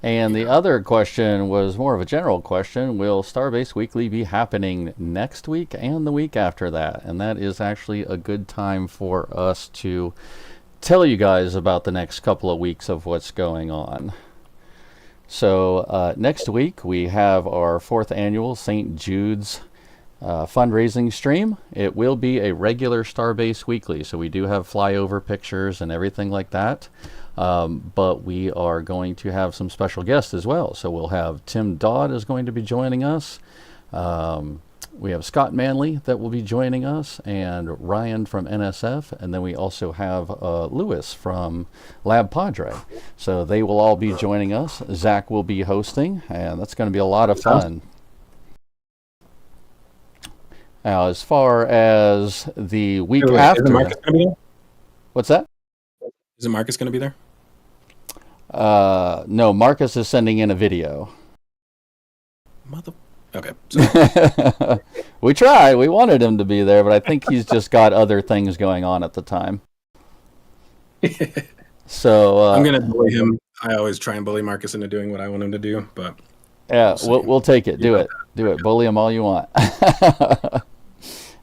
And the other question was more of a general question. Will Starbase Weekly be happening next week and the week after that? And that is actually a good time for us to tell you guys about the next couple of weeks of what's going on. So next week we have our 4th annual St. Jude's fundraising stream. It will be a regular Starbase Weekly, so we do have flyover pictures and everything like that. But we are going to have some special guests as well. So we'll have Tim Dodd is going to be joining us. We have Scott Manley that will be joining us, and Ryan from NSF, and then we also have Lewis from Lab Padre. So they will all be joining us. Zack will be hosting, and that's going to be a lot of fun. Now, as far as the week after, isn't Marcus going to be there? What's that? Isn't Marcus going to be there? No, Marcus is sending in a video. mother. Okay. We tried. We wanted him to be there, but I think he's just got other things going on at the time. So I'm gonna bully him. I always try and bully Marcus into doing what I want him to do, but yeah, we'll take it. Do it. Bully him all you want.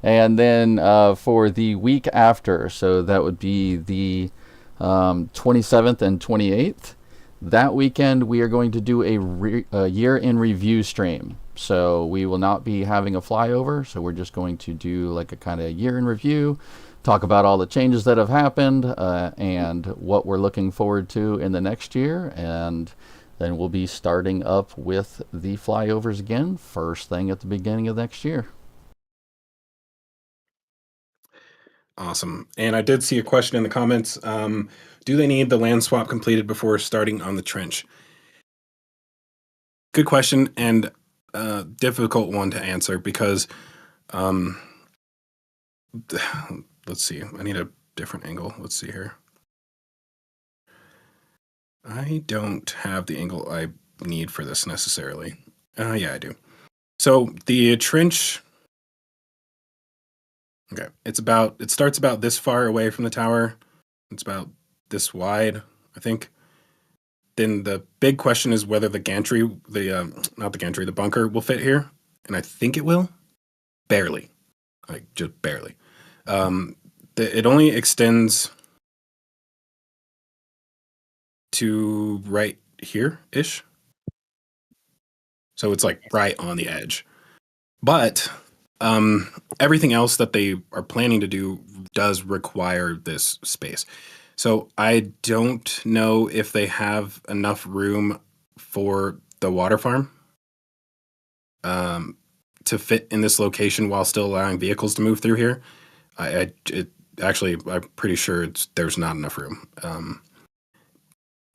And then for the week after, so that would be the 27th and 28th. That weekend, we are going to do a year in review stream. So we will not be having a flyover. So we're just going to do like a kind of year in review, talk about all the changes that have happened and what we're looking forward to in the next year. And then we'll be starting up with the flyovers again, first thing at the beginning of next year. Awesome. And I did see a question in the comments. Do they need the land swap completed before starting on the trench? Good question, and difficult one to answer because, let's see. I need a different angle. Let's see here. I don't have the angle I need for this necessarily. Yeah, I do. So the trench... Okay, it starts about this far away from the tower. It's about this wide, I think. Then the big question is whether the gantry, the bunker will fit here. And I think it will. Barely. Like, just barely. It only extends to right here-ish. So it's like right on the edge. But everything else that they are planning to do does require this space. So I don't know if they have enough room for the water farm to fit in this location while still allowing vehicles to move through here. I'm pretty sure there's not enough room.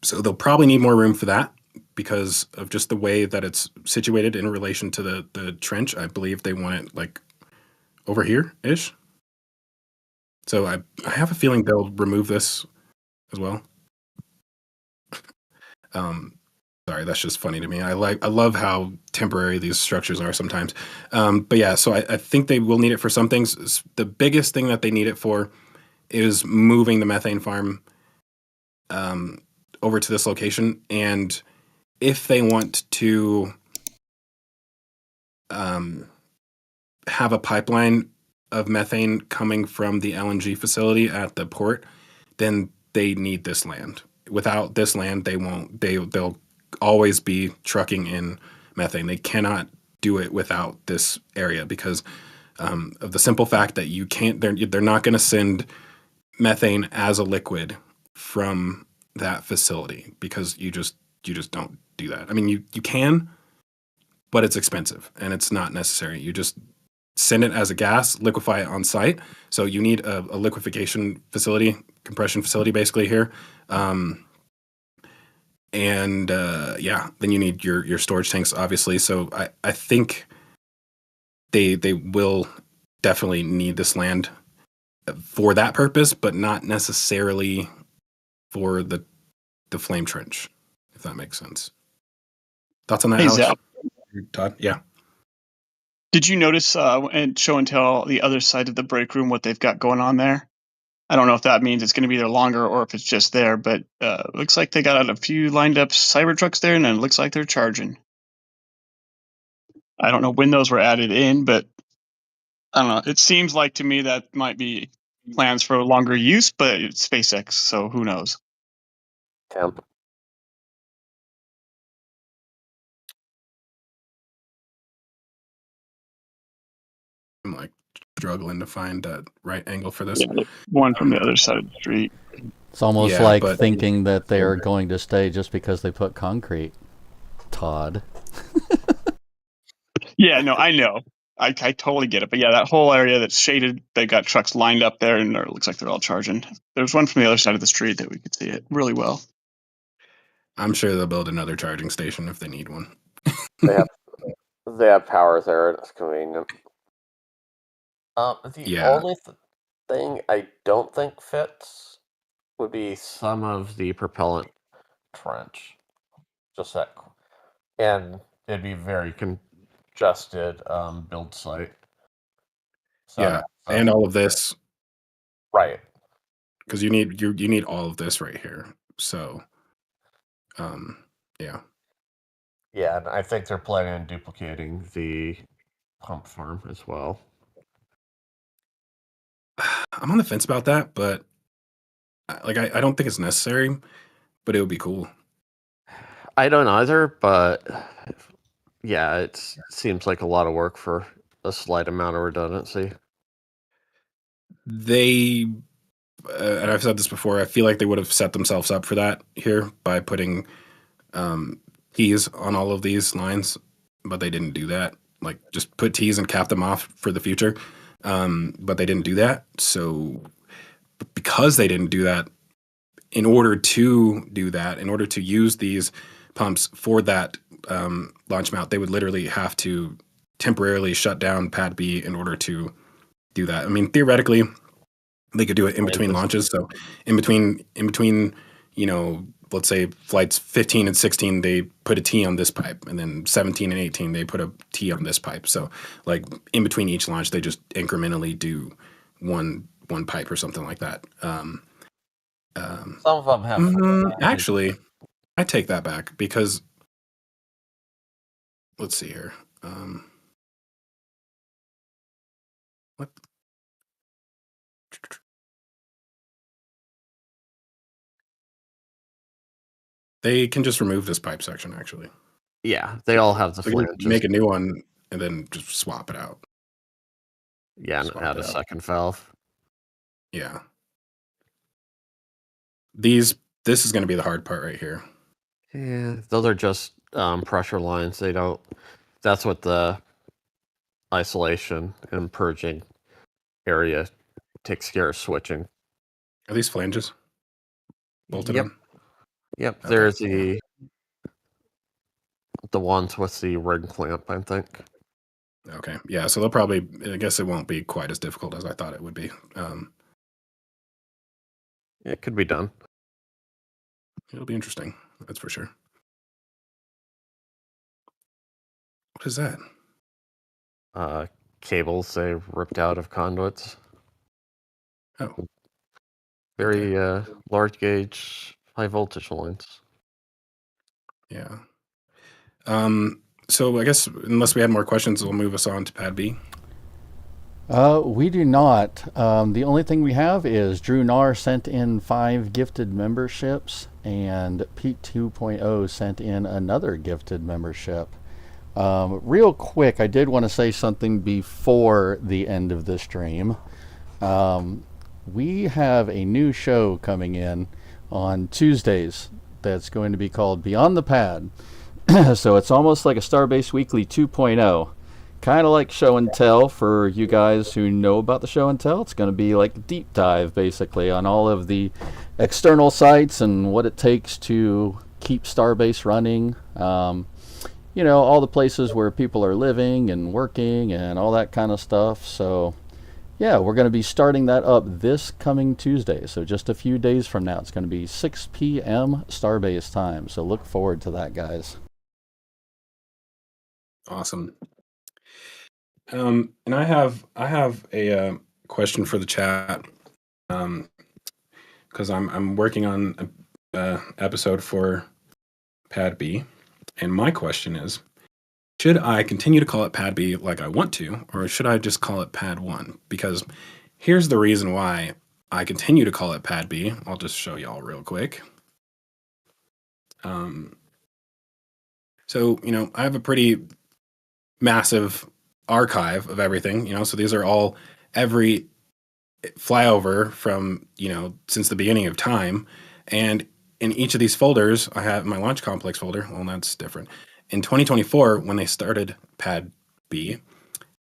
So they'll probably need more room for that because of just the way that it's situated in relation to the trench. I believe they want it like over here-ish. So I have a feeling they'll remove this as well. Sorry, that's just funny to me. I love how temporary these structures are sometimes. But yeah, so I think they will need it for some things. The biggest thing that they need it for is moving the methane farm over to this location. And if they want to have a pipeline of methane coming from the LNG facility at the port, then they need this land. Without this land, they'll always be trucking in methane. They cannot do it without this area because of the simple fact that they're not going to send methane as a liquid from that facility because you just don't do that. I mean, you can, but it's expensive and it's not necessary. You just send it as a gas, liquefy it on site. So you need a liquefaction facility, compression facility basically here. Then you need your storage tanks, obviously. So I think they will definitely need this land for that purpose, but not necessarily for the flame trench, if that makes sense. Thoughts on that, Alex? Zack. Todd? Yeah. Did you notice and show and tell the other side of the break room what they've got going on there? I don't know if that means it's going to be there longer or if it's just there, but looks like they got a few lined up Cybertrucks there, and then it looks like they're charging. I don't know when those were added in, but I don't know. It seems like to me that might be plans for longer use, but it's SpaceX, so who knows? Temp. I'm like struggling to find that right angle for this. Yeah, one from the other side of the street. It's almost thinking that they are going to stay just because they put concrete. Todd. Yeah, no, I know. I totally get it. But yeah, that whole area that's shaded, they got trucks lined up there, and it looks like they're all charging. There's one from the other side of the street that we could see it really well. I'm sure they'll build another charging station if they need one. They have power there, and it's convenient. The only thing I don't think fits would be some of the propellant trench. Just that. And it'd be very just did build site. Yeah, and all of this. Right. Because you need all of this right here. So, yeah. Yeah, and I think they're planning on duplicating the pump farm as well. I'm on the fence about that, but I don't think it's necessary, but it would be cool. I don't either, but yeah, it seems like a lot of work for a slight amount of redundancy. They, and I've said this before, I feel like they would have set themselves up for that here by putting T's on all of these lines, but they didn't do that. Like, just put T's and cap them off for the future. But they didn't do that. So because they didn't do that, in order to use these pumps for that launch mount, they would literally have to temporarily shut down Pad B in order to do that. I mean, theoretically, they could do it in between launches. So in between, let's say flights 15 and 16, they put a T on this pipe, and then 17 and 18, they put a T on this pipe. So like in between each launch, they just incrementally do one pipe or something like that. Some of them have. Actually, I take that back because let's see here. What? They can just remove this pipe section, actually. Yeah, they all have the flanges. Make a new one and then just swap it out. Yeah, and add a second valve. Yeah. This is going to be the hard part right here. Yeah, those are just pressure lines. That's what the isolation and purging area takes care of switching. Are these flanges bolted on? Yep, okay. There's the ones with the ring clamp, I think. Okay, yeah, so they'll probably, I guess it won't be quite as difficult as I thought it would be. It could be done. It'll be interesting, that's for sure. What is that? Cables they ripped out of conduits. Oh. Very large gauge, high voltage lines. Yeah. So I guess unless we had more questions, we'll move us on to Pad B. We do not. The only thing we have is Drew Nar sent in 5 gifted memberships, and Pete 2.0 sent in another gifted membership. Real quick, I did want to say something before the end of the stream. We have a new show coming in on Tuesdays that's going to be called Beyond the Pad. So it's almost like a Starbase Weekly 2.0. Kind of like show and tell for you guys who know about the show and tell. It's going to be like a deep dive basically on all of the external sites and what it takes to keep Starbase running. All the places where people are living and working and all that kind of stuff. So yeah, we're going to be starting that up this coming Tuesday. So just a few days from now, it's going to be 6 p.m. Starbase time. So look forward to that, guys. Awesome. And I have a question for the chat, because I'm working on a episode for Pad B, and my question is, should I continue to call it Pad B like I want to, or should I just call it Pad 1? Because here's the reason why I continue to call it Pad B. I'll just show y'all real quick. So I have a pretty massive archive of everything, so these are all every flyover from since the beginning of time, and in each of these folders I have my launch complex folder. Well, that's different. In 2024, when they started Pad B,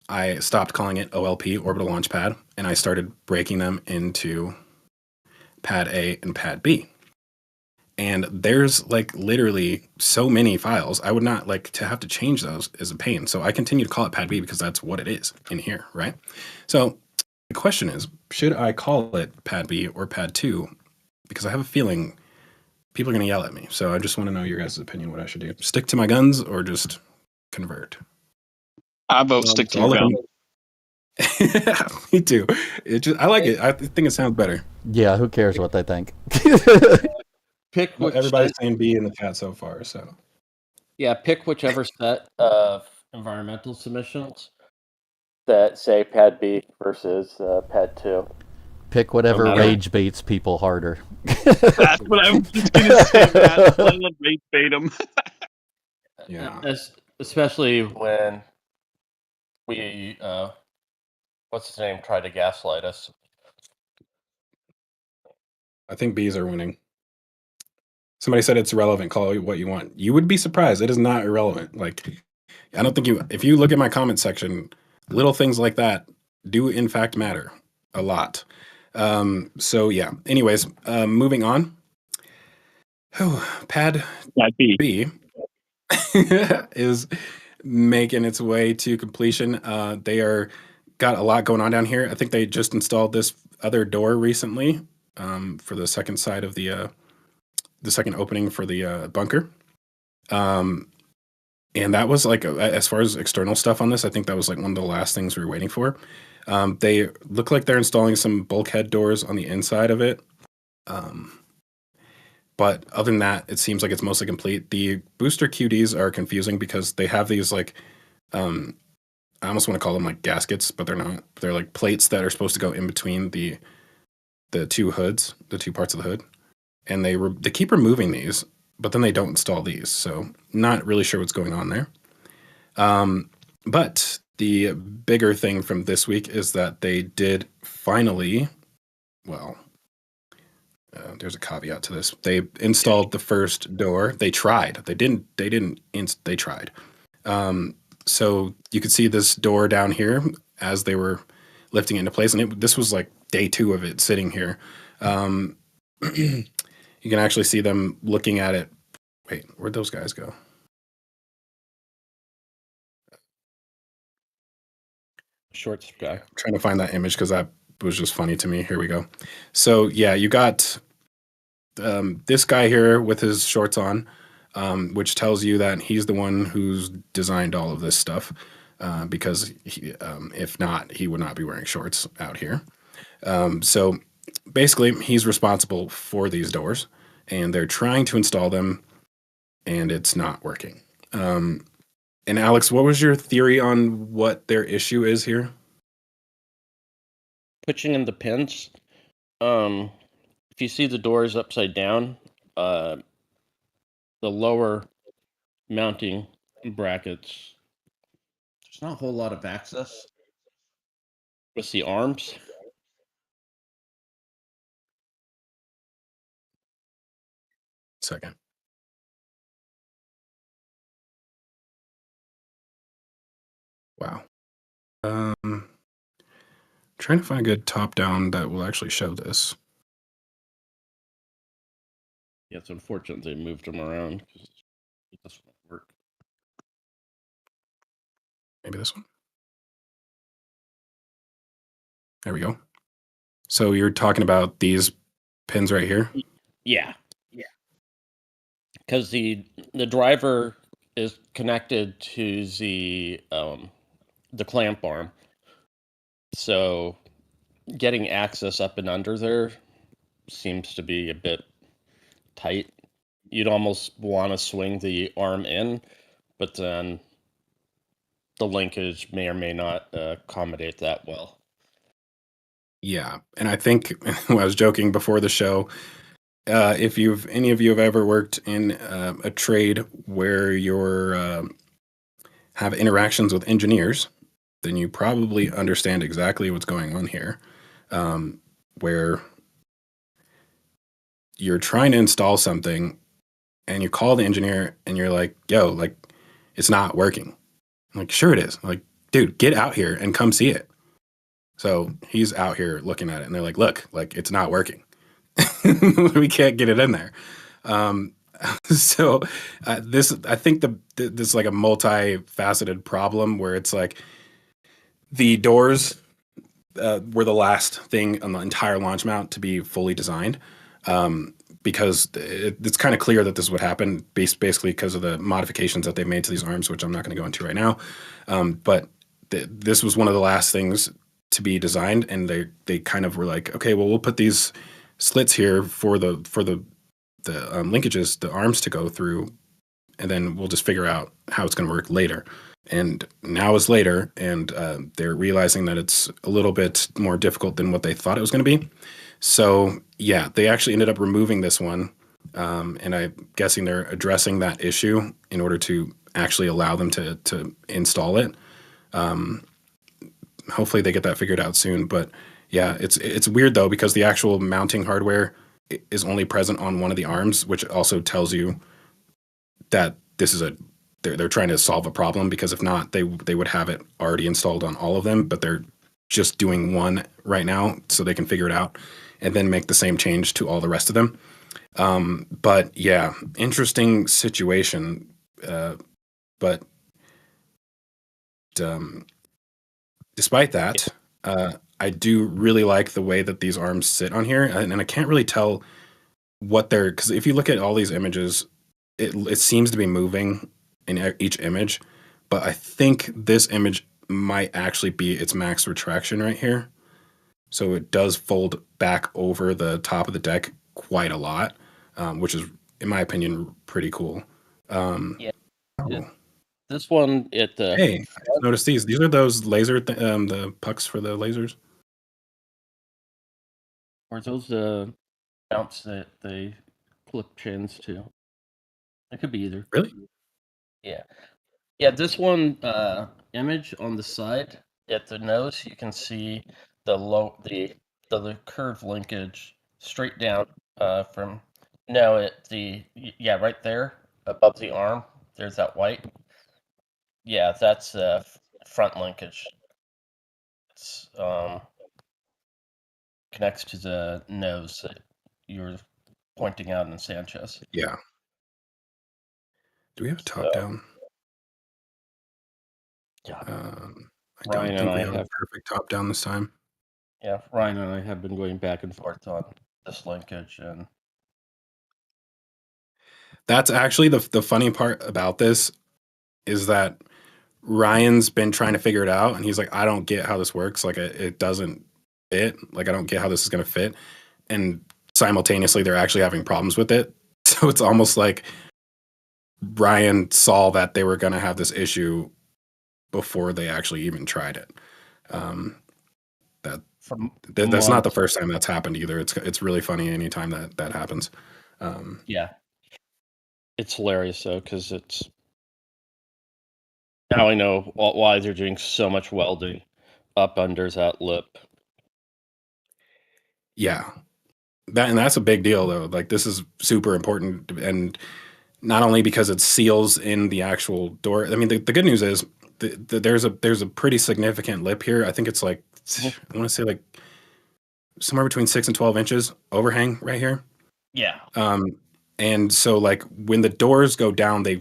I stopped calling it OLP, Orbital Launch Pad, and I started breaking them into Pad A and Pad B. And there's literally so many files. I would not like to have to change those is a pain. So I continue to call it Pad B because that's what it is in here, right? So the question is, should I call it Pad B or Pad 2? Because I have a feeling people are going to yell at me. So I just want to know your guys' opinion, what I should do. Stick to my guns or just convert? I vote stick to your gun. Me too. I like it. I think it sounds better. Yeah, who cares what they think? Pick which everybody's saying B in the chat so far. So yeah, pick whichever set of environmental submissions that say Pad B versus Pad 2. Pick whatever rage baits people harder. That's what I was just going to say, Matt. Let rage bait them. Yeah. Especially when we, what's his name, tried to gaslight us. I think B's are winning. Somebody said it's irrelevant. Call it what you want. You would be surprised. It is not irrelevant. Like, I don't think if you look at my comment section, little things like that do in fact matter a lot. So yeah. Anyways, moving on. Pad B is making its way to completion. They got a lot going on down here. I think they just installed this other door recently for the second side of the second opening for the bunker. And that was like, as far as external stuff on this, I think that was like one of the last things we were waiting for. They look like they're installing some bulkhead doors on the inside of it. But other than that, it seems like it's mostly complete. The booster QDs are confusing because they have these like, I almost want to call them like gaskets, but they're not. They're like plates that are supposed to go in between the two hoods, the two parts of the hood. And they keep removing these, but then they don't install these. So not really sure what's going on there. But the bigger thing from this week is that they did finally, there's a caveat to this. They installed the first door. They tried. They tried. So you could see this door down here as they were lifting it into place. And this was like day 2 of it sitting here. You can actually see them looking at it. Wait, where'd those guys go? Shorts guy. I'm trying to find that image because that was just funny to me. Here we go. So yeah, you got this guy here with his shorts on, which tells you that he's the one who's designed all of this stuff. Because if not, he would not be wearing shorts out here. So basically, he's responsible for these doors, and they're trying to install them, and it's not working. And Alex, what was your theory on what their issue is here? Pitching in the pins. If you see the doors upside down, the lower mounting brackets, there's not a whole lot of access with the arms. Second. Wow. Trying to find a good top down that will actually show this. Yeah, it's unfortunate they moved them around because it doesn't work. Maybe this one. There we go. So you're talking about these pins right here? Yeah. Because the driver is connected to the clamp arm, so getting access up and under there seems to be a bit tight. You'd almost want to swing the arm in, but then the linkage may or may not accommodate that well. Yeah, and I think I was joking before the show. If any of you have ever worked in a trade where you're have interactions with engineers, then you probably understand exactly what's going on here. Where you're trying to install something, and you call the engineer, and you're like, "Yo, like, it's not working." I'm like, "Sure it is." I'm like, "Dude, get out here and come see it." So he's out here looking at it, and they're like, "Look, like, it's not working." We can't get it in there. So I think this is like a multifaceted problem where it's like the doors were the last thing on the entire launch mount to be fully designed, because it's kind of clear that this would happen basically because of the modifications that they made to these arms, which I'm not going to go into right now. But this was one of the last things to be designed, and they kind of were like, okay, well, we'll put these slits here for the linkages, the arms to go through, and then we'll just figure out how it's going to work later. And now is later, and they're realizing that it's a little bit more difficult than what they thought it was going to be. So yeah, they actually ended up removing this one, and I'm guessing they're addressing that issue in order to actually allow them to install it. Hopefully they get that figured out soon. But yeah, it's weird though, because the actual mounting hardware is only present on one of the arms, which also tells you that this is they're trying to solve a problem, because if not, they would have it already installed on all of them, but they're just doing one right now so they can figure it out and then make the same change to all the rest of them. But yeah, interesting situation. But despite that, I do really like the way that these arms sit on here, and I can't really tell what they're, because if you look at all these images, it seems to be moving in each image, but I think this image might actually be its max retraction right here. So it does fold back over the top of the deck quite a lot, which is, in my opinion, pretty cool. Yeah. This one, hey, I just noticed these. These are those laser, the pucks for the lasers. Or those mounts that they clip chins to. It could be either. Really? Yeah. Yeah, this one image on the side at the nose, you can see the curved linkage straight down from right there above the arm. There's that white. Yeah, that's front linkage. It's connects to the nose that you were pointing out in Sanchez. Yeah. Do we have a top down? Yeah. I don't think we have a perfect top down this time. Yeah, Ryan and I have been going back and forth on this linkage, and that's actually the funny part about this is that Ryan's been trying to figure it out, and he's like, I don't get how this works. Like, it doesn't fit. Like, I don't get how this is going to fit. And simultaneously, they're actually having problems with it. So it's almost like Ryan saw that they were going to have this issue before they actually even tried it. That's not the first time that's happened either. It's really funny anytime that happens. Yeah, it's hilarious though, because it's now I know why they're doing so much welding up under that lip. Yeah, that's a big deal though. Like, this is super important, and not only because it seals in the actual door. I mean, the good news is there's a pretty significant lip here. I think it's like, I want to say like somewhere between 6 and 12 inches overhang right here. Yeah. And so like when the doors go down, they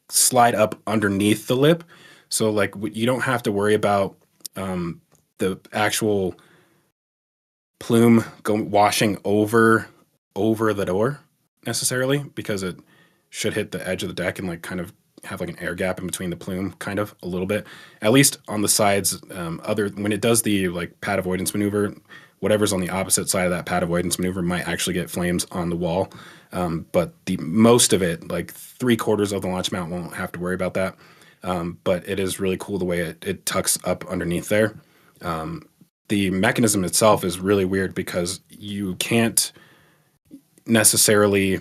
slide up underneath the lip. So like you don't have to worry about the actual plume washing over the door necessarily, because it should hit the edge of the deck and like kind of have like an air gap in between the plume, kind of a little bit, at least on the sides. When it does the like pad avoidance maneuver, whatever's on the opposite side of that pad avoidance maneuver might actually get flames on the wall. But the most of it, like 3/4 of the launch mount, won't have to worry about that. But it is really cool the way it tucks up underneath there. The mechanism itself is really weird because you can't necessarily,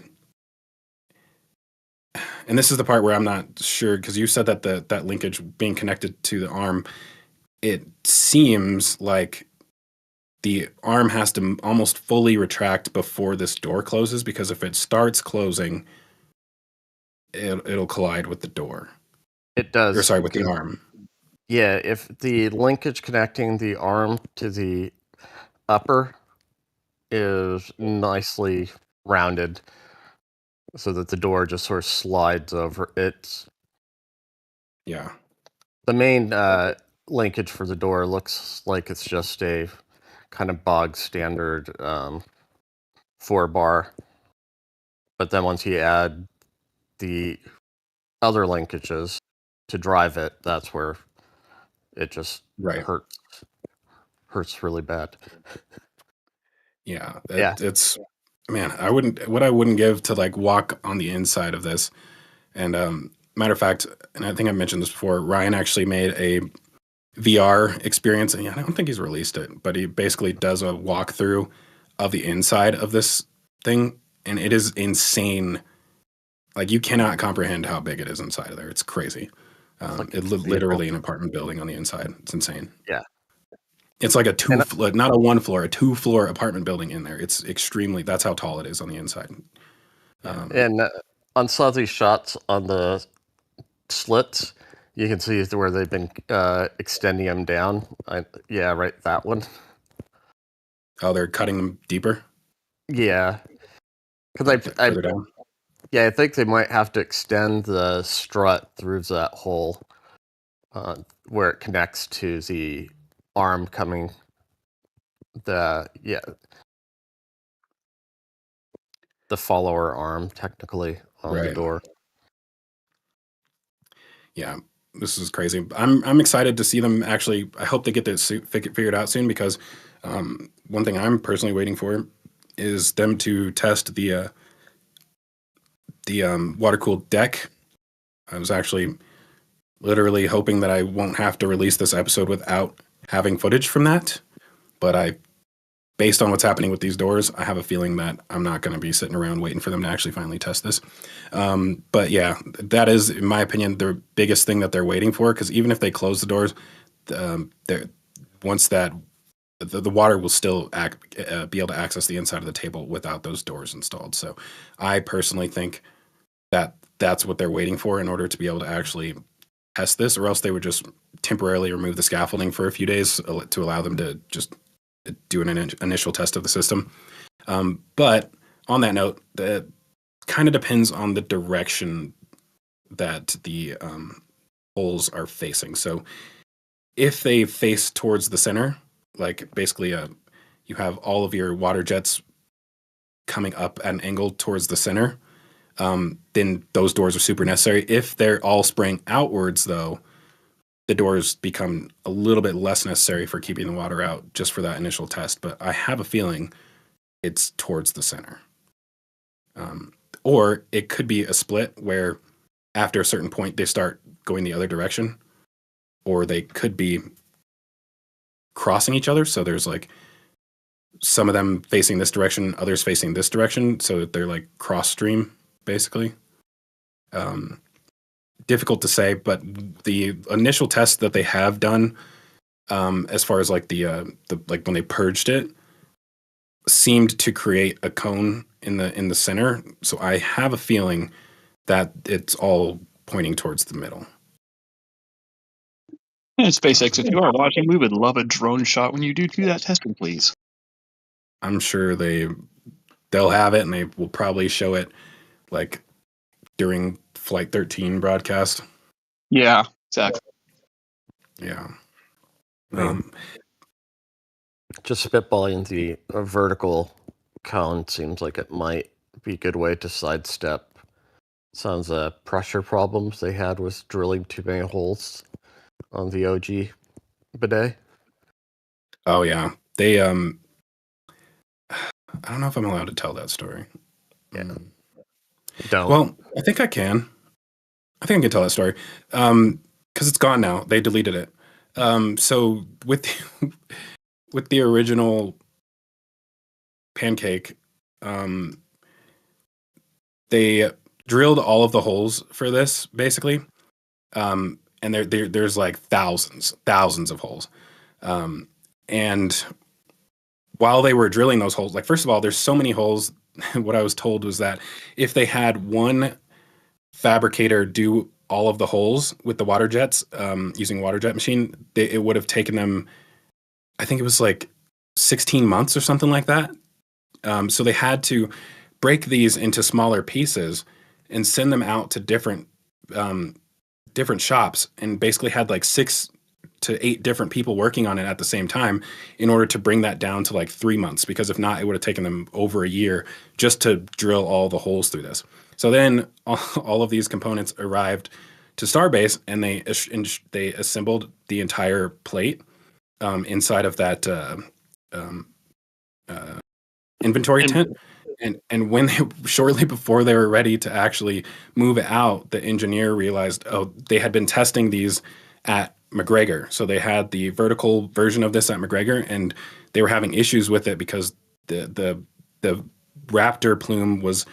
and this is the part where I'm not sure, because you said that that linkage being connected to the arm, it seems like the arm has to almost fully retract before this door closes, because if it starts closing, it'll collide with the door. It does. Or sorry, with the arm. Yeah, if the linkage connecting the arm to the upper is nicely rounded so that the door just sort of slides over. Yeah. The main linkage for the door looks like it's just a kind of bog standard 4-bar. But then once you add the other linkages to drive it, that's where It just Right. hurts really bad. Yeah, Yeah. it's man. I wouldn't give to like walk on the inside of this. And matter of fact, and I think I mentioned this before, Ryan actually made a VR experience, and I don't think he's released it, but he basically does a walkthrough of the inside of this thing, and it is insane. Like, you cannot comprehend how big it is inside of there. It's crazy. It's literally an apartment building on the inside. It's insane. Yeah. It's like not a 1 floor, a 2-floor apartment building in there. It's that's how tall it is on the inside. And on some of these shots on the slits, you can see where they've been extending them down. Right, that one. Oh, they're cutting them deeper? Yeah. Because I think they might have to extend the strut through that hole where it connects to the arm coming. The follower arm, technically, on the door. Yeah, this is crazy. I'm excited to see them actually. I hope they get this figured out soon, because one thing I'm personally waiting for is them to test the water-cooled deck. I was actually literally hoping that I won't have to release this episode without having footage from that, but based on what's happening with these doors, I have a feeling that I'm not going to be sitting around waiting for them to actually finally test this. But yeah, that is, in my opinion, the biggest thing that they're waiting for, because even if they close the doors, once that the water will still be able to access the inside of the table without those doors installed. So I personally think that that's what they're waiting for in order to be able to actually test this, or else they would just temporarily remove the scaffolding for a few days to allow them to just do an initial test of the system. But on that note, that kind of depends on the direction that the holes are facing. So if they face towards the center, like basically you have all of your water jets coming up at an angle towards the center, then those doors are super necessary. If they're all spraying outwards, though, the doors become a little bit less necessary for keeping the water out just for that initial test. But I have a feeling it's towards the center. Or it could be a split where after a certain point they start going the other direction, or they could be crossing each other. So there's like some of them facing this direction, others facing this direction. So that they're like cross stream, basically. Difficult to say, but the initial test that they have done, as far as like the like when they purged it, seemed to create a cone in the center. So I have a feeling that it's all pointing towards the middle. And SpaceX, if you are watching, we would love a drone shot when you do that testing, please. I'm sure they'll have it, and they will probably show it like during Flight 13 broadcast. Yeah, exactly. Yeah. Just spitballing, the vertical cone seems like it might be a good way to sidestep some of the pressure problems they had with drilling too many holes on the OG bidet. Oh yeah, they I don't know if I'm allowed to tell that story. Yeah. Don't. Well, I think I can. I think I can tell that story because it's gone now. They deleted it. So with the original pancake, they drilled all of the holes for this basically, and there's like thousands of holes, and while they were drilling those holes, like first of all, there's so many holes. What I was told was that if they had one fabricator do all of the holes with the water jets using a water jet machine, it would have taken them, I think it was like 16 months or something like that. So they had to break these into smaller pieces and send them out to different shops, and basically had like 6 to 8 different people working on it at the same time in order to bring that down to like 3 months, because if not, it would have taken them over a year just to drill all the holes through this. So then all of these components arrived to Starbase, and they assembled the entire plate inside of that inventory tent. And when shortly before they were ready to actually move it out, the engineer realized, they had been testing these at McGregor. So they had the vertical version of this at McGregor, and they were having issues with it because the Raptor plume was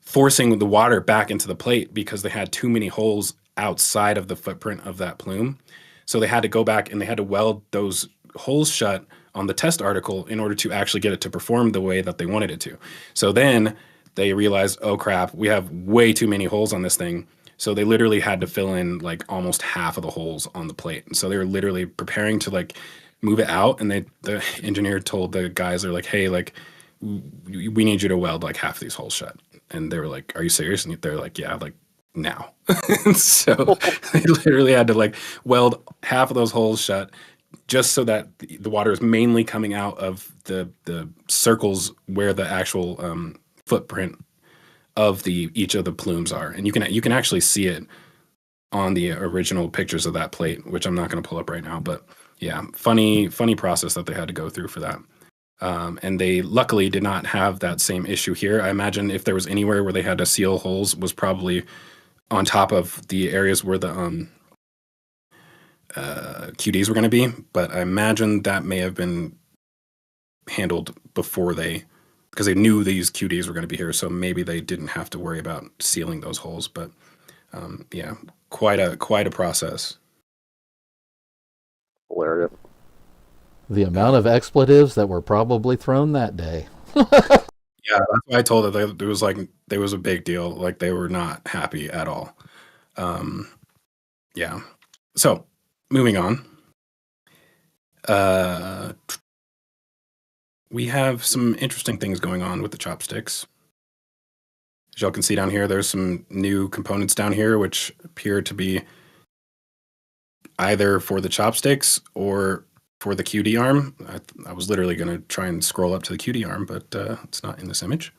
forcing the water back into the plate because they had too many holes outside of the footprint of that plume. So they had to go back and they had to weld those holes shut on the test article in order to actually get it to perform the way that they wanted it to. So then they realized, oh crap, we have way too many holes on this thing. So they literally had to fill in like almost half of the holes on the plate. And so they were literally preparing to like move it out. And the engineer told the guys, they're like, hey, like we need you to weld like half of these holes shut. And they were like, are you serious? And they're like, yeah, like now. And so they literally had to like weld half of those holes shut, just so that the water is mainly coming out of the circles where the actual footprint of each of the plumes are. And you can actually see it on the original pictures of that plate, which I'm not going to pull up right now. But yeah, funny process that they had to go through for that. And they luckily did not have that same issue here. I imagine if there was anywhere where they had to seal holes, was probably on top of the areas where the QDs were going to be, but I imagine that may have been handled before because they knew these QDs were going to be here, so maybe they didn't have to worry about sealing those holes. But yeah, quite a process. Hilarious. The amount of expletives that were probably thrown that day. Yeah, that's why I told it. It was like there was a big deal. Like they were not happy at all. Yeah. So moving on. We have some interesting things going on with the chopsticks. As y'all can see down here, there's some new components down here, which appear to be either for the chopsticks or for the QD arm. I was literally going to try and scroll up to the QD arm, but it's not in this image.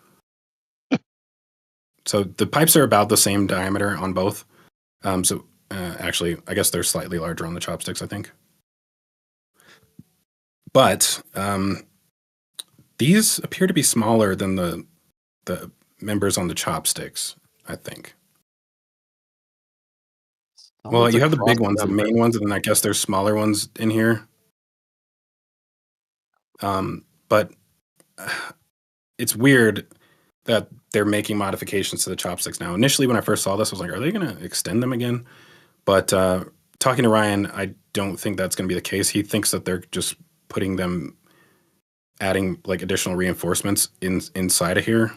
So the pipes are about the same diameter on both. Actually, I guess they're slightly larger on the chopsticks, I think. But these appear to be smaller than the members on the chopsticks, I think. Well, you have the big ones, the main ones, and then I guess there's smaller ones in here. But it's weird that they're making modifications to the chopsticks now. Initially, when I first saw this, I was like, are they going to extend them again? But talking to Ryan, I don't think that's going to be the case. He thinks that they're just adding like additional reinforcements inside of here,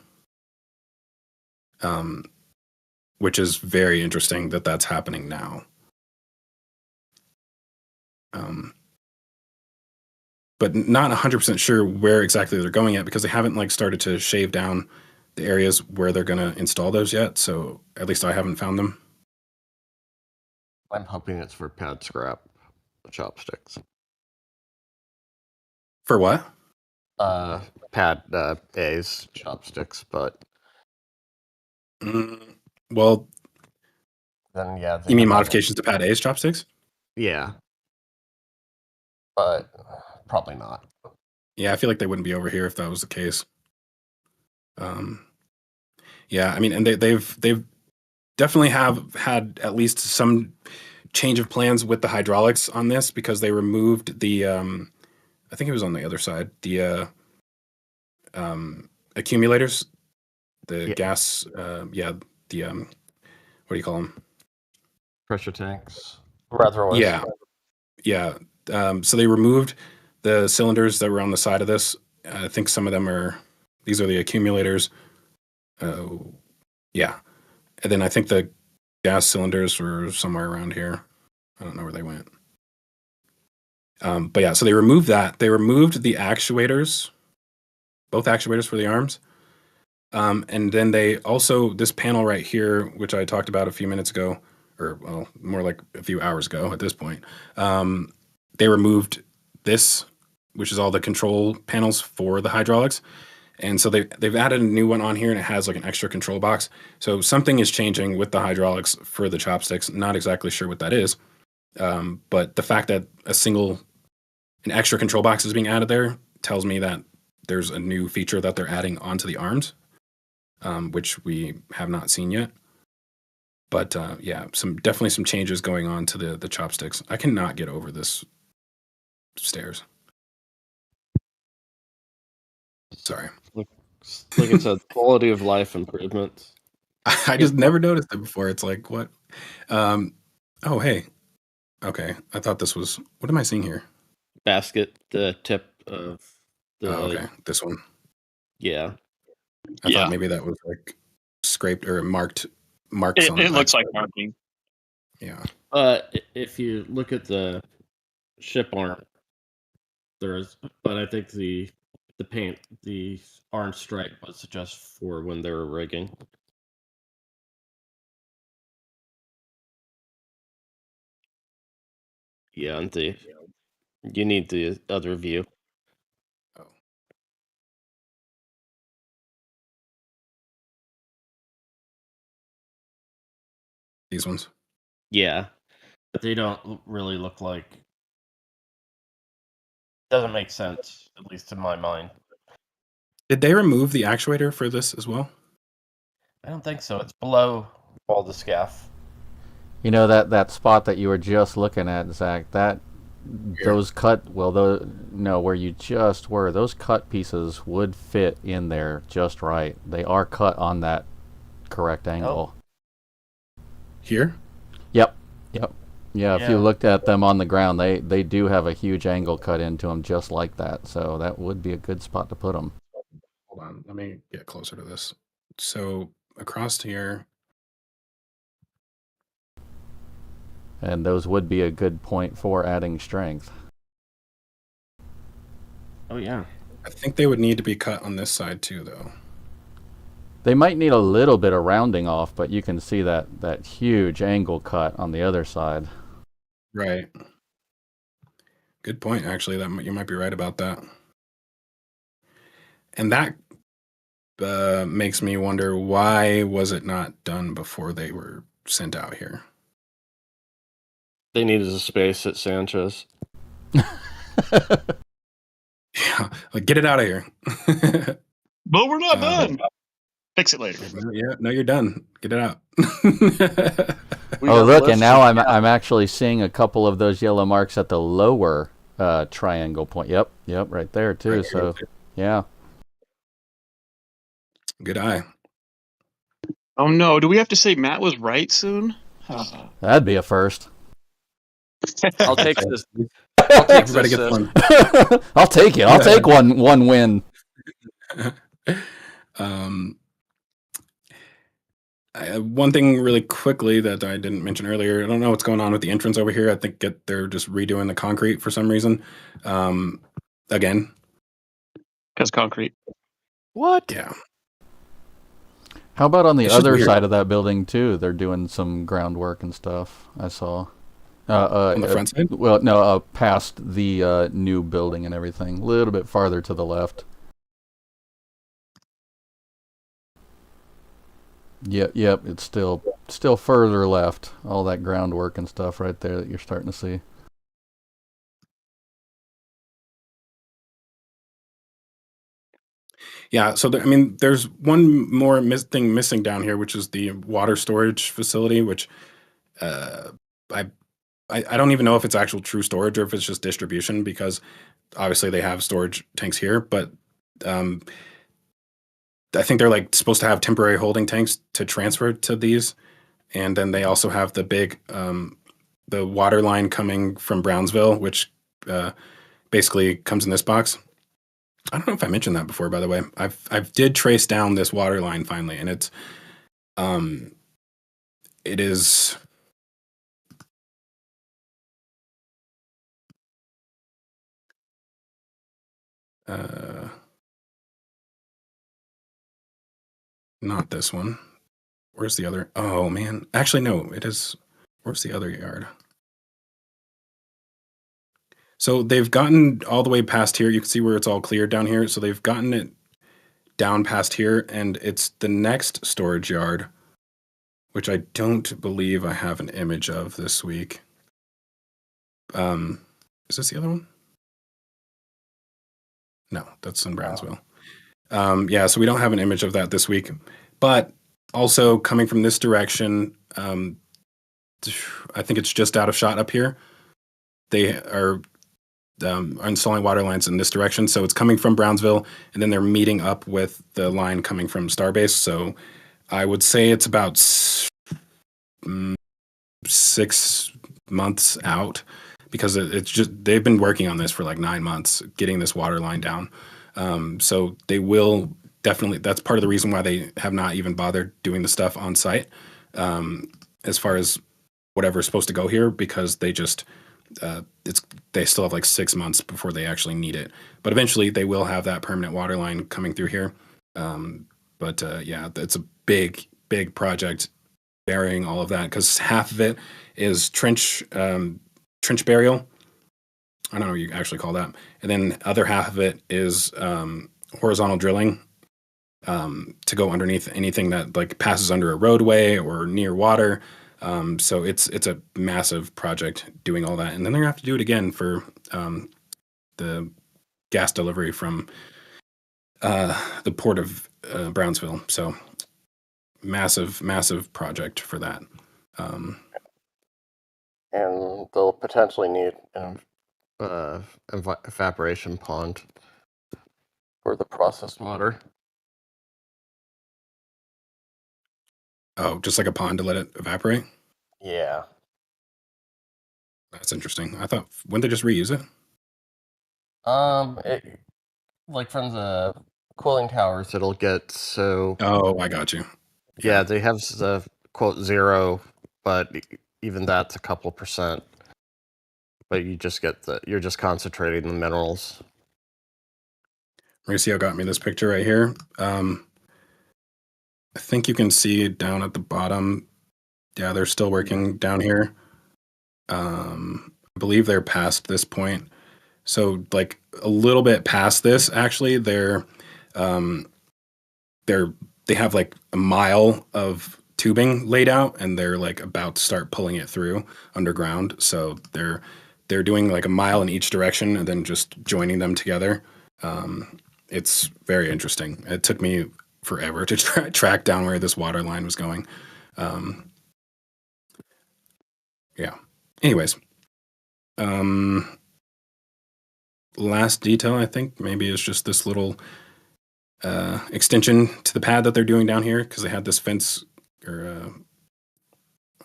which is very interesting that that's happening now. But not 100% sure where exactly they're going at, because they haven't like started to shave down the areas where they're going to install those yet. So at least I haven't found them. I'm hoping it's for pad scrap chopsticks. For what? Pad A's chopsticks, but well, then yeah. You mean modifications to pad A's chopsticks? Yeah, but probably not. Yeah, I feel like they wouldn't be over here if that was the case. Yeah, I mean, and they've definitely have had at least some change of plans with the hydraulics on this, because they removed the I think it was on the other side, the accumulators, the gas, what do you call them? Pressure tanks. Rather, yeah. So they removed the cylinders that were on the side of this. I think some of them these are the accumulators. Yeah. And then I think the gas cylinders were somewhere around here. I don't know where they went. But yeah, so they removed that. They removed the actuators, both actuators for the arms. And then they also, this panel right here, which I talked about a few minutes ago, or well, more like a few hours ago at this point, they removed this, which is all the control panels for the hydraulics. And so they've added a new one on here, and it has like an extra control box. So something is changing with the hydraulics for the chopsticks. Not exactly sure what that is, but the fact that an extra control box is being added there tells me that there's a new feature that they're adding onto the arms, which we have not seen yet. But yeah, definitely some changes going on to the chopsticks. I cannot get over this stairs. Sorry. Like I said, quality of life improvements. I just never noticed it before. It's like, what? Oh, hey. Okay. I thought this was, what am I seeing here? Basket, the tip of the. Oh, okay. This one. Yeah. I thought maybe that was like scraped or marks on it. It looks like marking. Yeah. If you look at the ship arm, but I think the paint, the orange stripe was just for when they were rigging. Yeah, and you need the other view. Oh. These ones? Yeah. But they don't really look like. Doesn't make sense, at least in my mind. Did they remove the actuator for this as well? I don't think so. It's below all the scaff. You know that spot that you were just looking at, Zach, those cut, where you just were, those cut pieces would fit in there just right. They are cut on that correct angle. Here? Yep. Yeah, if you looked at them on the ground, they do have a huge angle cut into them just like that. So that would be a good spot to put them. Hold on. Let me get closer to this. So across here. And those would be a good point for adding strength. Oh, yeah. I think they would need to be cut on this side too, though. They might need a little bit of rounding off, but you can see that huge angle cut on the other side. Right. Good point, actually. You might be right about that. And that makes me wonder, why was it not done before they were sent out here? They needed a space at Sanchez. Yeah, like, get it out of here. But we're not done. Fix it later. Yeah, no, you're done. Get it out. Look, and now I'm actually seeing a couple of those yellow marks at the lower triangle point. Yep, right there too. Right, so, yeah. Good eye. Oh no, do we have to say Matt was right soon? That'd be a first. I'll take this. Everybody gets one. I'll take it. I'll take one win. One thing really quickly that I didn't mention earlier, I don't know what's going on with the entrance over here. I think they're just redoing the concrete for some reason. Again. Because concrete. What? Yeah. How about on the other side of that building, too? They're doing some groundwork and stuff, I saw. On the front side? Well, no, past the new building and everything. A little bit farther to the left. Yep, it's still further left. All that groundwork and stuff right there that you're starting to see. Yeah, so there's one more thing missing down here, which is the water storage facility, which I don't even know if it's actual true storage or if it's just distribution, because obviously they have storage tanks here, but I think they're like supposed to have temporary holding tanks to transfer to these. And then they also have the big, the water line coming from Brownsville, which basically comes in this box. I don't know if I mentioned that before, by the way. I've did trace down this water line finally, and it is not this one. Where's the other? Oh man, actually no, it is. Where's the other yard? So they've gotten all the way past here. You can see where it's all cleared down here. So they've gotten it down past here, and it's the next storage yard, which I don't believe I have an image of this week. Is this the other one? No, that's in Brownsville. Yeah, so we don't have an image of that this week. But also coming from this direction, I think it's just out of shot up here. They are installing water lines in this direction. So it's coming from Brownsville, and then they're meeting up with the line coming from Starbase. So I would say it's about 6 months out, because it's just, they've been working on this for like 9 months, getting this water line down. So they will definitely, that's part of the reason why they have not even bothered doing the stuff on site, as far as whatever's supposed to go here, because they just, they still have like 6 months before they actually need it. But eventually they will have that permanent water line coming through here. Yeah, it's a big project, burying all of that, because half of it is trench burial. I don't know what you actually call that. And then the other half of it is horizontal drilling to go underneath anything that like passes under a roadway or near water. So it's a massive project doing all that. And then they're gonna have to do it again for the gas delivery from the port of Brownsville. So massive project for that. And they'll potentially need an evaporation pond for the processed water. Oh, just like a pond to let it evaporate? Yeah. That's interesting. I thought, wouldn't they just reuse it? Like from the cooling towers, it'll get so... Oh, I got you. Yeah, they have the quote 0, but even that's a couple percent. But you just get you're just concentrating the minerals. Mauricio got me this picture right here. I think you can see down at the bottom. Yeah, they're still working down here. I believe they're past this point. So like a little bit past this, actually, they have like a mile of tubing laid out, and they're like about to start pulling it through underground. So they're doing like a mile in each direction and then just joining them together. It's very interesting. It took me forever to track down where this water line was going. Yeah. Anyways, last detail, I think maybe is just this little extension to the pad that they're doing down here, because they had this fence, or I don't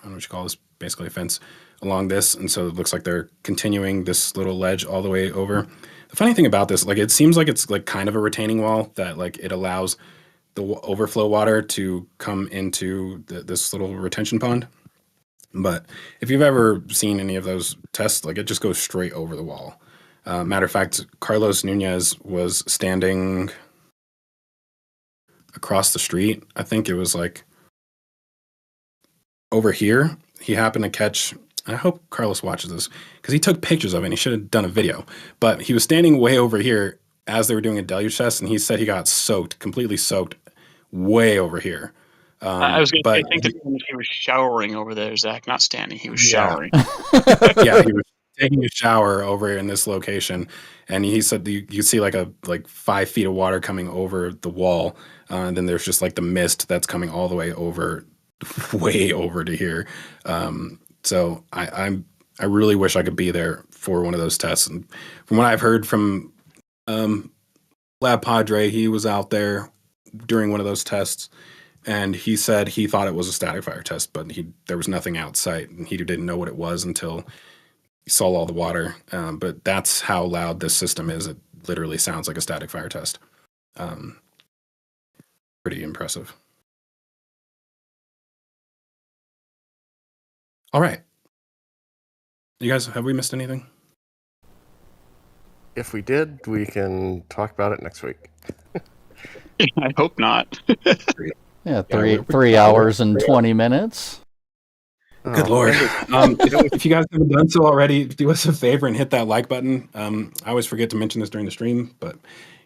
know what you call this, basically a fence along this, and so it looks like they're continuing this little ledge all the way over. The funny thing about this, like, it seems like it's like kind of a retaining wall that like it allows the overflow water to come into this little retention pond. But if you've ever seen any of those tests, like, it just goes straight over the wall. Matter of fact, Carlos Nunez was standing across the street. I think it was like over here. He happened to catch, I hope Carlos watches this, because he took pictures of it and he should have done a video. But he was standing way over here as they were doing a deluge test, and he said he got soaked, completely soaked, way over here. I was going to say, I think he was showering over there, Zach, not standing. He was showering. Yeah, he was taking a shower over in this location, and he said you see like 5 feet of water coming over the wall, and then there's just like the mist that's coming all the way over, way over to here. So I really wish I could be there for one of those tests. And from what I've heard from Lab Padre, he was out there during one of those tests, and he said he thought it was a static fire test, but there was nothing outside, and he didn't know what it was until he saw all the water. But that's how loud this system is. It literally sounds like a static fire test. Pretty impressive. All right. You guys, have we missed anything? If we did, we can talk about it next week. I hope not. Yeah, 3 hours and 20 minutes. Good Lord. If you guys haven't done so already, do us a favor and hit that like button. I always forget to mention this during the stream, but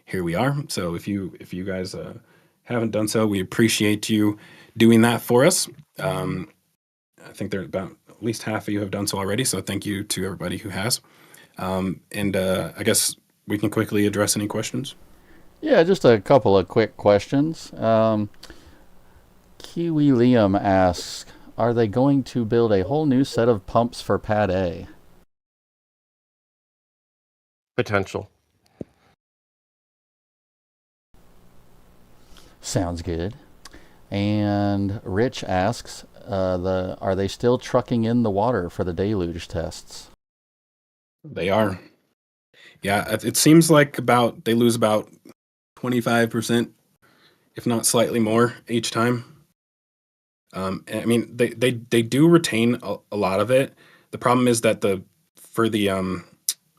here we are. So if you guys haven't done so, we appreciate you doing that for us. I think there about at least half of you have done so already. So thank you to everybody who has. And I guess we can quickly address any questions. Yeah, just a couple of quick questions. Kiwi Liam asks, are they going to build a whole new set of pumps for Pad A? Potential. Sounds good. And Rich asks, are they still trucking in the water for the deluge tests? They are. Yeah, it seems like they lose about 25%, if not slightly more each time. I mean, they do retain a lot of it. The problem is that for the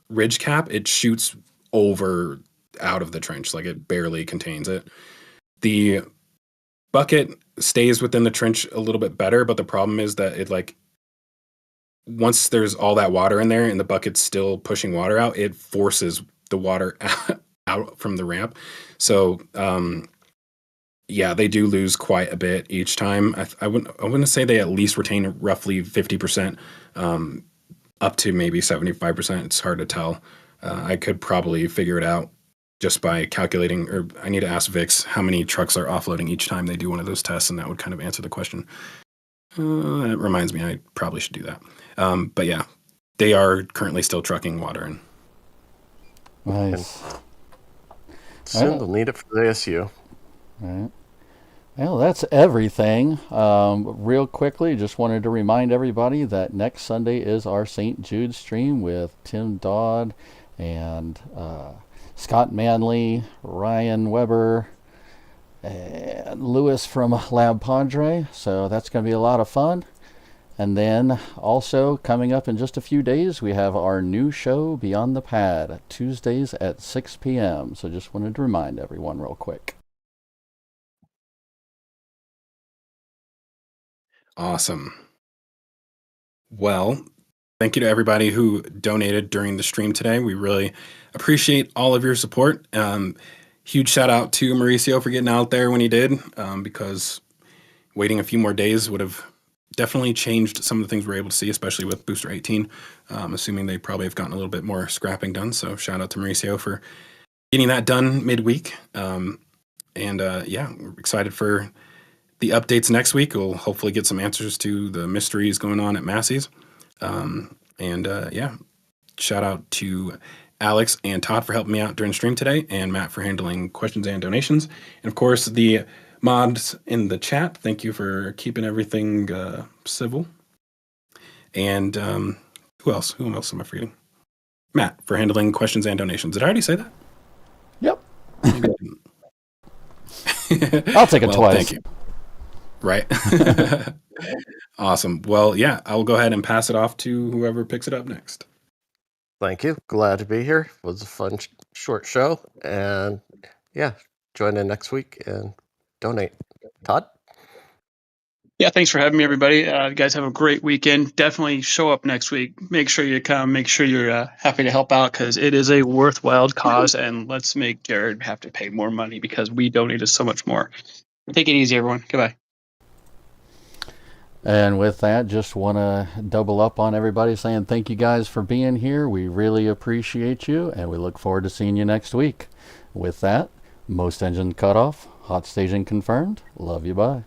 ridge cap, it shoots over out of the trench, like it barely contains it. The bucket stays within the trench a little bit better, but the problem is that it once there's all that water in there and the bucket's still pushing water out, it forces the water out from the ramp. So yeah, they do lose quite a bit each time. I wouldn't say they at least retain roughly 50%, up to maybe 75%. It's hard to tell. I could probably figure it out just by calculating, or I need to ask Vix how many trucks are offloading each time they do one of those tests, and that would kind of answer the question. That reminds me, I probably should do that. But yeah, they are currently still trucking water in. Nice. Soon they'll need it for the ASU. Right. Well, that's everything. Real quickly, just wanted to remind everybody that next Sunday is our St. Jude stream with Tim Dodd and Scott Manley, Ryan Weber, and Lewis from Lab Padre. So that's going to be a lot of fun. And then also coming up in just a few days, we have our new show, Beyond the Pad, Tuesdays at 6 p.m. So just wanted to remind everyone real quick. Awesome. Well, thank you to everybody who donated during the stream today. We really appreciate all of your support. Huge shout out to Mauricio for getting out there when he did, because waiting a few more days would have definitely changed some of the things we're able to see, especially with Booster 18. Assuming they probably have gotten a little bit more scrapping done. So shout out to Mauricio for getting that done midweek. Yeah, we're excited for the updates next week. We'll hopefully get some answers to the mysteries going on at Masseys. Yeah, shout out to Alex and Todd for helping me out during the stream today, and Matt for handling questions and donations. And of course, the mods in the chat, thank you for keeping everything civil. And who else? Who else am I forgetting? Matt for handling questions and donations. Did I already say that? Yep. I'll take it twice. Thank you. Right. Awesome. Well, yeah, I will go ahead and pass it off to whoever picks it up next. Thank you. Glad to be here. It was a fun short show. And yeah, join in next week and donate. Todd? Yeah, thanks for having me, everybody. You guys have a great weekend. Definitely show up next week. Make sure you come. Make sure you're happy to help out, because it is a worthwhile cause. And let's make Jared have to pay more money, because we donated so much more. Take it easy, everyone. Goodbye. And with that, just want to double up on everybody saying thank you guys for being here. We really appreciate you, and we look forward to seeing you next week. With that, most engine cut off, hot staging confirmed. Love you, bye.